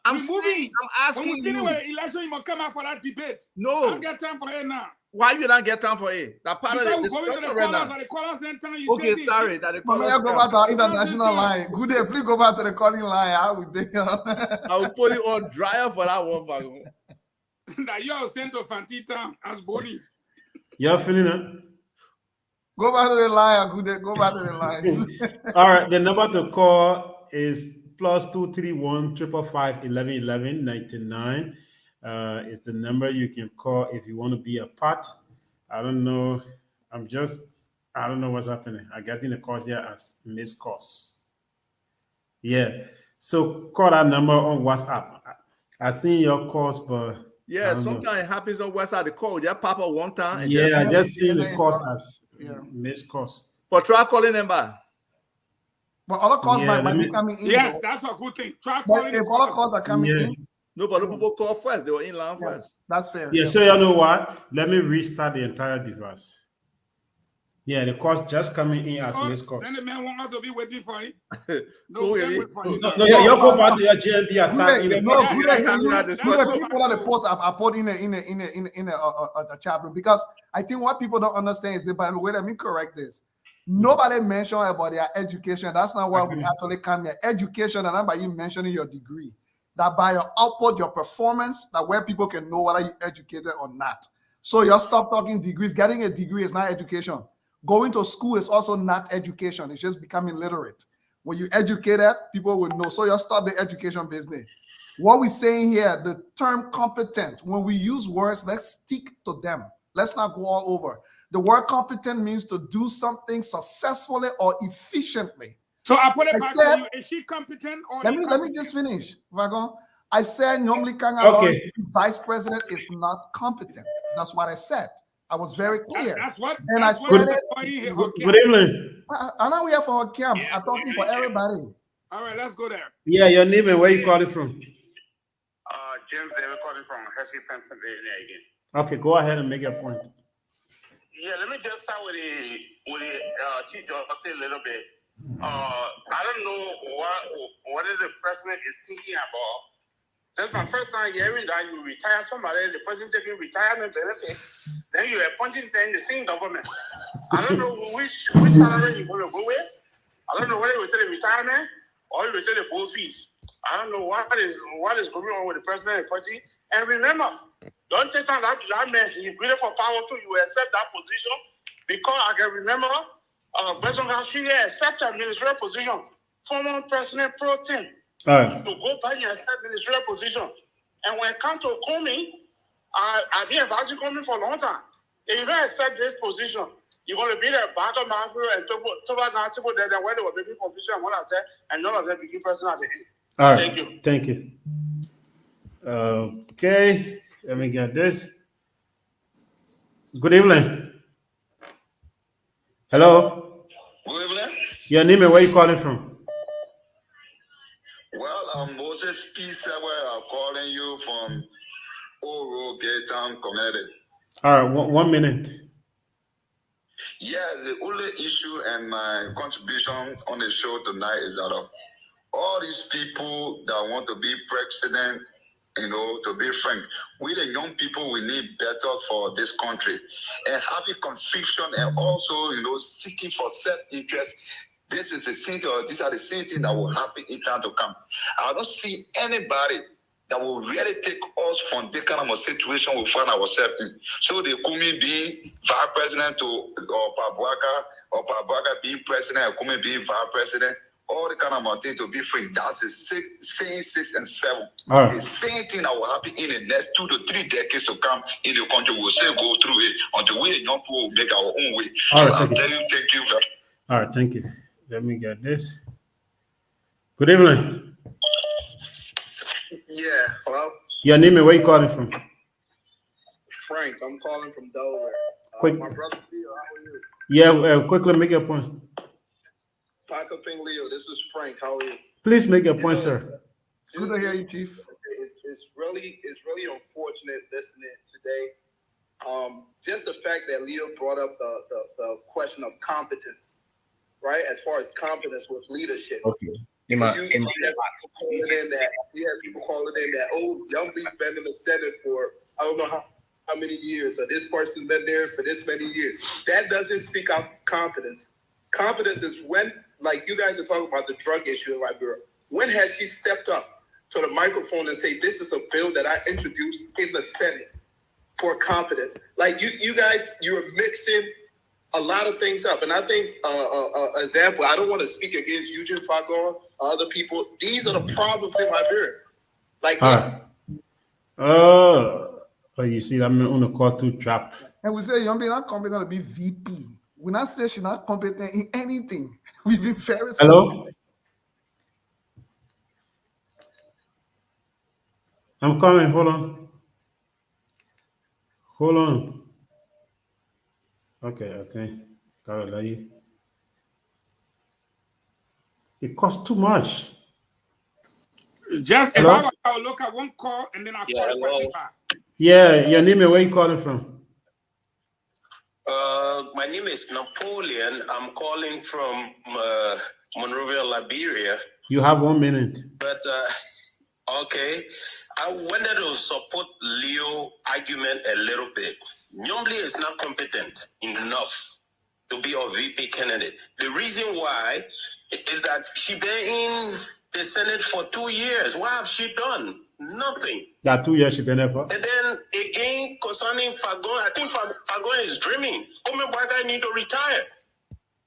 I'm saying, I'm asking when we finish you. with the election, you must come out for that debate. No. I don't get time for it now. Why you don't get time for it? That part because of the discussion right now. The callers then tell you Okay, sorry. That the callers go back to our international line. Good day. Please go back to the calling line. I will put you on dryer for that one. That you are sent to Fantita as Bonnie. You're feeling it? Go back to the line. Good day. Go back to the lines. All right. The number to call is +231 555 1111 99. Is the number you can call if you want to be a part. I don't know. I don't know what's happening. I got in the calls here as missed calls. Yeah. So call that number on WhatsApp. I seen your calls, but yeah, sometimes it happens on WhatsApp. The call just pop up one time. And I just seen the calls as missed calls. But try calling them back. But other calls might be coming in. Yes, that's a good thing. Try calling. If other calls are coming in. No, but people call first. They were in line first. That's fair. Yeah, so you know what? Let me restart the entire device. Yeah, the calls just coming in as missed calls. Then the man won't have to be waiting for it. No, you go back to your GMB attack. People that the post are put in a chat room because I think what people don't understand is that, by the way, let me correct this. Nobody mentioned about their education. That's not why we actually come here. Education, and not by you mentioning your degree. That by your output, your performance, that where people can know whether you're educated or not. So you stop talking degrees. Getting a degree is not education. Going to school is also not education. It's just becoming literate. When you educated, people will know. So you stop the education business. What we're saying here, the term competent, when we use words, let's stick to them. Let's not go all over. The word competent means to do something successfully or efficiently. So I put it back to you. Is she competent or let me just finish, Vagon. I said normally Kanga vice president is not competent. That's what I said. I was very clear. That's what. And that's I said it. Good evening. I know we are for a camp. I'm talking for everybody. All right, let's go there. Yeah, your name and where you calling from? James David calling from Hershey, Pennsylvania again. Okay, go ahead and make your point. Yeah, let me just start with the Chief Justice a little bit. I don't know what the president is thinking about. That's my first time hearing that you retire somebody, the president taking retirement benefits, then you're appointing them in the same government. I don't know which salary you're going to go with. I don't know whether you will take the retirement or you will take the both fees. I don't know what is going on with the president and party. And remember, don't take time that man, he's greedy for power too. You accept that position because I can remember President Gashini accepted a ministerial position, former president pro tem. To go back and accept ministerial position. And when it comes to Comey, I've been advising Comey for a long time. If you don't accept this position, you're going to be the back of Manfred and Toba there, where they were making position and what I said, and none of them became president at the end. All right. Thank you. Okay. Let me get this. Good evening. Hello. Good evening. Your name and where you calling from? Well, I'm Moses P. Sewell. I'm calling you from Oro Gate Town Community. All right, 1 minute. Yeah, the only issue and my contribution on the show tonight is that all these people that want to be president, to be frank, we the young people, we need better for this country. And having conviction and also, seeking for self-interest, this is the same thing, or these are the same things that will happen in time to come. I don't see anybody that will really take us from this kind of a situation we find ourselves in. So the Kumi being vice president or Pabuaka being president, or Kumi being vice president, all the kind of thing to be free. That's the same 6 and 7. Right. The same thing that will happen in the next 2 to 3 decades to come in the country. We'll still go through it until we young people will make our own way. All right, thank you. All right, thank you. Let me get this. Good evening. Yeah, hello? Your name and where you calling from? Frank, I'm calling from Delaware. Quick. My brother Leo, how are you? Yeah, quickly make your point. Paco Ping Leo, this is Frank. How are you? Please make your point, sir. Good to hear you, Chief. It's really unfortunate listening today. Just the fact that Leo brought up the question of competence, right? As far as competence with leadership. Okay. You have people calling in that, oh, Youngby's been in the Senate for I don't know how many years, or this person's been there for this many years. That doesn't speak out competence. Competence is when, like you guys are talking about the drug issue in Liberia, when has she stepped up to the microphone and say, this is a bill that I introduced in the Senate for competence? Like you guys, you're mixing a lot of things up. And I think, example, I don't want to speak against Eugene Fagon or other people. These are the problems in Liberia. Like, but you see, I'm on a call to trap. And we say Youngby not competent to be VP. We not say she's not competent in anything. We've been very specific. Hello? I'm coming. Hold on. Okay, I think Caroline. It costs too much. Just Hello? if I will look at one call and then I'll call the person back. Yeah, your name and where you calling from? My name is Napoleon. I'm calling from Monrovia, Liberia. You have 1 minute. But okay, I wanted to support Leo's argument a little bit. Nyomble is not competent enough to be a VP candidate. The reason why is that she been in the Senate for 2 years. What have she done? Nothing. That 2 years she been there for? And then again, concerning Fagon, I think Fagon is dreaming. Ome Bwaga need to retire.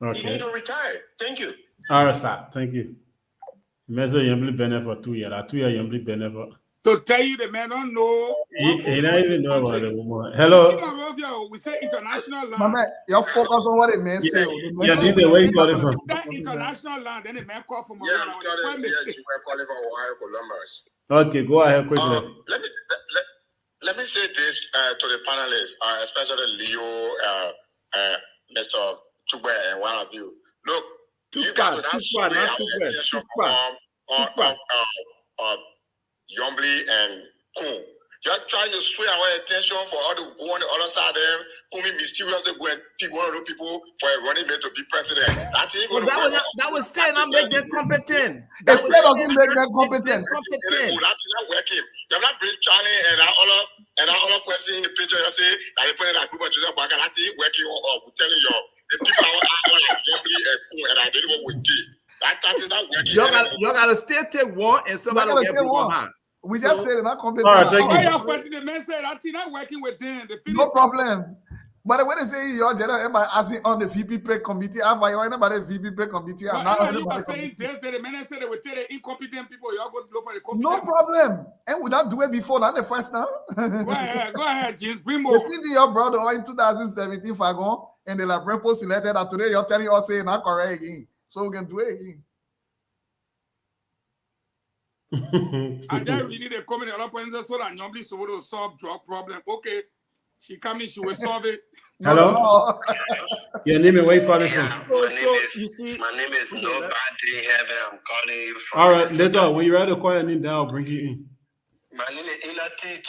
Okay. He need to retire. Thank you. All right, sir. Thank you. Mesa Youngby been there for 2 years. That 2 years Youngby been there for. To tell you the man don't know. He don't even know about the woman. Hello. We say international land. Mama, you're focused on what it means. Yeah, this is where you calling from. That international land, then the man call from calling from Ohio, Columbus. Okay, go ahead quickly. Let me say this to the panelists, especially Leo, Mr. Tugbe, and one of you. Look, you guys would have Youngby and Kun. You're trying to sway our attention for all the go on the other side of them, who mysteriously go and pick one of those people for a running mate to be president. That was still not make them competent. That still doesn't make them competent. That's not working. You're not bring Charlie and all question in the picture. You say that you put in that group of children, but that's working. I'm telling you, the people are Youngby and Kun, and I didn't what we did. That is not working. You gotta still take one and somebody will get one hand. We just said not competent. Why you fighting the man said that not working with them? No problem. But when they say you're asking on the VP pay committee, I'm about VP pay committee. I'm not saying this. The man said they will tell the incompetent people you are going to look for the competent. No problem. And we not do it before. Not the first time. Go ahead, James. Bring more. You see your brother in 2017 Fagon and the Labrepo selected that today you're telling us saying not correct again. So we can do it again. I just really they come in the other so that Youngby so to solve drug problem. Okay, she come in, she will solve it. Hello. Your name and where you calling from? My name is Nobody Heaven. I'm calling you from. All right, later when you ready to call your name down, I'll bring you in. My name is Inati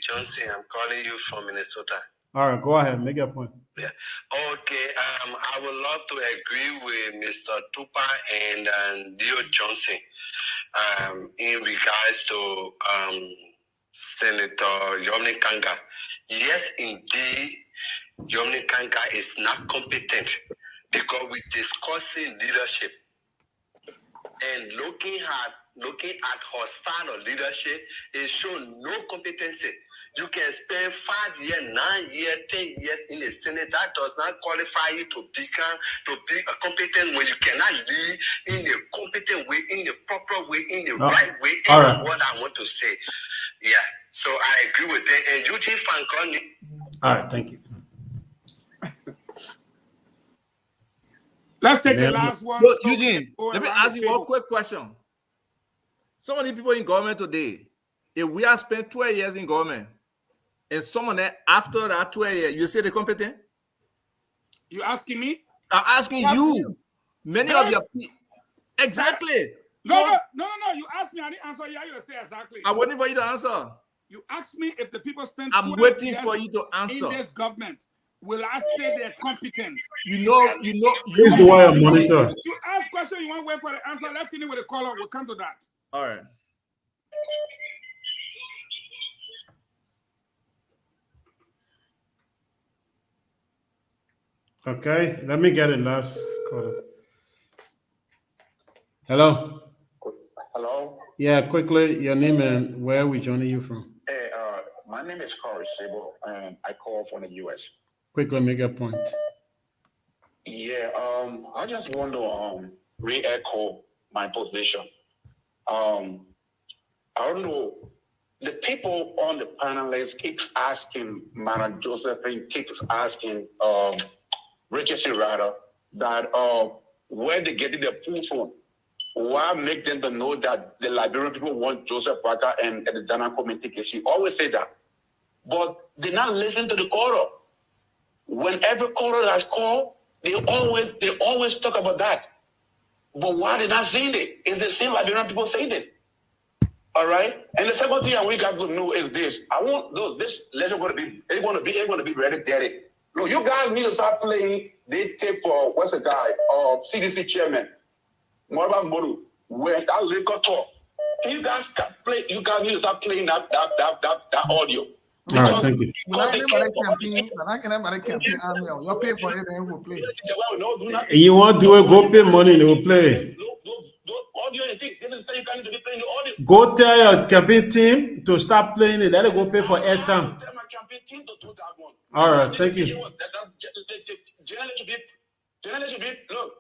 Johnson. I'm calling you from Minnesota. All right, go ahead, make your point. Yeah. Okay. I would love to agree with Mr. Tupa and Dio Johnson. In regards to Senator Youngby Kanga. Yes, indeed, Youngby Kanga is not competent because we're discussing leadership and looking at her style of leadership, it shows no competency. You can spend 5 years, 9 years, 10 years in the Senate. That does not qualify you to be a competent when you cannot lead in the competent way, in the proper way, in the right way. And what I want to say. Yeah. So I agree with that. And Eugene Fagon. All right, thank you. Let's take the last one. So, Eugene, let me ask you one quick question. Some of the people in government today, if we have spent 12 years in government, and someone that after that 12 years, you say they're competent? You asking me? I'm asking you. Many of your people. Exactly. No. You asked me, I didn't answer you. You say exactly. I'm waiting for you to answer. You asked me if the people spend. I'm waiting for you to answer. In this government, will I say they're competent? Please do I monitor. You ask question, you want to wait for the answer. Let's finish with the caller. We'll come to that. All right. Okay, let me get it last caller. Hello. Hello. Yeah, quickly, your name and where are we joining you from? Hey, my name is Corey Sable, and I call from the U.S. Quickly, make a point. Yeah. I just want to re-echo my position. I don't know. The people on the panel list keeps asking, Madam Josephine keeps asking, Richardson rather, that where they getting their proof from. Why make them to know that the Liberian people want Joseph Parker and the Zana committee case? She always say that. But they not listen to the caller. When every caller that's called, they always talk about that. But why they not saying it? It's the same Liberian people saying it. All right? And the second thing we got to know is this. I want this election going to be very dirty. Look, you guys need to start playing. They take for what's the guy? CDC chairman. Morba Moru, where that liquor talk. You guys can play. You guys need to start playing that audio. All right, thank you. You're paying for it and we'll play. You want to do it, go pay money, they will play. Go tell your campaign team to start playing it. Let it go pay for airtime. All right, thank you. Look.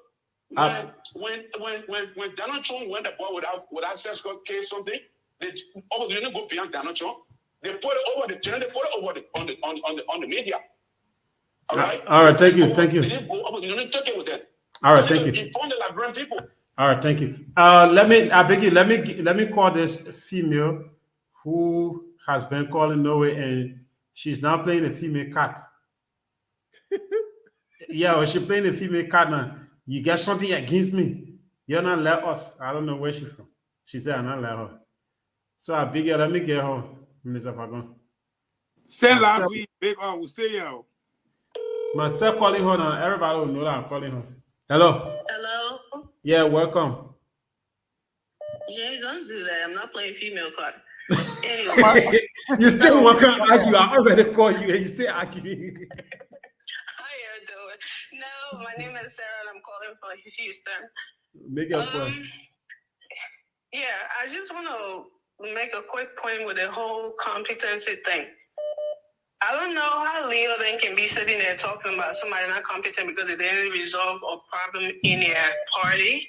When Donald Trump went abroad without sex case something, they almost didn't go beyond Donald Trump. They put it over on the media. All right. All right. Thank you. They didn't take it with them. All right. Thank you. Inform the Liberian people. All right. Thank you. I beg you. Let me call this female who has been calling Norway, and she's now playing a female cat. Yeah, well, she's playing a female cat now. You get something against me. You're not let us. I don't know where she's from. She said I'm not let her. So I beg you, let me get her, Mr. Fagon. Send last week, big we'll stay here. Myself calling her now. Everybody will know that I'm calling her. Hello. Hello. Yeah, welcome. James, don't do that. I'm not playing female card. Anyway. You still want to argue. I already called you and you still arguing. No, my name is Sarah and I'm calling from Houston. Make a point. Yeah, I just want to make a quick point with the whole competency thing. I don't know how Leo then can be sitting there talking about somebody not competent because they didn't resolve a problem in their party.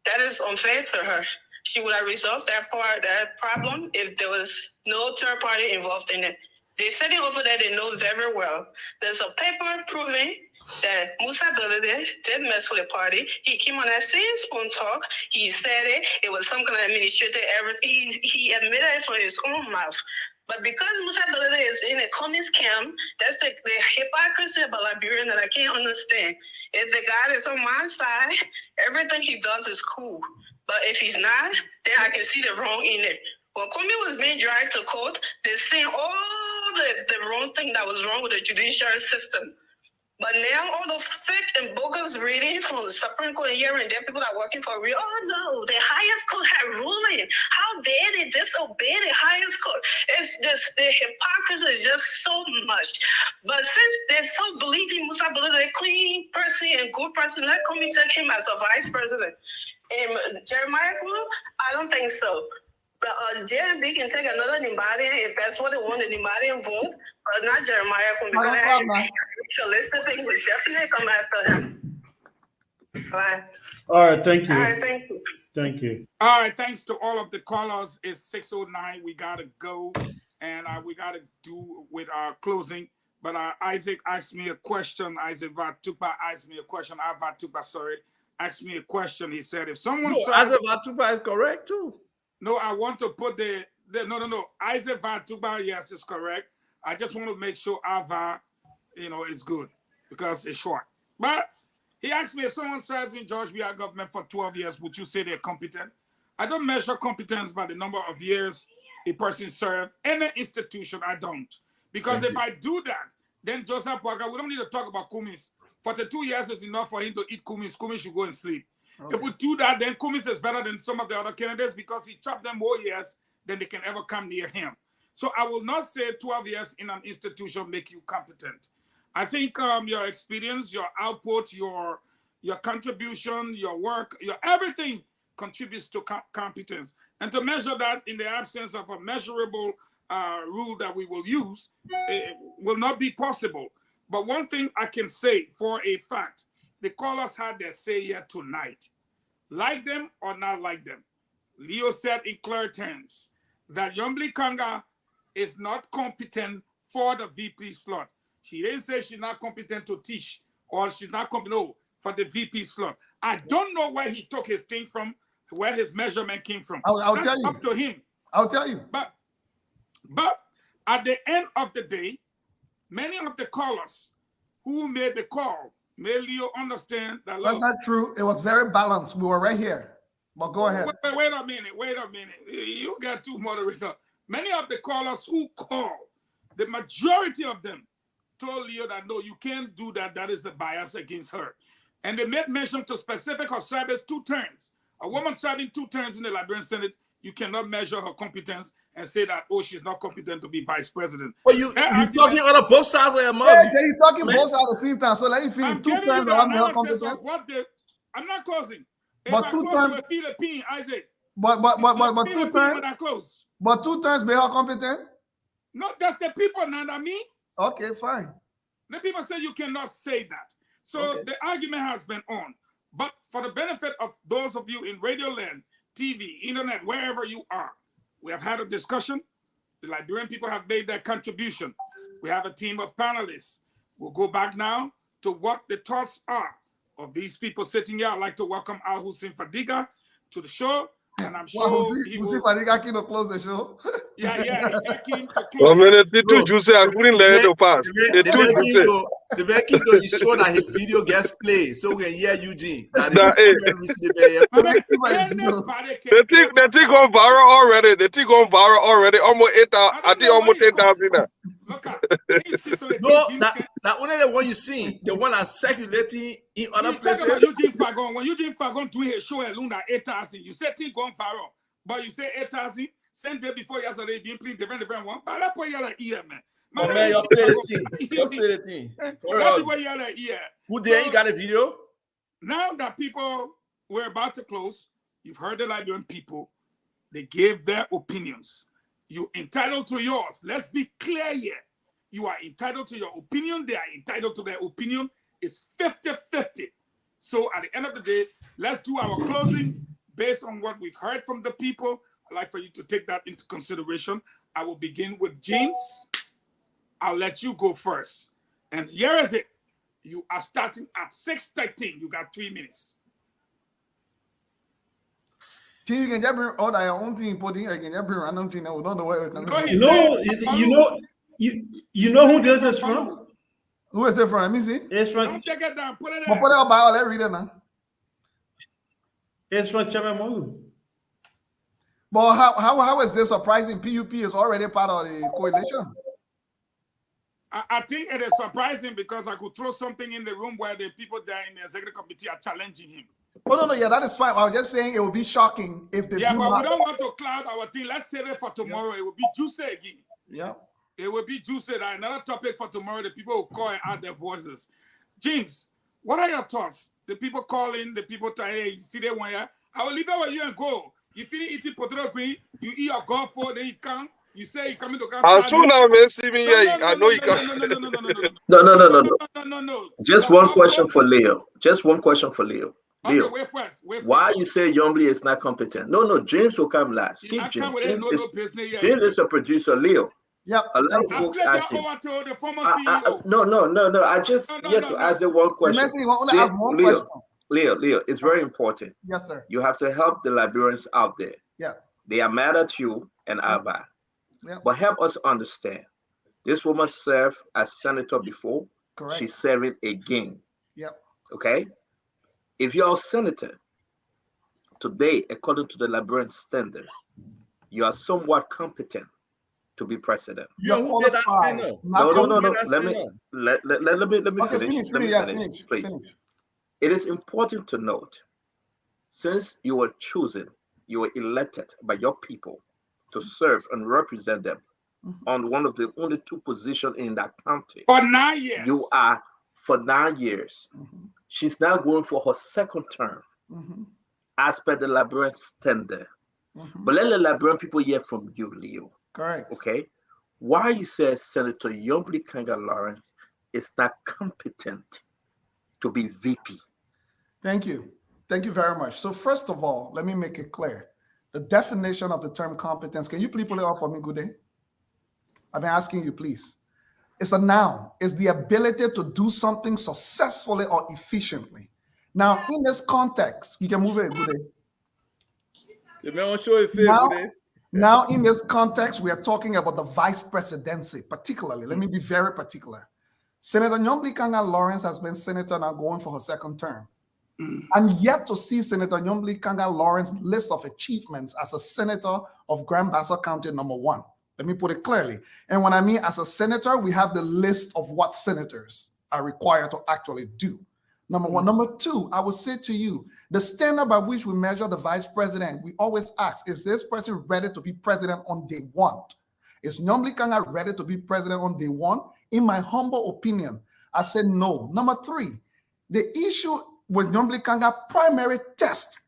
That is unfair to her. She would have resolved that problem if there was no third party involved in it. They're sitting over there, they know very well. There's a paper proving that Musa Belede did mess with the party. He came on that same spoon talk. He said it was some kind of administrative error. He admitted it from his own mouth. But because Musa Belede is in a communist camp, that's the hypocrisy about Liberian that I can't understand. If the guy is on my side, everything he does is cool. But if he's not, then I can see the wrong in it. When Kwame was being dragged to court, they're saying all the wrong thing that was wrong with the judicial system. But now all the fake and bogus reading from the Supreme Court here and there, people that are working for real, oh no, the highest court had ruling. How dare they disobey the highest court? It's just, the hypocrisy is just so much. But since they're so believing Musa Belede, a clean person and good person, let Kwame take him as a vice president. And Jeremiah Club, I don't think so. But JMB can take another Nimbadian if that's what they want, the Nimbadian vote, but not Jeremiah Club. Because Shalista thing would definitely come after him. Bye. All right, thank you. All right, thank you. Thank you. All right, thanks to all of the callers. It's 6:09. We gotta go, and we gotta do with our closing. But Isaac asked me a question. Isaac Vatupa asked me a question. Asked me a question. He said, if someone Isaac Vatupa is correct too. No, I want to put no. Isaac Vatupa, yes, is correct. I just want to make sure Ava, is good because it's short. But he asked me if someone serves in George Weah government for 12 years, would you say they're competent? I don't measure competence by the number of years a person served. Any institution, I don't. Because if I do that, then Joseph Parker, we don't need to talk about Cummins. 42 years is enough for him to eat Cummins. Cummins should go and sleep. Okay. If we do that, then Cummins is better than some of the other candidates because he chopped them more years than they can ever come near him. So I will not say 12 years in an institution make you competent. I think your experience, your output, your contribution, your work, your everything contributes to competence. And to measure that in the absence of a measurable rule that we will use, it will not be possible. But one thing I can say for a fact, the callers had their say here tonight. Like them or not like them, Leo said in clear terms that Yombli Kanga is not competent for the VP slot. She didn't say she's not competent to teach or she's not competent for the VP slot. I don't know where he took his thing from, where his measurement came from. I'll tell you. Up to him. I'll tell you. But at the end of the day, many of the callers who made the call made Leo understand that. That's not true. It was very balanced. We were right here. But go ahead. Wait a minute. You got two moderators. Many of the callers who call, the majority of them told Leo that no, you can't do that. That is a bias against her. And they made mention to specific her service 2 terms. A woman serving 2 terms in the Liberian Senate, you cannot measure her competence and say that, oh, she's not competent to be vice president. Well, you talking on both sides of your mouth. Yeah, you're talking both sides at the same time. So let me finish. 2 terms that I'm not competent. I'm not closing. But 2 terms. Isaac. But 2 terms. But 2 terms be her competent? No, that's the people, not me. Okay, fine. The people say you cannot say that. So the argument has been on. But for the benefit of those of you in Radio Land, TV, internet, wherever you are, we have had a discussion. The Liberian people have made their contribution. We have a team of panelists. We'll go back now to what the thoughts are of these people sitting here. I'd like to welcome Al Hussein Fadiga to the show. And I'm sure Hussein Fadiga came to close the show. Yeah, he came to close. I mean, the two Juicy, I couldn't let it pass. The two Juicy. The making though, you show that his video gets played, so we can hear Eugene. The thing gone viral already. The thing gone viral already. Almost 8,000. I think almost 10,000 now. No, that only the one you see, the one that's circulating in other places. Eugene Fagon. When Eugene Fagon doing his show alone at 8,000, you say thing gone viral, but you say 8,000. Same day before yesterday, being playing different one. But that's what you're like, yeah, man. Man, you play the team. That's what you're like, yeah. Who there? You got a video? Now that people were about to close, you've heard the Liberian people. They gave their opinions. You're entitled to yours. Let's be clear here. You are entitled to your opinion. They are entitled to their opinion. It's 50-50. So at the end of the day, let's do our closing based on what we've heard from the people. I'd like for you to take that into consideration. I will begin with James. I'll let you go first. And here is it. You are starting at 6:13. You got 3 minutes. You can just bring all your own thing, putting again, just bring random thing. We don't know where it you know who this is from? Who is it from? Let me see. It's from. Don't check it down. Put it Put it up by all. Let's read it now. It's from Chairman Molu. But how is this surprising? PUP is already part of the coalition. I think it is surprising because I could throw something in the room where the people there in the executive committee are challenging him. Oh, no, yeah, that is fine. I was just saying it would be shocking if they do but we don't want to cloud our thing. Let's save it for tomorrow. It will be juicy again. Yeah. It will be juicy. Another topic for tomorrow. The people will call and add their voices. James, what are your thoughts? The people calling, the people telling, hey, you see that one here? I will leave it with you and go. You finish eating potato green, you eat your golf for, then you come. You say you coming to come. As soon as I see me here, I know you come. No. Just one question for Leo. Leo, wait first. Why you say Yombli is not competent? No, James will come last. Keep James. James is a producer. Leo. Yep. A lot of folks ask him. No. I just to ask you one question. Leo, it's very important. Yes, sir. You have to help the Liberians out there. Yeah. They are mad at you and Abba. Yeah. But help us understand. This woman served as senator before. Correct. She's serving again. Yep. Okay? If you're a senator, today, according to the Liberian standard, you are somewhat competent to be president. You who made that statement? No. Let me finish. Please. Finish. It is important to note, since you were chosen, you were elected by your people to serve and represent them on one of the only two positions in that county. For 9 years. You are for 9 years. She's now going for her second term, as per the Liberian standard. But let the Liberian people hear from you, Leo. Correct. Okay. Why you say Senator Yombli Kanga Lawrence is not competent to be VP? Thank you. Thank you very much. So first of all, let me make it clear. The definition of the term competence, can you please pull it off for me, good day? I've been asking you, please. It's a noun. It's the ability to do something successfully or efficiently. Now, in this context, you can move it, good day. Now, in this context, we are talking about the vice presidency, particularly. Let me be very particular. Senator Yombli Kanga Lawrence has been senator now going for her second term. I'm yet to see Senator Yombli Kanga Lawrence's list of achievements as a senator of Grand Bassa County #1. Let me put it clearly. And when I mean as a senator, we have the list of what senators are required to actually do. Number one. Number two, I would say to you, the standard by which we measure the vice president, we always ask, is this person ready to be president on day one? Is Yombli Kanga ready to be president on day one? In my humble opinion, I said no. Number three, the issue with Yombli Kanga primary test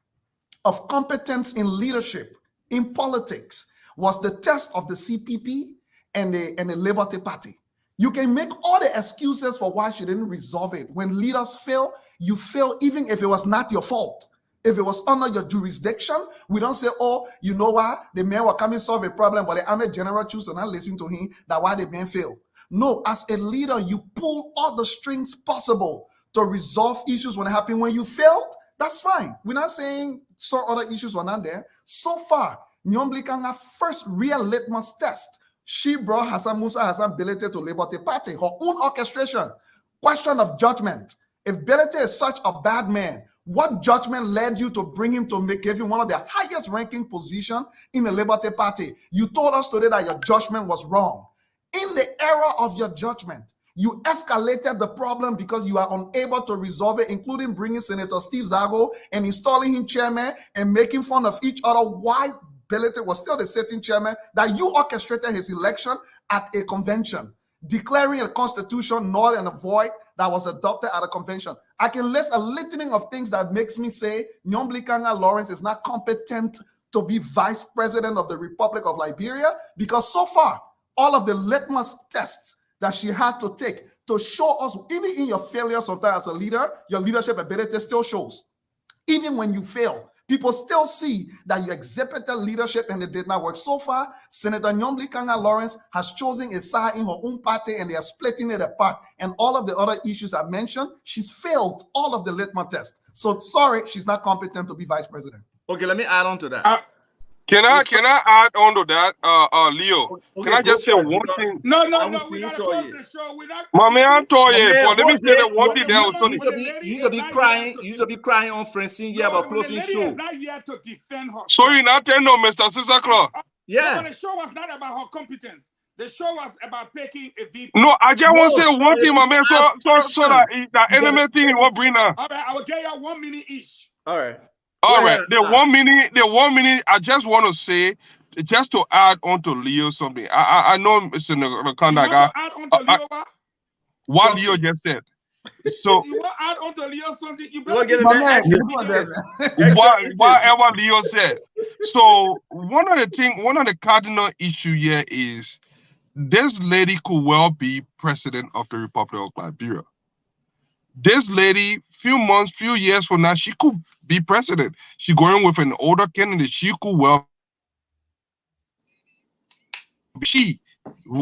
of competence in leadership, in politics, was the test of the CPP and the Liberty Party. You can make all the excuses for why she didn't resolve it. When leaders fail, you fail even if it was not your fault. If it was under your jurisdiction, we don't say, oh, you know what? The man will come and solve a problem, but the army general choose to not listen to him. That's why the man failed. No, as a leader, you pull all the strings possible to resolve issues when it happen. When you failed, that's fine. We're not saying some other issues were not there. So far, Yombli Kanga first real litmus test. She brought Hassan Musa Hassan Belete to Liberty Party, her own orchestration. Question of judgment. If Belete is such a bad man, what judgment led you to bring him to give him one of the highest ranking position in the Liberty Party? You told us today that your judgment was wrong. In the era of your judgment, you escalated the problem because you are unable to resolve it, including bringing Senator Steve Zago and installing him chairman and making fun of each other. Why Belete was still the sitting chairman, that you orchestrated his election at a convention, declaring a constitution null and void that was adopted at a convention. I can list a litany of things that makes me say Yombli Kanga Lawrence is not competent to be vice president of the Republic of Liberia, because so far, all of the litmus tests that she had to take to show us, even in your failure sometimes as a leader, your leadership ability still shows. Even when you fail, people still see that you exhibited leadership and it did not work. So far, Senator Yombli Kanga Lawrence has chosen a side in her own party and they are splitting it apart. And all of the other issues I mentioned, she's failed all of the litmus tests. So sorry, she's not competent to be vice president. Okay, let me add on to that. Can I add on to that, Leo? Okay, can I just say one thing? No, we gotta close the show. Mommy, I'm told you. But let me say that one thing there was You should be crying. You should be crying on Francine here about closing show. Is not here to defend her. So you not telling no, Mr. Sister Claw? Yeah. No, the show was not about her competence. The show was about picking a VP. No, I just want to say one thing, my man. So that enemy thing you want to bring up. All right, I will get you 1 minute each. All right. All right, the 1 minute, I just want to say, just to add on to Leo something. I know it's in the conduct. Add on to Leo what Leo just said. So you want to add on to Leo something? You better get whatever Leo said. So one of the cardinal issue here is this lady could well be president of the Republic of Liberia. This lady, few years from now, she could be president. She going with an older candidate. She could well she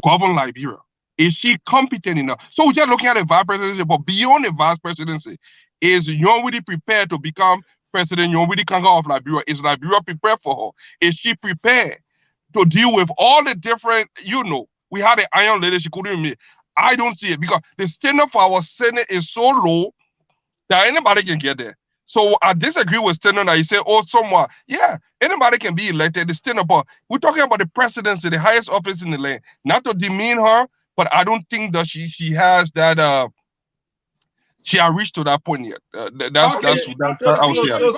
govern Liberia. Is she competent enough? So we're just looking at the vice presidency, but beyond the vice presidency, is Yombli prepared to become president? Yombli Kanga of Liberia. Is Liberia prepared for her? Is she prepared to deal with all the different, we had an iron lady, she couldn't meet. I don't see it because the standard for our Senate is so low that anybody can get there. So I disagree with Steno that he said, oh, somewhat, yeah, anybody can be elected. It's Steno, but we're talking about the presidency, the highest office in the land. Not to demean her, but I don't think that she has that. She has reached to that point yet. That's I would say. So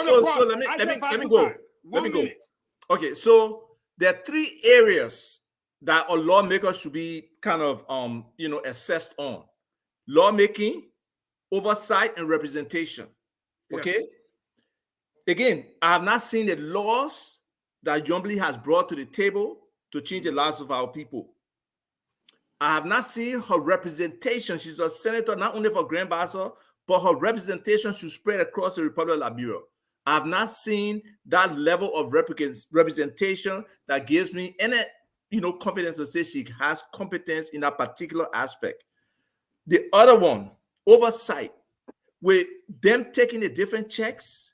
let me go. Let me go. Okay, so there are 3 areas that a lawmaker should be kind of assessed on: lawmaking, oversight, and representation. Okay. Yes. Again, I have not seen the laws that Yombly has brought to the table to change the lives of our people. I have not seen her representation. She's a senator not only for Grand Bassa, but her representation should spread across the Republic of Liberia. I have not seen that level of representation that gives me any confidence to say she has competence in that particular aspect. The other one, oversight, with them taking the different checks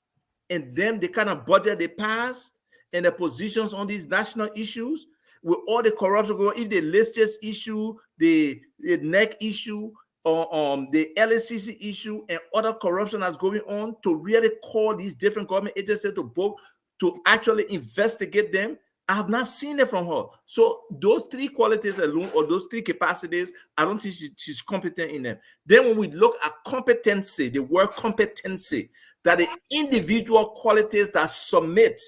and them the kind of budget they pass and the positions on these national issues, with all the corruption going, if the listers issue, the NEC issue, or the LSCC issue, and other corruption that's going on, to really call these different government agencies to actually investigate them, I have not seen it from her. So those 3 qualities alone, or those 3 capacities, I don't think she's competent in them. Then when we look at competency, the word competency, that the individual qualities that submit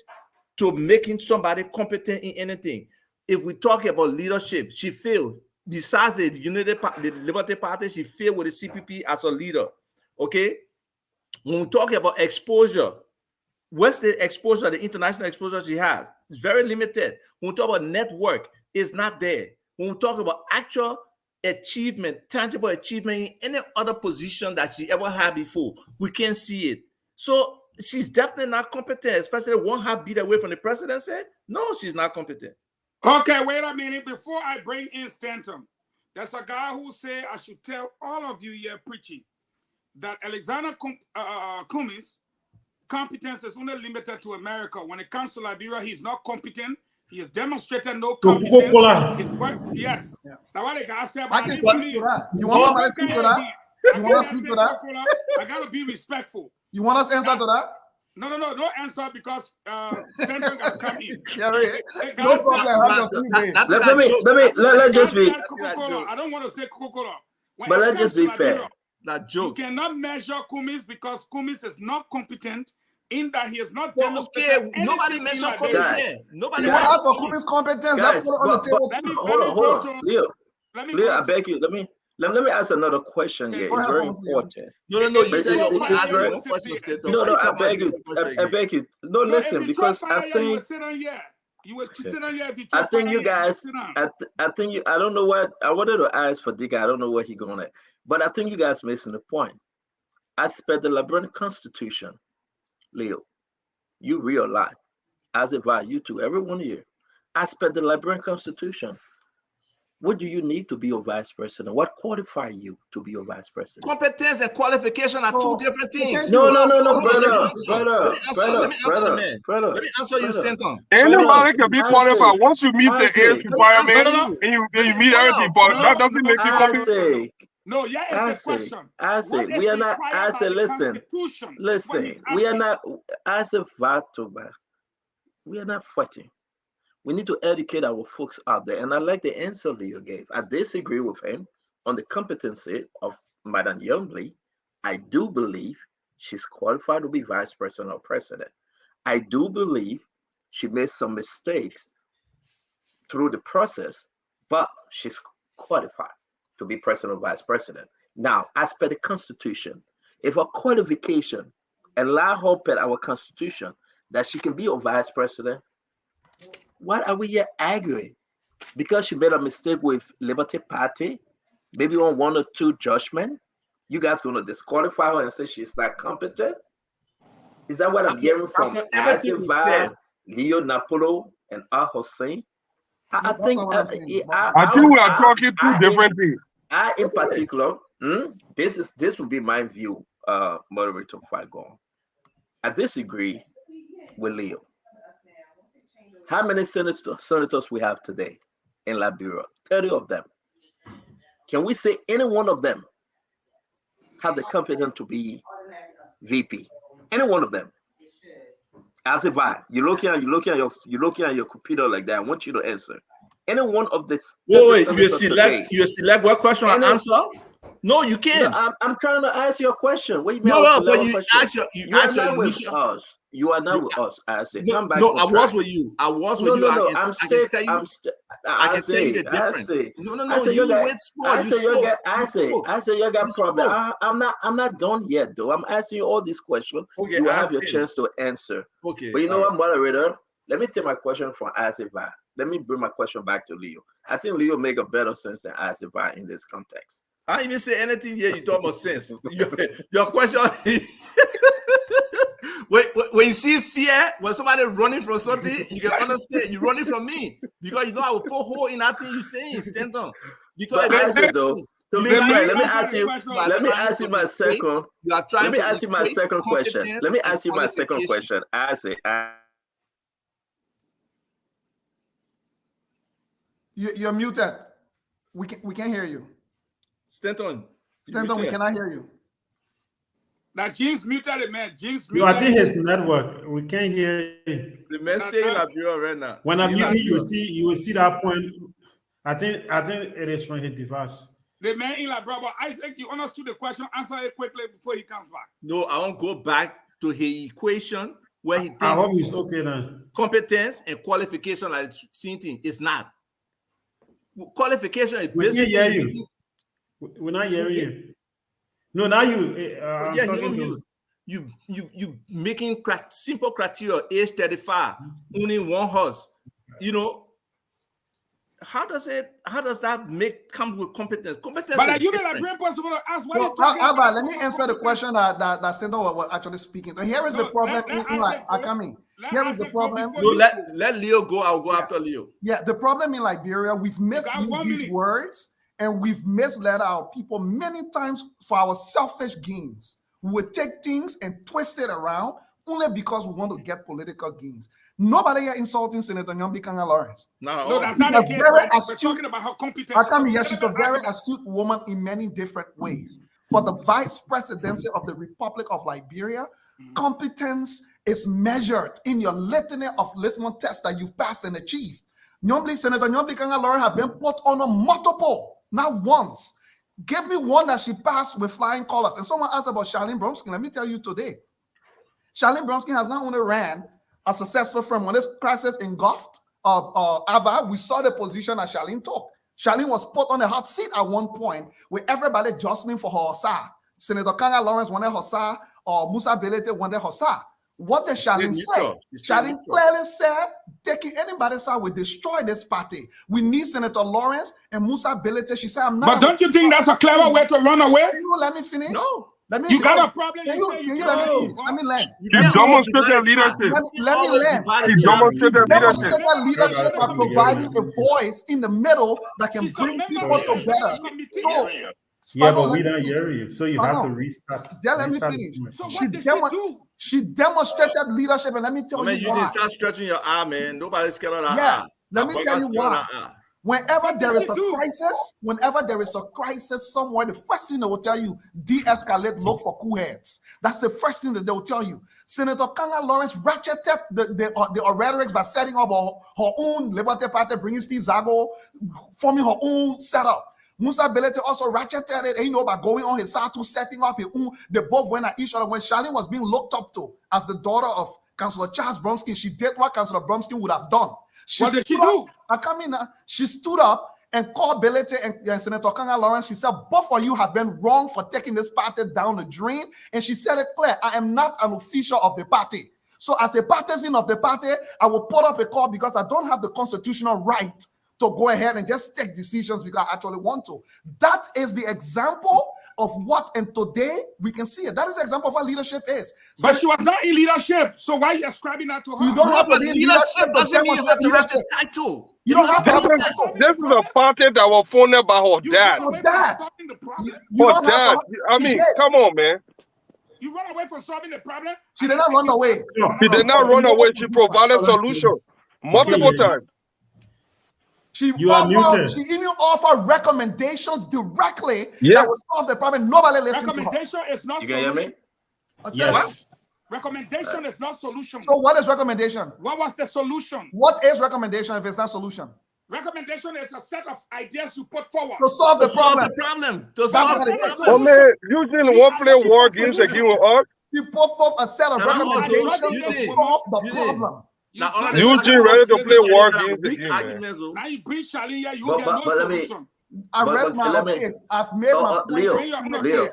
to making somebody competent in anything. If we talk about leadership, she failed. Besides the Liberty Party, she failed with the CPP as a leader. Okay? When we talk about exposure, what's the exposure, the international exposure she has? It's very limited. When we talk about network, it's not there. When we talk about actual achievement, tangible achievement in any other position that she ever had before, we can't see it. So she's definitely not competent, especially one heartbeat away from the presidency. No, she's not competent. Okay, wait a minute. Before I bring in Stanton, there's a guy who said I should tell all of you here preaching that Alexander Cummings' competence is only limited to America. When it comes to Liberia, he's not competent. He has demonstrated no competence. Yes. Yeah. Now what the guy said about I can speak to that. You want somebody to speak to that? You want us to speak to that? I gotta be respectful. You want us to answer to that? No, don't answer because Stanton got to come in. Yeah, right. No problem. Let's just be. I don't want to say Coca-Cola. But let's just be fair. That joke. You cannot measure Cummings because Cummings is not competent in that he is not demonstrated. Okay, nobody mentioned Cummings here. Nobody asked for Cummings' competence. Let's put it on the table. Hold on. Leo, I beg you. Let me ask another question here. It's very important. No. You said your question. No, I beg you. No, listen, because I think I think you guys. I think you. I don't know what I wanted to ask for Dick. I don't know where he going at, but I think you guys missing the point. As per the Liberian Constitution, Leo, you realize, as if you too, everyone here, as per the Liberian Constitution, what do you need to be your vice president? What qualifies you to be your vice president? Competence and qualification are 2 different things. No, brother. Let me answer you, Stanton. Anybody can be qualified once you meet the age requirement and you meet everything, but that doesn't make you competent. No, yeah, it's the question. I say we are not. I say listen. We are not. I say we are not fighting. We need to educate our folks out there. And I like the answer Leo gave. I disagree with him on the competency of Madam Youngbley. I do believe she's qualified to be vice president or president. I do believe she made some mistakes through the process, but she's qualified to be president or vice president. Now, as per the Constitution, if her qualification allow her per our Constitution that she can be a vice president, what are we here arguing? Because she made a mistake with Liberty Party, maybe on 1 or 2 judgment, you guys going to disqualify her and say she's not competent? Is that what I'm hearing from Asiva, Leo Napolo, and Al Hussein? I think we are talking 2 different things. In particular, this would be my view, moderator Fagon. I disagree with Leo. How many senators we have today in Liberia? 30 of them. Can we say any one of them have the competence to be VP? Any one of them. As if you're looking at your computer like that. I want you to answer. Any one of the wait, you select what question I answer? No, you can't. No, I'm trying to ask you a question. What do you mean? No, but you are not with us. You are not with us. I say, come back. No, I was with you. I was with you. No, I can tell you the difference. No, you went small. I say you got problem. I'm not done yet, though. I'm asking you all these questions. Okay, you will have your chance to answer. Okay. But you know what, moderator? Let me take my question from Asiva. Let me bring my question back to Leo. I think Leo make a better sense than Asiva in this context. I didn't even say anything here. You talk about sense. Your question. When you see fear, when somebody running from something, you can understand. You're running from me because you know I will put hole in that thing you're saying. Stand on. Because let me ask you my second. Let me ask you my second question. Let me ask you my second question. You're muted. We can't hear you. Stanton, we cannot hear you. Now James muted it, man. James muted. No, I think his network. We can't hear you. The man stay in Liberia right now. When I'm muting, you will see that point. I think it is from his device. The man in Liberia, but Isaac, you understood the question. Answer it quickly before he comes back. No, I won't go back to his equation where he thinks I hope he's okay now. Competence and qualification like the same thing. It's not. Qualification is basically. We can't hear you. We're not hearing you. No, now you. You making simple criteria. Age 35, only one horse. You know, how does that come with competence? Competence. But you get a great possible to ask why you talking. Abba, let me answer the question that Stanton was actually speaking. So here is the problem. Here is the problem. No, let Leo go. I'll go after Leo. Yeah, the problem in Liberia, we've misused these words. And we've misled our people many times for our selfish gains. We would take things and twist it around only because we want to get political gains. Nobody here insulting Senator Nyombi Kanga Lawrence. No, that's not the case. Very astute. We're talking about her competence. She's a very astute woman in many different ways. For the vice presidency of the Republic of Liberia, competence is measured in your litany of litmus tests that you've passed and achieved. Senator Nyombi Kanga Lawrence have been put on a multiple. Not once. Give me one that she passed with flying colors. And someone asked about Charlene Bromsky. Let me tell you today. Charlene Bromsky has not only ran a successful firm. When this crisis engulfed Ava, we saw the position that Charlene took. Charlene was put on a hot seat at one point with everybody jostling for her Hossa. Senator Kanga Lawrence wanted Hossa, or Musa Belete wanted Hossa. What did Charlene say? Charlene clearly said, taking anybody's side will destroy this party. We need Senator Lawrence and Musa Belete. She said, I'm not. But don't you think that's a clever way to run away? Let me finish. No. You got a problem. Let me land. She demonstrated leadership. Let me land. She demonstrated leadership by providing a voice in the middle that can bring people together. Yeah, but we don't hear you, so you have to restart. Let me finish. She demonstrated leadership, and let me tell you why. You need to start stretching your arm, man. Nobody's scared of that arm. Let me tell you why. Whenever there is a crisis somewhere, the first thing they will tell you, de-escalate, look for cool heads. That's the first thing that they will tell you. Senator Kanga Lawrence ratcheted the rhetorics by setting up her own Liberty Party, bringing Steve Zago, forming her own setup. Musa Belete also ratcheted it, by going on his side to setting up his own. They both went at each other. When Charlene was being looked up to as the daughter of Councillor Charles Bromsky, she did what Councillor Bromsky would have done. What did she do? She stood up and called Belete and Senator Kanga Lawrence. She said, both of you have been wrong for taking this party down the drain. And she said it clear, I am not an official of the party. So as a partisan of the party, I will put up a call because I don't have the constitutional right to go ahead and just take decisions because I actually want to. That is the example of what, and today we can see it. That is the example of what leadership is. But she was not in leadership, so why are you ascribing that to her? You don't have to be in leadership. Doesn't mean you have to have the title. You don't have to. This is a party that was funded by her dad. Her dad. I mean, come on, man. You run away from solving the problem? She did not run away. She did not run away. She provided solution multiple times. She even offered recommendations directly that will solve the problem. Nobody listened to her. Recommendation is not solution. You hear me? Yes. Recommendation is not solution. So what is recommendation? What was the solution? What is recommendation if it's not solution? Recommendation is a set of ideas you put forward To solve the problem. To solve the problem. Oh man, usually one play war games again with us. You put forth a set of recommendations to solve the problem. Eugene ready to play war games again, man. Now you bring Charlie here, you get But no let me- solution. I rest my case. I've made my point.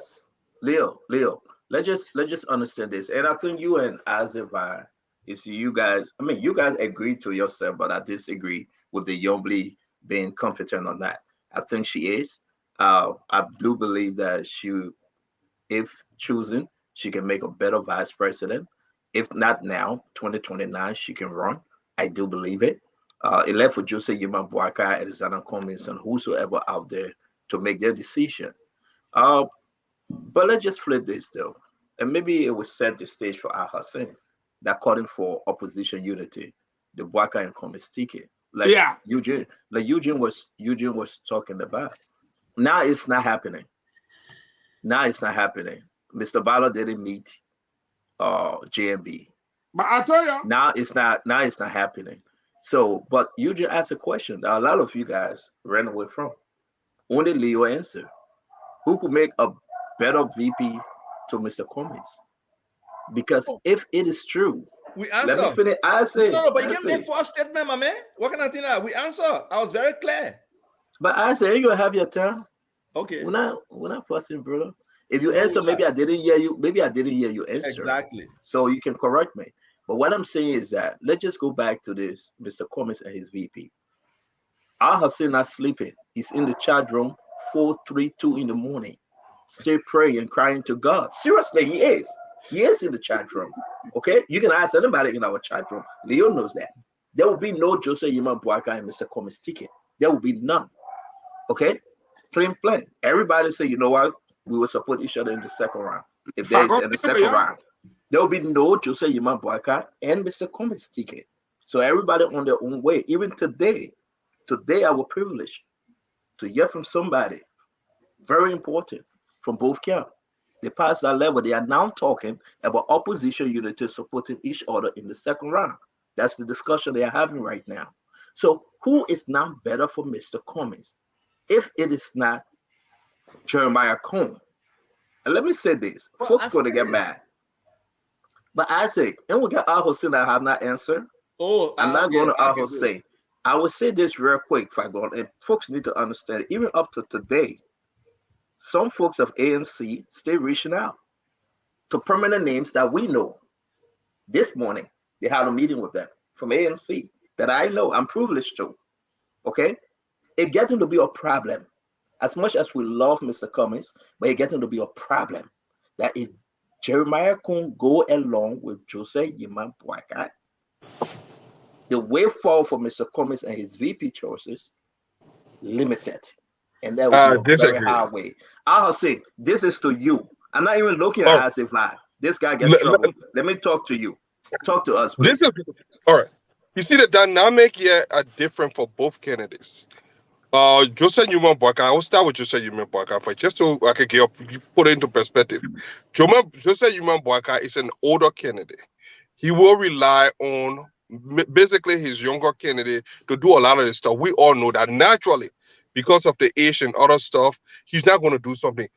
Leo, let's just understand this. And I think you and Azeva is you guys agree to yourself, but I disagree with the Yombly being competent on that. I think she is. I do believe that if chosen, she can make a better vice president. If not now, 2029, she can run. I do believe it. It left for Jose Yima Buaka and Zana Cummins and whosoever out there to make their decision. But let's just flip this though. And maybe it will set the stage for Al Hassan that calling for opposition unity, the Buaka and Cummins ticket. Eugene was talking about. Now it's not happening. Mr. Bala didn't meet JMB. But I tell you, now it's not happening. So, but you just asked a question that a lot of you guys ran away from. Only Leo answered. Who could make a better VP to Mr. Cummins? Because if it is true, we answer. Let me finish. I say no, but you gave me a false statement, my man. What can I think now? We answer. I was very clear. But I say you gonna have your turn. Okay. We're not fussing, brother. If you answer, maybe I didn't hear you. Maybe I didn't hear you answer. Exactly. So you can correct me. But what I'm saying is that let's just go back to this, Mr. Cummins and his VP. Al Hassan not sleeping. He's in the chat room 4:32 in the morning, still praying and crying to God. Seriously, he is. He is in the chat room. Okay, you can ask anybody in our chat room. Leo knows that. There will be no Jose Yima Buaka and Mr. Cummins ticket. There will be none. Okay, plain. Everybody say, you know what? We will support each other in the second round. If there is in the second round, there will be no Jose Yima Buaka and Mr. Cummins ticket. So everybody on their own way. Even today I was privileged to hear from somebody very important from both camps. They passed that level. They are now talking about opposition unity supporting each other in the second round. That's the discussion they are having right now. So who is now better for Mr. Cummins? If it is not Jeremiah Cohn. And let me say this. Folks going to get mad. But I say, and we got Al Hussein that I have not answered. I'm not going to Al Hussein. I will say this real quick, and folks need to understand, even up to today, some folks of ANC stay reaching out to permanent names that we know. This morning, they had a meeting with them from ANC that I know, I'm privileged to. Okay? It getting to be a problem. As much as we love Mr. Cummins, but it getting to be a problem that if Jeremiah Cohn go along with Jose Yima Buaka, the way forward for Mr. Cummins and his VP choices limited. And that would be a very hard way. I'll say, this is to you. I'm not even looking at Asif Live. This guy gets trouble. Let me talk to you. Talk to us, please. This is all right. You see, the dynamic here are different for both candidates. Jose Yuma Buaka, I will start with Jose Yuma Buaka for just so I can put it into perspective. Jose Yuma Buaka is an older candidate. He will rely on basically his younger candidate to do a lot of this stuff. We all know that naturally, because of the age and other stuff, he's not going to do something.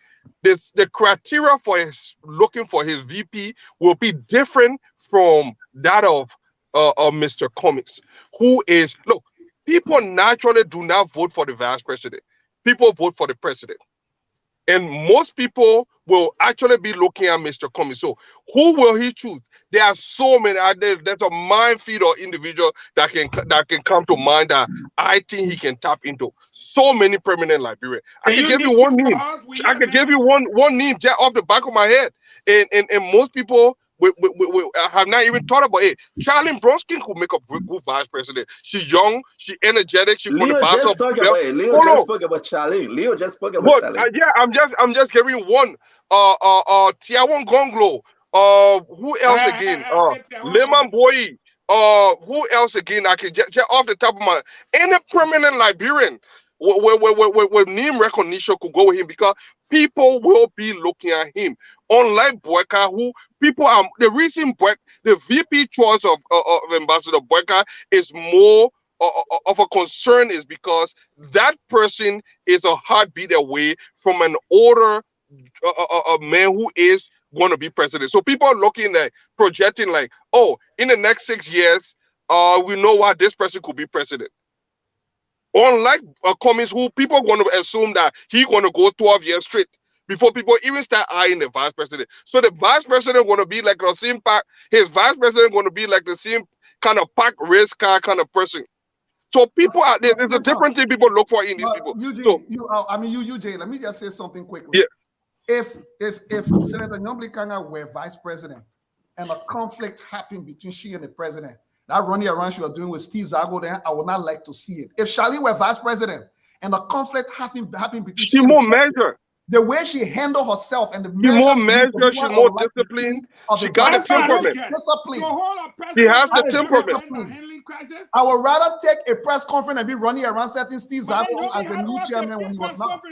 The criteria for looking for his VP will be different from that of Mr. Cummins, who is, look, people naturally do not vote for the vice president. People vote for the president. And most people will actually be looking at Mr. Cummins. So who will he choose? There are so many. There's a minefield of individual that can come to mind that I think he can tap into. So many permanent Liberians. I can give you one name. I can give you one name just off the back of my head. And most people we have not even thought about it. Charlene Bronskin could make a good vice president. She's young, she's energetic, she Leo could just spoke about it. Leo just spoke about Charlene. Leo just spoke about Charlene. Yeah, I'm just giving one. Tiawon Gonglo. Who else again? Lehman Boy. Who else again? I can just off the top of my any permanent Liberian. where name recognition could go with him because people will be looking at him. Unlike Boyka, who people are the reason the VP choice of Ambassador Boyka is more of a concern is because that person is a heartbeat away from an older a man who is going to be president. So people are looking at projecting like, oh, in the next 6 years, we know why this person could be president. Unlike Cummings, who people are going to assume that he's going to go 12 years straight before people even start eyeing the vice president. So the vice president going to be like the same pack. His vice president going to be like the same kind of pack race car kind of person. So people are there's a different thing people look for in these people. UJ, let me just say something quickly. Yeah. If Senator Nyambli Kanga were vice president and a conflict happened between she and the president, that running around you are doing with Steve Zago, then I would not like to see it. If Charlene were vice president and a conflict happened between she more measured. The way she handled herself and the she more measured, she more disciplined. She got the temperament. She has the temperament. I would rather take a press conference and be running around setting Steve Zago as a new chairman when he was not.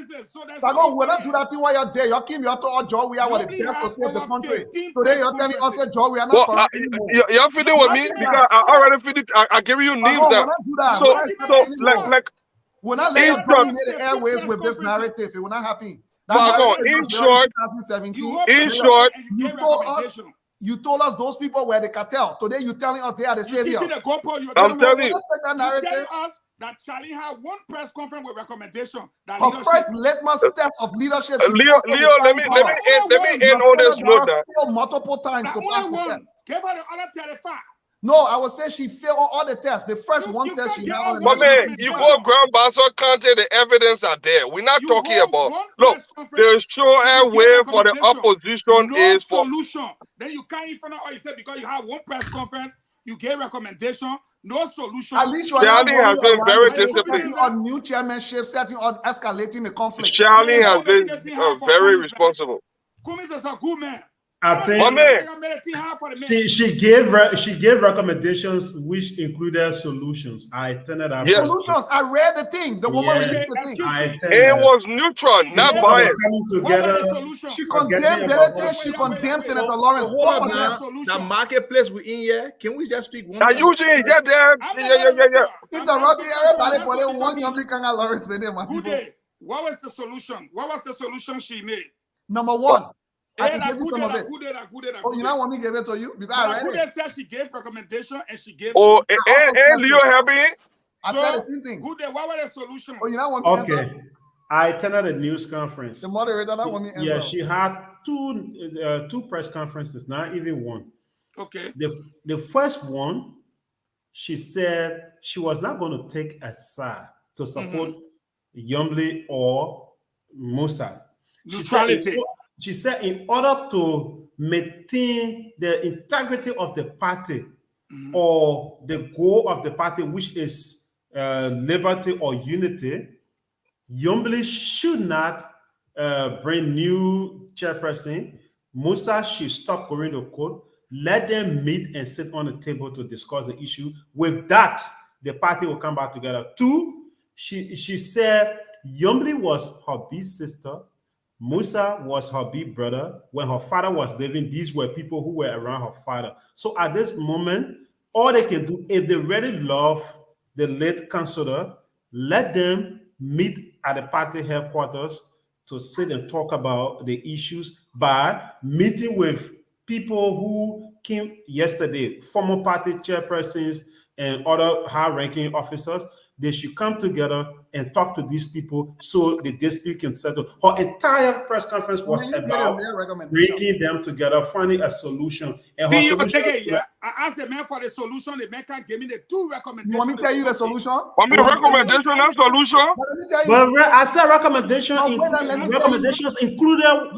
Zago, we're not do that thing while you're there. You're Kim, you're to Joe, we are the best to save the country. Today you're telling us that Joe, we are not correct anymore. You're feeling with me because I already feel it. I give you names now. So like we're not letting you dominate the airways with this narrative. We're not happy. So in short, you told us those people were the cartel. Today you're telling us they are the savior. I'm telling you. You tell us that Charlie had one press conference with recommendation. That her first litmus test of leadership. Leo, let me end on this note that multiple times to pass the test. Give her the other 35. No, I would say she failed on all the tests. The first one test she had. But man, you go ground Basel content, the evidence are there. We're not talking about. Look, the sure way for the opposition is for solution. Then you can't even know. You said because you have one press conference, you gave recommendation. No solution. At least Charlie has been very disciplined on new chairmanship, setting on escalating the conflict. Charlie has been very responsible. Cummings is a good man. I think she gave recommendations which included solutions. I attended that. Yes. Solutions. I read the thing. The woman released the thing. It was neutral, not biased. She condemned Belete. She condemned Senator Lawrence. The marketplace we're in here. Can we just speak one? Now usually, yeah. Interrupt everybody for the one Nyambli Kanga Lawrence. What was the solution? What was the solution she made? Number one. I can give you some of it. Oh, you not want me to give it to you? Because I read it. Said she gave recommendation and she gave. Oh, and Leo helping. I said the same thing. Good day. What were the solutions? Oh, you not want me to answer? I attended a news conference. The moderator not want me to answer. Yeah, she had two press conferences, not even one. Okay. The first one, she said she was not going to take a side to support Nyambli or Musa. Neutrality. She said in order to maintain the integrity of the party or the goal of the party, which is liberty or unity, Nyambli should not bring new chairperson. Musa should stop going to court. Let them meet and sit on the table to discuss the issue. With that, the party will come back together. Two, she said Nyambli was her big sister. Musa was her big brother. When her father was living, these were people who were around her father. So at this moment, all they can do, if they really love the late councillor, let them meet at the party headquarters to sit and talk about the issues by meeting with people who came yesterday, former party chairpersons and other high-ranking officers. They should come together and talk to these people so the dispute can settle. Her entire press conference was about bringing them together, finding a solution. And I asked the man for the solution. The man can't give me the two recommendations. You want me to tell you the solution? I mean, recommendation, not solution. But I said recommendations included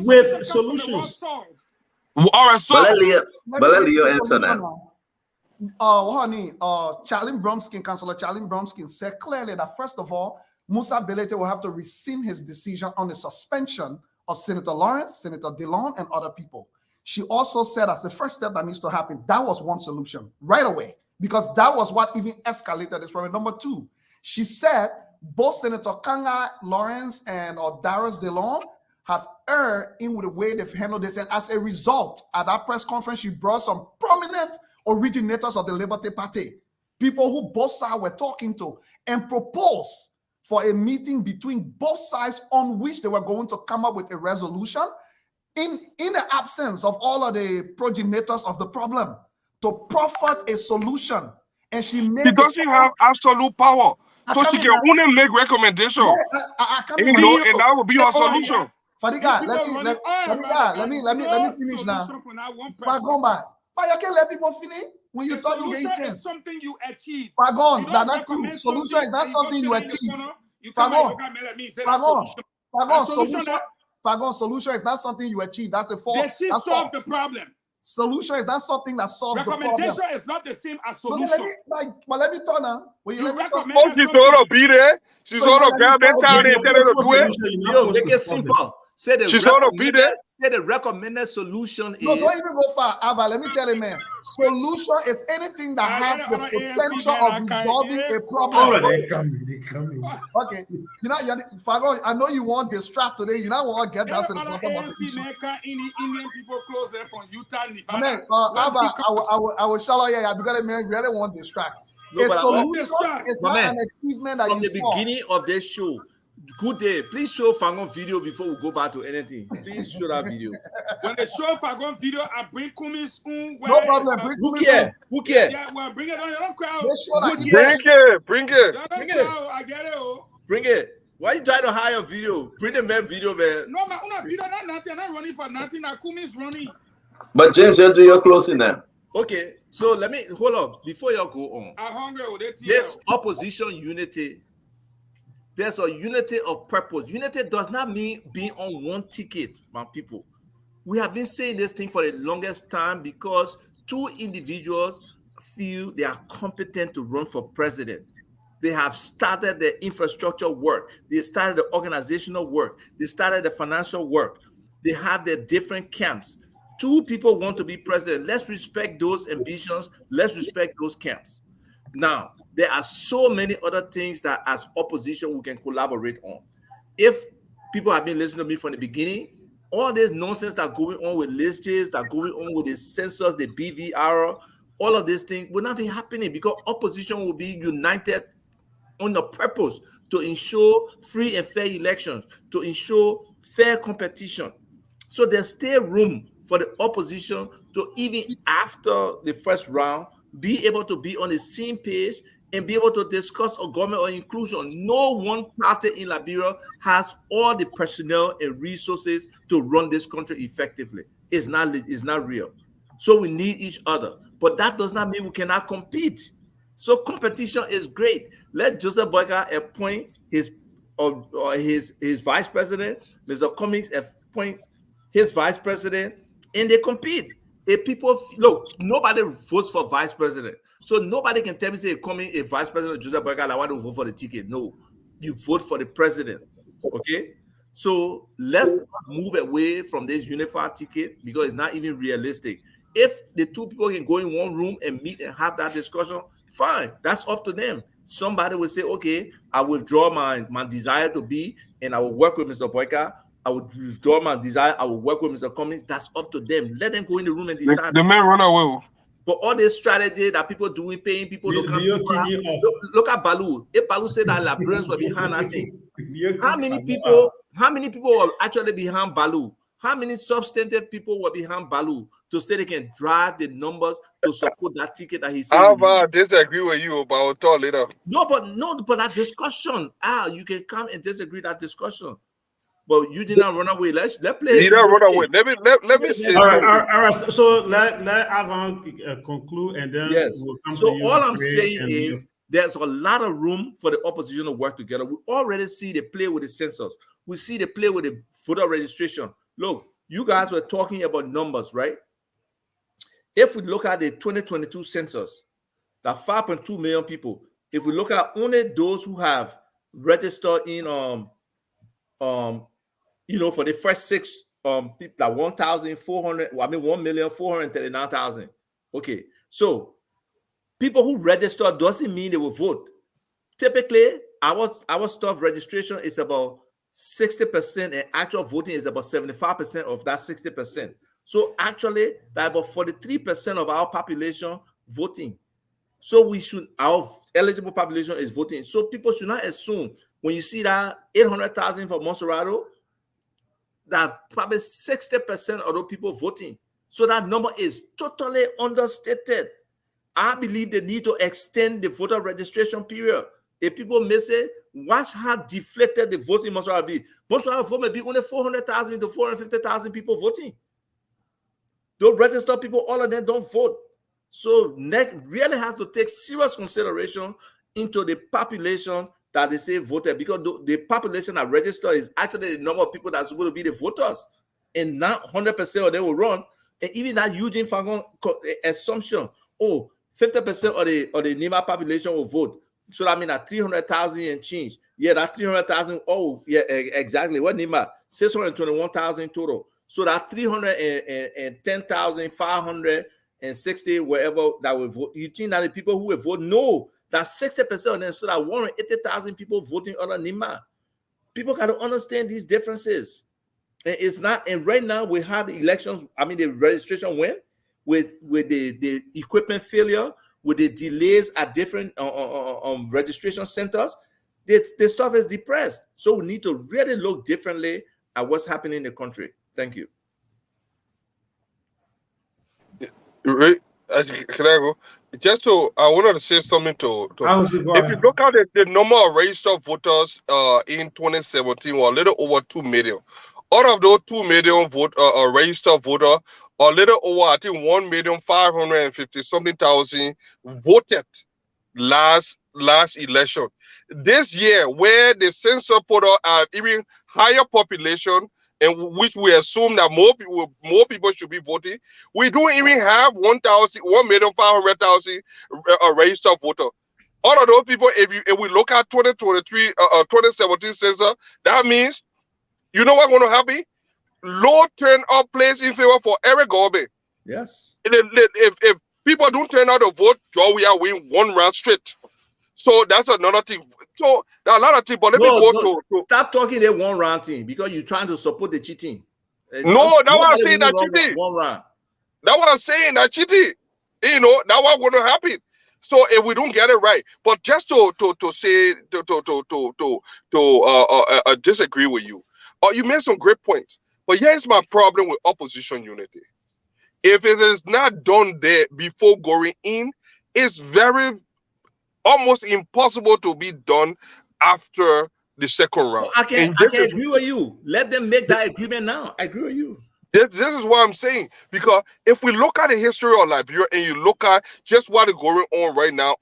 with solutions. All right, so let Leo answer now. Charlene Bromskin, Councillor Charlene Bromskin said clearly that first of all, Musa Belete will have to rescind his decision on the suspension of Senator Lawrence, Senator Dillon, and other people. She also said as the first step that needs to happen, that was one solution right away, because that was what even escalated this problem. Number two, She said both Senator Kanga Lawrence and Darius DeLong have erred in with the way they've handled this. And as a result, at that press conference, she brought some prominent originators of the Liberty Party, people who both sides were talking to, and proposed for a meeting between both sides on which they were going to come up with a resolution in the absence of all of the progenitors of the problem, to proffer a solution. And she doesn't have absolute power. So she can only make recommendations. And that will be her solution. Fadiga, let me finish now. Fagon, but you can't let people finish. When you talk, solution is something you achieve. Fagon, that's true. Solution is not something you achieve. Fagon, solution is not something you achieve. That's a fault. Did she solve the problem? Solution is not something that solves the problem. Recommendation is not the same as solution. Let me talk now. When you recommend, she's all to be there. She's all to grab that town and tell her to do it. Yo, make it simple. Say the she's all to be there. Say the recommended solution is. No, don't even go far, Ava. Let me tell you, man. Solution is anything that has the potential of resolving a problem. They coming. Okay, Fagon, I know you want to distract today. You know what? Get down to the bottom of the issue. Indian people closer from Utah, Nevada. Man, Ava, I will shout out here because man really want to distract. No, a solution is not an achievement that from you the saw. beginning of this show. Good day. Please show Fagon video before we go back to anything. Please show that video. When they show Fagon video, I bring Kumi's own. No problem. Who care? Who care? Yeah, well, bring it on your own crowd. Bring it. I get it. Bring it. Why you trying to hire a video? Bring the man video, man. No, man, video not nothing. I'm not running for nothing. Kumi's running. But James, you do your closing now. Okay, so let me hold up before you go on. I'm hungry. There's opposition unity. There's a unity of purpose. Unity does not mean being on one ticket, my people. We have been saying this thing for the longest time because two individuals feel they are competent to run for president. They have started the infrastructure work. They started the organizational work. They started the financial work. They have their different camps. Two people want to be president. Let's respect those ambitions. Let's respect those camps. Now, there are so many other things that as opposition we can collaborate on. If people have been listening to me from the beginning, all this nonsense that going on with lists, that going on with the census, the BVR, all of these things will not be happening because opposition will be united on the purpose to ensure free and fair elections, to ensure fair competition. So there's still room for the opposition to, even after the first round, be able to be on the same page and be able to discuss a government or inclusion. No one party in Liberia has all the personnel and resources to run this country effectively. It's not real. So we need each other. But that does not mean we cannot compete. So competition is great. Let Joseph Boyka appoint his vice president. Mr. Cummings appoints his vice president, and they compete. If people look, nobody votes for vice president, so nobody can tell me say coming a vice president Joseph Boyka, I want to vote for the ticket. No, you vote for the president. Okay, so let's move away from this unified ticket because it's not even realistic. If the two people can go in one room and meet and have that discussion, fine. That's up to them. Somebody will say, okay, I withdraw my desire to be, and I will work with Mr. Boyka. I would withdraw my desire. I will work with Mr. Cummings. That's up to them. Let them go in the room and decide. The man run away. But all this strategy that people doing, paying people, look at Balu. If Balu said that Liberians were behind that thing, how many people were actually behind Balu? How many substantive people were behind Balu to say they can drive the numbers to support that ticket that he said? I disagree with you, but I'll talk later. But that discussion, you can come and disagree that discussion. But you did not run away. Let's play. You don't run away. Let me see. All right. So let Avon conclude, and then we'll come to you. So all I'm saying is there's a lot of room for the opposition to work together. We already see the play with the census. We see the play with the voter registration. Look, you guys were talking about numbers, right? If we look at the 2022 census, that 5.2 million people, if we look at only those who have registered in for the first 6 people, like 1,439,000. Okay, so people who register doesn't mean they will vote. typically our stuff registration is about 60%, and actual voting is about 75% of that 60%. So actually, that about 43% of our population voting. So our eligible population is voting. So people should not assume when you see that 800,000 for Monserrato, that probably 60% of those people voting. So that number is totally understated. I believe they need to extend the voter registration period. If people may say, watch how deflated the voting must be. Monserrato vote may be only 400,000 to 450,000 people voting. Those registered people, all of them don't vote. So NEC really has to take serious consideration into the population that they say voted, because the population that registered is actually the number of people that's going to be the voters, and not 100% of them will run. And even that Eugene Fagon assumption, 50% of the NEMA population will vote. So that means that 300,000 and change. Yeah, that 300,000. Oh, yeah, exactly. What NEMA? 621,000 total. So that 310,560 wherever that will vote. You think that the people who will vote? No, that 60% of them. So that 180,000 people voting under NEMA. People got to understand these differences. And it's not. And right now we have the elections. I mean, the registration went with the equipment failure, with the delays at different registration centers. The stuff is depressed. So we need to really look differently at what's happening in the country. Thank you. Can I go? I wanted to say something to if you look at the number of registered voters in 2017 were a little over 2 million. Out of those 2 million registered voters, a little over, I think, 1,550 something thousand voted last election. This year, where the census put out an even higher population, and which we assume that more people should be voting, we don't even have 1,500,000 registered voters. All of those people, if we look at 2023, 2017 census, that means, you know what's going to happen? Low turnout plays in favor for Eric Gorby. Yes. If people don't turn out to vote, we are win one round straight. So that's another thing. So there are a lot of things, but let me go to stop talking that one round thing, because you're trying to support the cheating. No, that's what I'm saying, that cheating. One round. That's what I'm saying, that cheating. You know, that's what's going to happen. So if we don't get it right, but just to disagree with you, you made some great points. But here's my problem with opposition unity. If it is not done there before going in, it's almost impossible to be done after the second round. I can agree with you. Let them make that agreement now. I agree with you. This is what I'm saying, because if we look at the history of Liberia and you look at just what is going on right now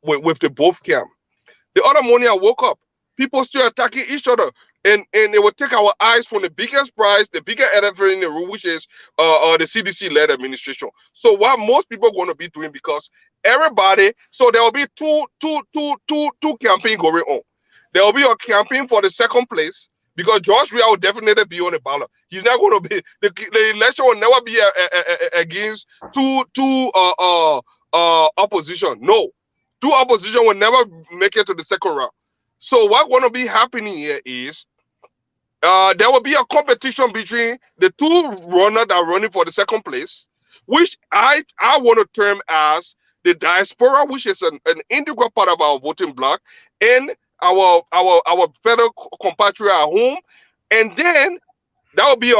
with the both camp, the other morning I woke up, people still attacking each other, and they will take our eyes from the biggest prize, the bigger elephant in the room, which is the CDC-led administration. So what most people are going to be doing, because everybody, so there will be two campaigns going on. There will be a campaign for the second place, because George Weah will definitely be on the ballot. He's not going to be, the election will never be against two opposition. No, two opposition will never make it to the second round. So what's going to be happening here is there will be a competition between the two runners that are running for the second place, which I want to term as the diaspora, which is an integral part of our voting bloc, and our fellow compatriot at home, and then that will be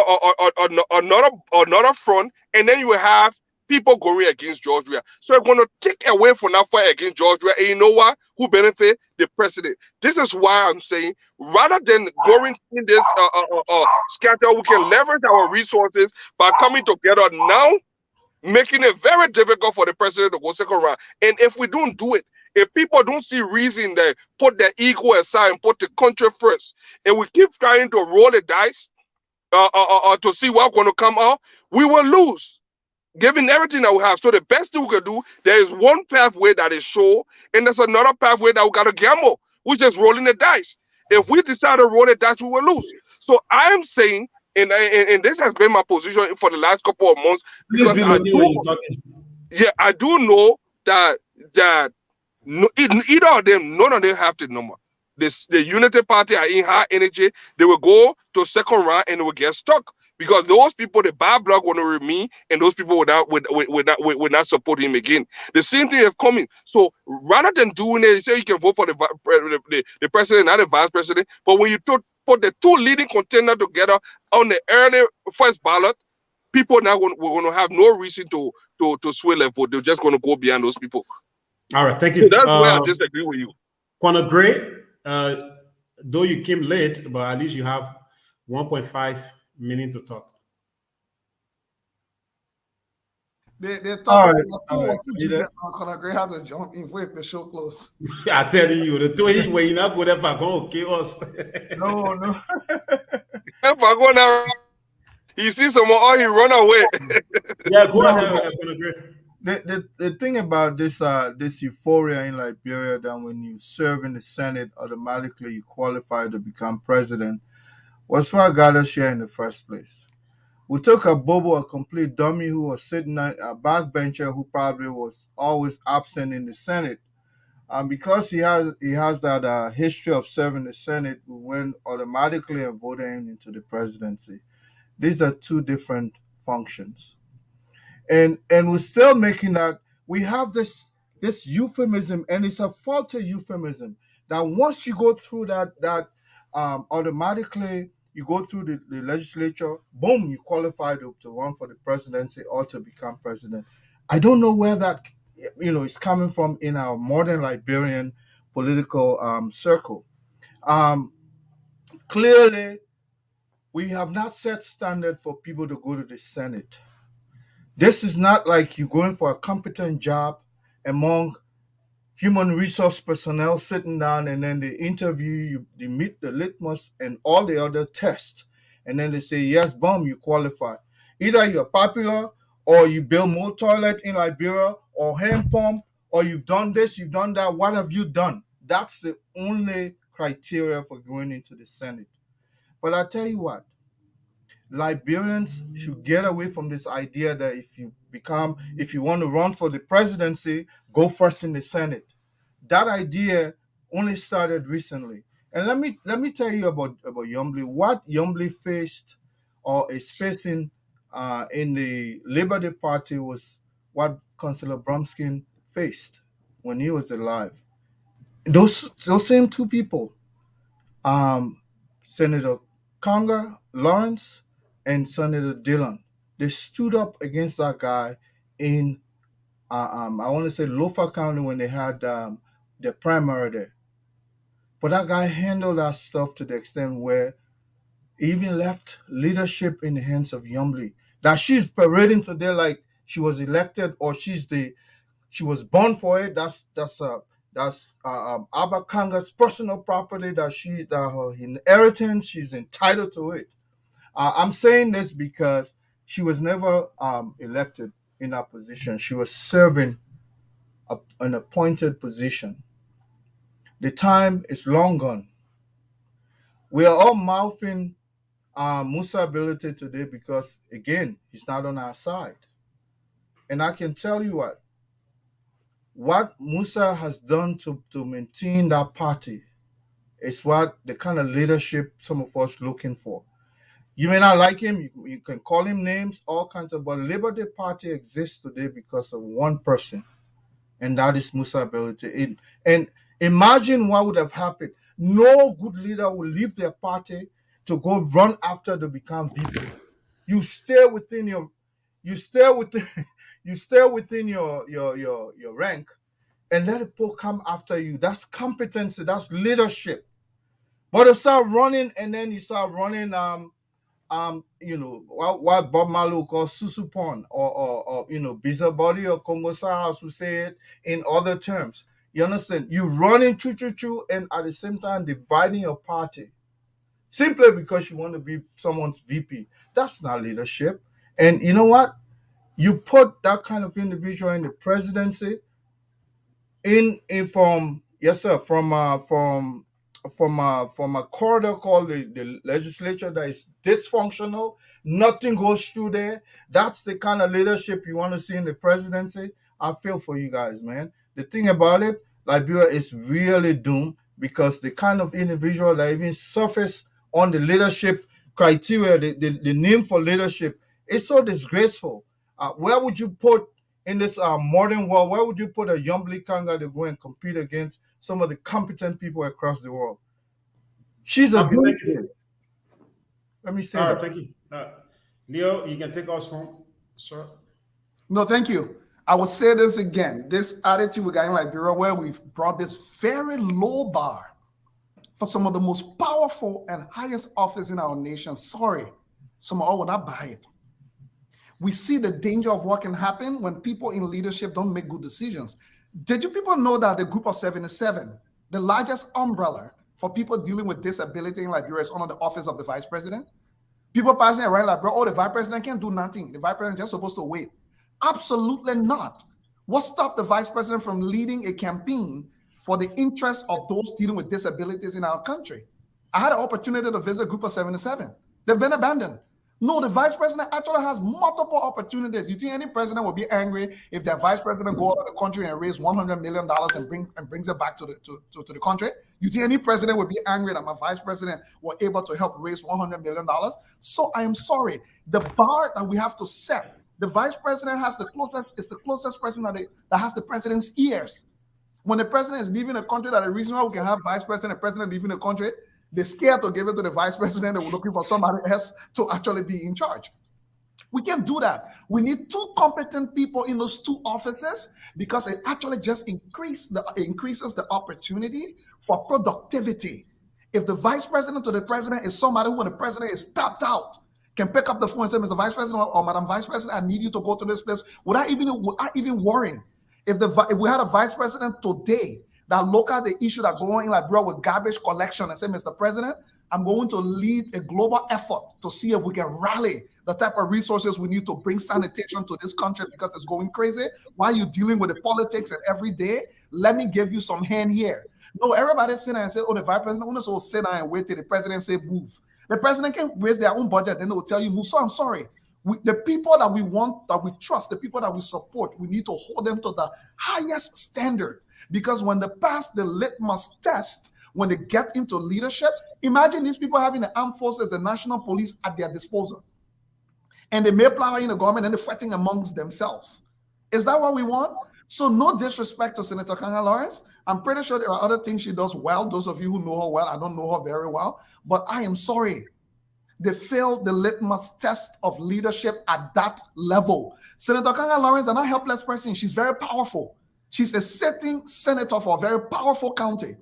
another front, and then you will have people going against George Weah. So we're going to take away from that fight against George Weah, and you know what? Who benefit? The president. This is why I'm saying, rather than going in this scatter, we can leverage our resources by coming together now, making it very difficult for the president to go second round. And if we don't do it, if people don't see reason to put their ego aside and put the country first, and we keep trying to roll the dice to see what's going to come out, we will lose, given everything that we have. So the best thing we can do, there is one pathway that is sure, and there's another pathway that we got to gamble, which is rolling the dice. If we decide to roll the dice, we will lose. So I am saying, and this has been my position for the last couple of months, because I do know that No, either of them, none of them have it no more. The Unity Party are in high energy. They will go to second round and they will get stuck because those people, the bad blood, want to remain, and those people would not support him again. The same thing is coming. So rather than doing it, you say you can vote for the president, not the vice president. But when you put the two leading contenders together on the early first ballot, people now we're going to have no reason to sway their vote. They're just going to go behind those people. All right, thank So you. that's where I disagree with you. Quanah Gray, though you came late, but at least you have 1.5 minutes to talk. They All talk right, about all right. Conor Gray had to jump in if the show close. I tell you, the two he when you not go there for going chaos. No. If I go now, he sees someone, oh, he run away. Yeah, go No, ahead, Quanah Gray. The thing about this euphoria in Liberia that when you serve in the Senate, automatically you qualify to become president was what got us here in the first place. We took a bobo, a complete dummy who was sitting on a backbencher who probably was always absent in the Senate. Because he has that history of serving the Senate, we went automatically and voted him into the presidency. These are two different functions, and we're still making that. We have this euphemism, and it's a faulty euphemism that once you go through that automatically you go through the legislature, boom, you qualify to run for the presidency or to become president. I don't know where that is coming from in our modern Liberian political circle. um, Clearly we have not set standard for people to go to the Senate. This is not like you going for a competent job among human resource personnel sitting down and then they interview you, they meet the litmus and all the other tests. And then they say, yes, boom, you qualify. Either you're popular or you build more toilet in Liberia or hand pump or you've done this, you've done that. What have you done? That's the only criteria for going into the Senate. But I tell you what, Liberians should get away from this idea that if you want to run for the presidency, go first in the Senate. That idea only started recently. And let me tell you about Yombly. What Yombly faced or is facing in the Liberty Party was what Councillor Bromskin faced when he was alive. Those same two people, um, Senator Conger, Lawrence, and Senator Dillon. They stood up against that guy in, I want to say, Lofa County when they had the primary there. But that guy handled that stuff to the extent where he even left leadership in the hands of Yombly. That she's parading today like she was elected or she was born for it. That's Abba Kanga's personal property that her inheritance. She's entitled to it. I'm saying this because she was never elected in that position. She was serving an appointed position. The time is long gone. We are all mouthing Musa ability today because again he's not on our side. And I can tell you what Musa has done to maintain that party is what the kind of leadership some of us looking for. You may not like him, you can call him names, all kinds of, but Liberty Party exists today because of one person, and that is Musa ability. And imagine what would have happened. No good leader will leave their party to go run after to become VP. You stay within your you stay within you stay within your rank and let people come after you. That's competency, that's leadership. But to start running and then you start running what Bob Marley calls susupon or busybody or Congo House who say it in other terms. You understand? You running choo and at the same time dividing your party simply because you want to be someone's VP. That's not leadership. And you know what? You put that kind of individual in the presidency from from a corridor called the legislature that is dysfunctional. Nothing goes through there. That's the kind of leadership you want to see in the presidency. I feel for you guys, man. The thing about it, Liberia is really doomed because the kind of individual that even surface on the leadership criteria, the name for leadership, is so disgraceful. Where would you put in this modern world? Where would you put a Yombli Kanga to go and compete against some of the competent people across the world? She's a Okay, good thank you. kid. Let me say All right, that. thank you. Leo, you can take us home, sir. No, thank you. I will say this again. This attitude we got in Liberia, where we've brought this very low bar for some of the most powerful and highest office in our nation. Sorry, some all will not buy it. We see the danger of what can happen when people in leadership don't make good decisions. Did you people know that the group of 77, the largest umbrella for people dealing with disability in Liberia, is under the office of the vice president? People passing around like, bro, oh, the vice president can't do nothing. The vice president is just supposed to wait. Absolutely not. What stopped the vice president from leading a campaign for the interests of those dealing with disabilities in our country? I had an opportunity to visit a group of 77. They've been abandoned. No, the vice president actually has multiple opportunities. You think any president would be angry if their vice president go out of the country and raise $100 million and brings it back to the country? You think any president would be angry that my vice president were able to help raise $100 million? So I am sorry. The bar that we have to set, the vice president is the closest person that has the president's ears. When the president is leaving a country, that the reason why we can have vice president and president leaving the country, they're scared to give it to the vice president and we're looking for somebody else to actually be in charge. We can't do that. We need two competent people in those two offices because it actually just increases the opportunity for productivity. If the vice president to the president is somebody who, when the president is tapped out, can pick up the phone and say, Mr. Vice President or Madam Vice President, I need you to go to this place, without even worrying. If we had a vice president today that look at the issue that going in Liberia with garbage collection and say, Mr. President, I'm going to lead a global effort to see if we can rally the type of resources we need to bring sanitation to this country because it's going crazy. While you're dealing with the politics and every day, let me give you some hand here. No, everybody sit down and say, oh, the vice president will also sit down and wait till the president say move. The president can raise their own budget, then they will tell you move. So I'm sorry. The people that we want, that we trust, the people that we support, we need to hold them to the highest standard. Because when they pass the litmus test, when they get into leadership, imagine these people having the armed forces, the national police at their disposal. And they may plow in the government and they're fighting amongst themselves. Is that what we want? So no disrespect to Senator Kanga Lawrence. I'm pretty sure there are other things she does well. Those of you who know her well, I don't know her very well. But I am sorry. They failed the litmus test of leadership at that level. Senator Kanga Lawrence is not a helpless person. She's very powerful. She's a sitting senator for a very powerful county.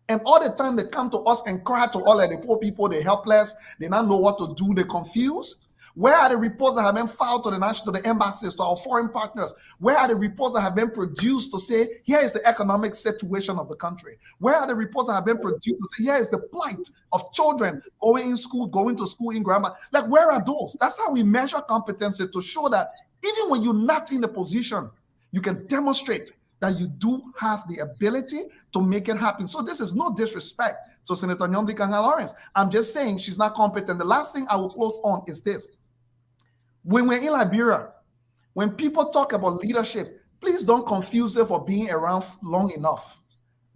And all the time they come to us and cry to all of the poor people, they're helpless, they don't know what to do, they're confused. Where are the reports that have been filed to the embassies, to our foreign partners? Where are the reports that have been produced to say, here is the economic situation of the country? Where are the reports that have been produced to say, here is the plight of children going to school in grammar? Like, where are those? That's how we measure competency, to show that even when you're not in the position, you can demonstrate that you do have the ability to make it happen. So this is no disrespect to Senator Nyombi Kanga Lawrence. I'm just saying she's not competent. The last thing I will close on is this. When we're in Liberia, when people talk about leadership, please don't confuse it for being around long enough.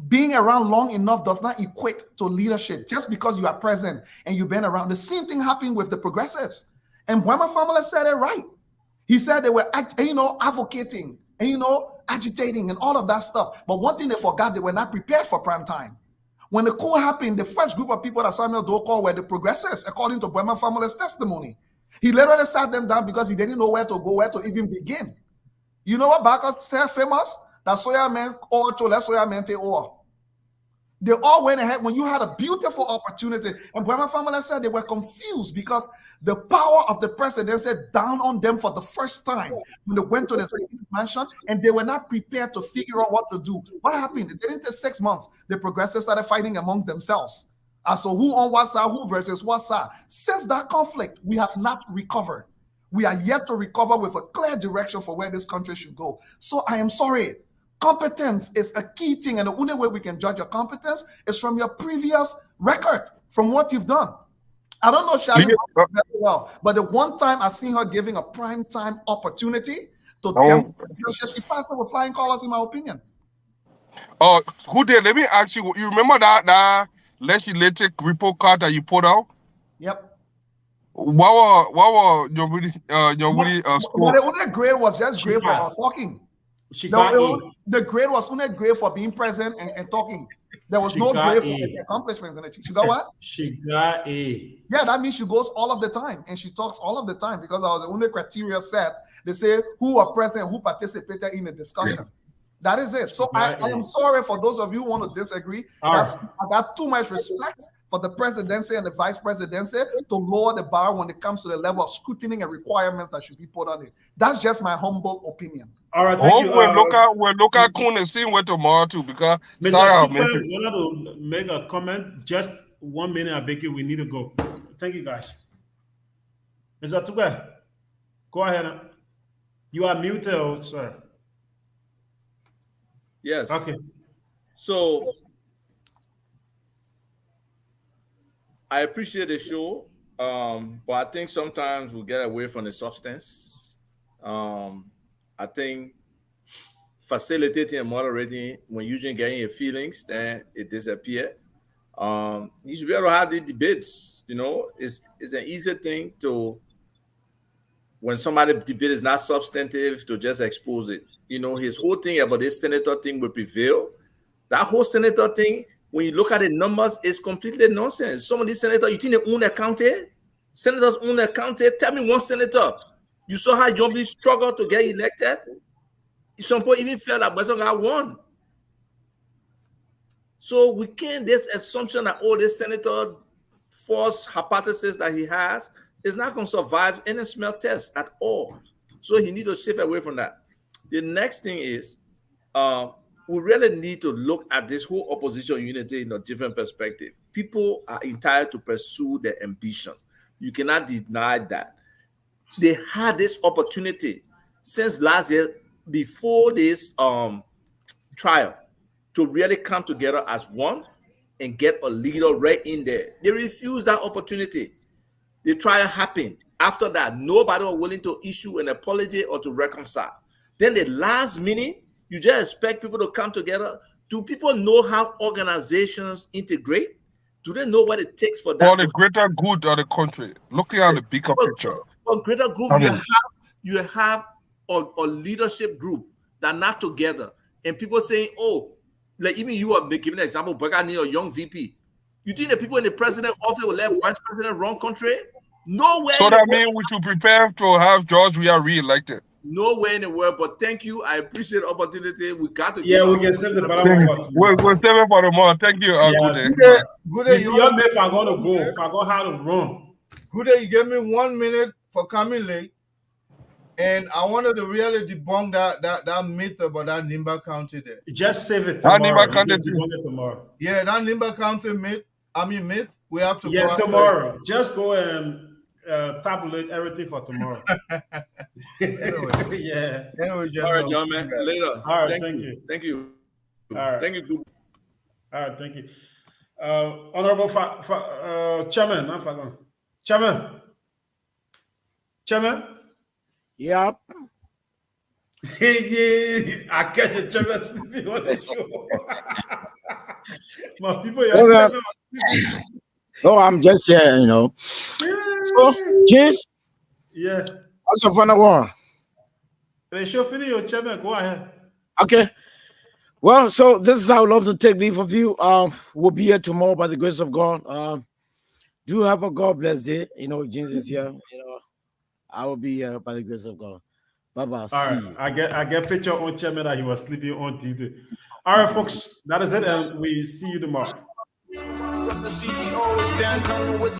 Being around long enough does not equate to leadership. Just because you are present and you've been around. The same thing happened with the progressives. And Bwema Family said it right. He said they were, advocating and, agitating and all of that stuff. But one thing they forgot, they were not prepared for prime time. When the coup happened, the first group of people that Samuel Doe called were the progressives, according to Bwema Family's testimony. He literally sat them down because he didn't know where to go, where to even begin. You know what Bacchus said famous? That soya man or to let soya man take over. They all went ahead when you had a beautiful opportunity. And Bwema Family said they were confused because the power of the presidency down on them for the first time when they went to the mansion, and they were not prepared to figure out what to do. What happened? It didn't take 6 months. The progressives started fighting amongst themselves. So who on what side, who versus what side? Since that conflict, we have not recovered. We are yet to recover with a clear direction for where this country should go. So I am sorry. Competence is a key thing, and the only way we can judge your competence is from your previous record, from what you've done. I don't know Charlie very well, but the one time I seen her giving a prime time opportunity to demonstrate, she passed her with flying colors, in my opinion. Good day. Let me ask you. You remember that legislative report card that you put out? Yep. What were your But the only grade was just grade for talking. The grade was only grade for being present and talking. There was no grade for accomplishments. She got what? She got A. Yeah, that means she goes all of the time and she talks all of the time because that was the only criteria set. They say who were present, who participated in the discussion. That is it. So I am sorry for those of you who want to disagree. I got too much respect for the presidency and the vice presidency to lower the bar when it comes to the level of scrutiny and requirements that should be put on it. That's just my humble opinion. All right, thank you. When local Kun is seeing with tomorrow too, because Sarah mentioned. We want to make a comment. Just 1 minute, I beg you. We need to go. Thank you, guys. Mr. Tuga, go ahead. You are muted, sir. Yes. Okay. So I appreciate the show, but I think sometimes we get away from the substance. I think facilitating and moderating, when you just getting your feelings, then it disappears. You should be able to have the debates. You know, it's an easy thing to, when somebody debate is not substantive, to just expose it. You know, his whole thing about this senator thing will prevail. That whole senator thing, when you look at the numbers, it's completely nonsense. Some of these senators, you think they own their county? Senators own their county? Tell me one senator. You saw how Yombly struggled to get elected? Some people even felt that Besson got won. So we can't, this assumption that, oh, this senator, false hypothesis that he has, is not going to survive any smell test at all. So he needs to shift away from that. The next thing is, we really need to look at this whole opposition unity in a different perspective. People are entitled to pursue their ambition. You cannot deny that. They had this opportunity since last year, before this trial, to really come together as one and get a leader right in there. They refused that opportunity. The trial happened. After that, nobody was willing to issue an apology or to reconcile. Then the last minute, you just expect people to come together. Do people know how organizations integrate? Do they know what it takes for that? For the greater good of the country, looking at the bigger picture. For greater group, you have a leadership group that are not together. And people saying, oh, like even you are giving an example, Bagani or young VP. You think the people in the president office will let vice president run country? Nowhere. So that means we should prepare to have George we are re-elected. Nowhere in the world, but thank you. I appreciate the opportunity. We got to we can save the bottom of We'll save it for tomorrow. Thank you. Good day. Your myth are going to go. Forgot how to run. Good day. You gave me 1 minute for coming late. And I wanted to really debunk that myth about that Nimba County there. Just save it tomorrow. Nimba County tomorrow. Yeah, that Nimba County myth. We have to. Yeah, tomorrow. Just go and tabulate everything for tomorrow. Anyway, yeah. Anyway, all right, John, man. Later. All right, thank you. Thank you. All right. Thank you. All right, thank you. Honorable Chairman, I'm forgotten. Chairman. Yep. I catch a chairman sleeping on the show. My people, oh, I'm just here, you know. So, James. Yeah. What's the final one? The show finish, your chairman. Go ahead. Okay. Well, so this is how I would love to take leave of you. We'll be here tomorrow by the grace of God. Do have a God bless day. You know, James is here. You know, I will be here by the grace of God. Bye-bye. All right. I get picture on chairman that he was sleeping on duty. All right, folks. That is it. And we see you tomorrow.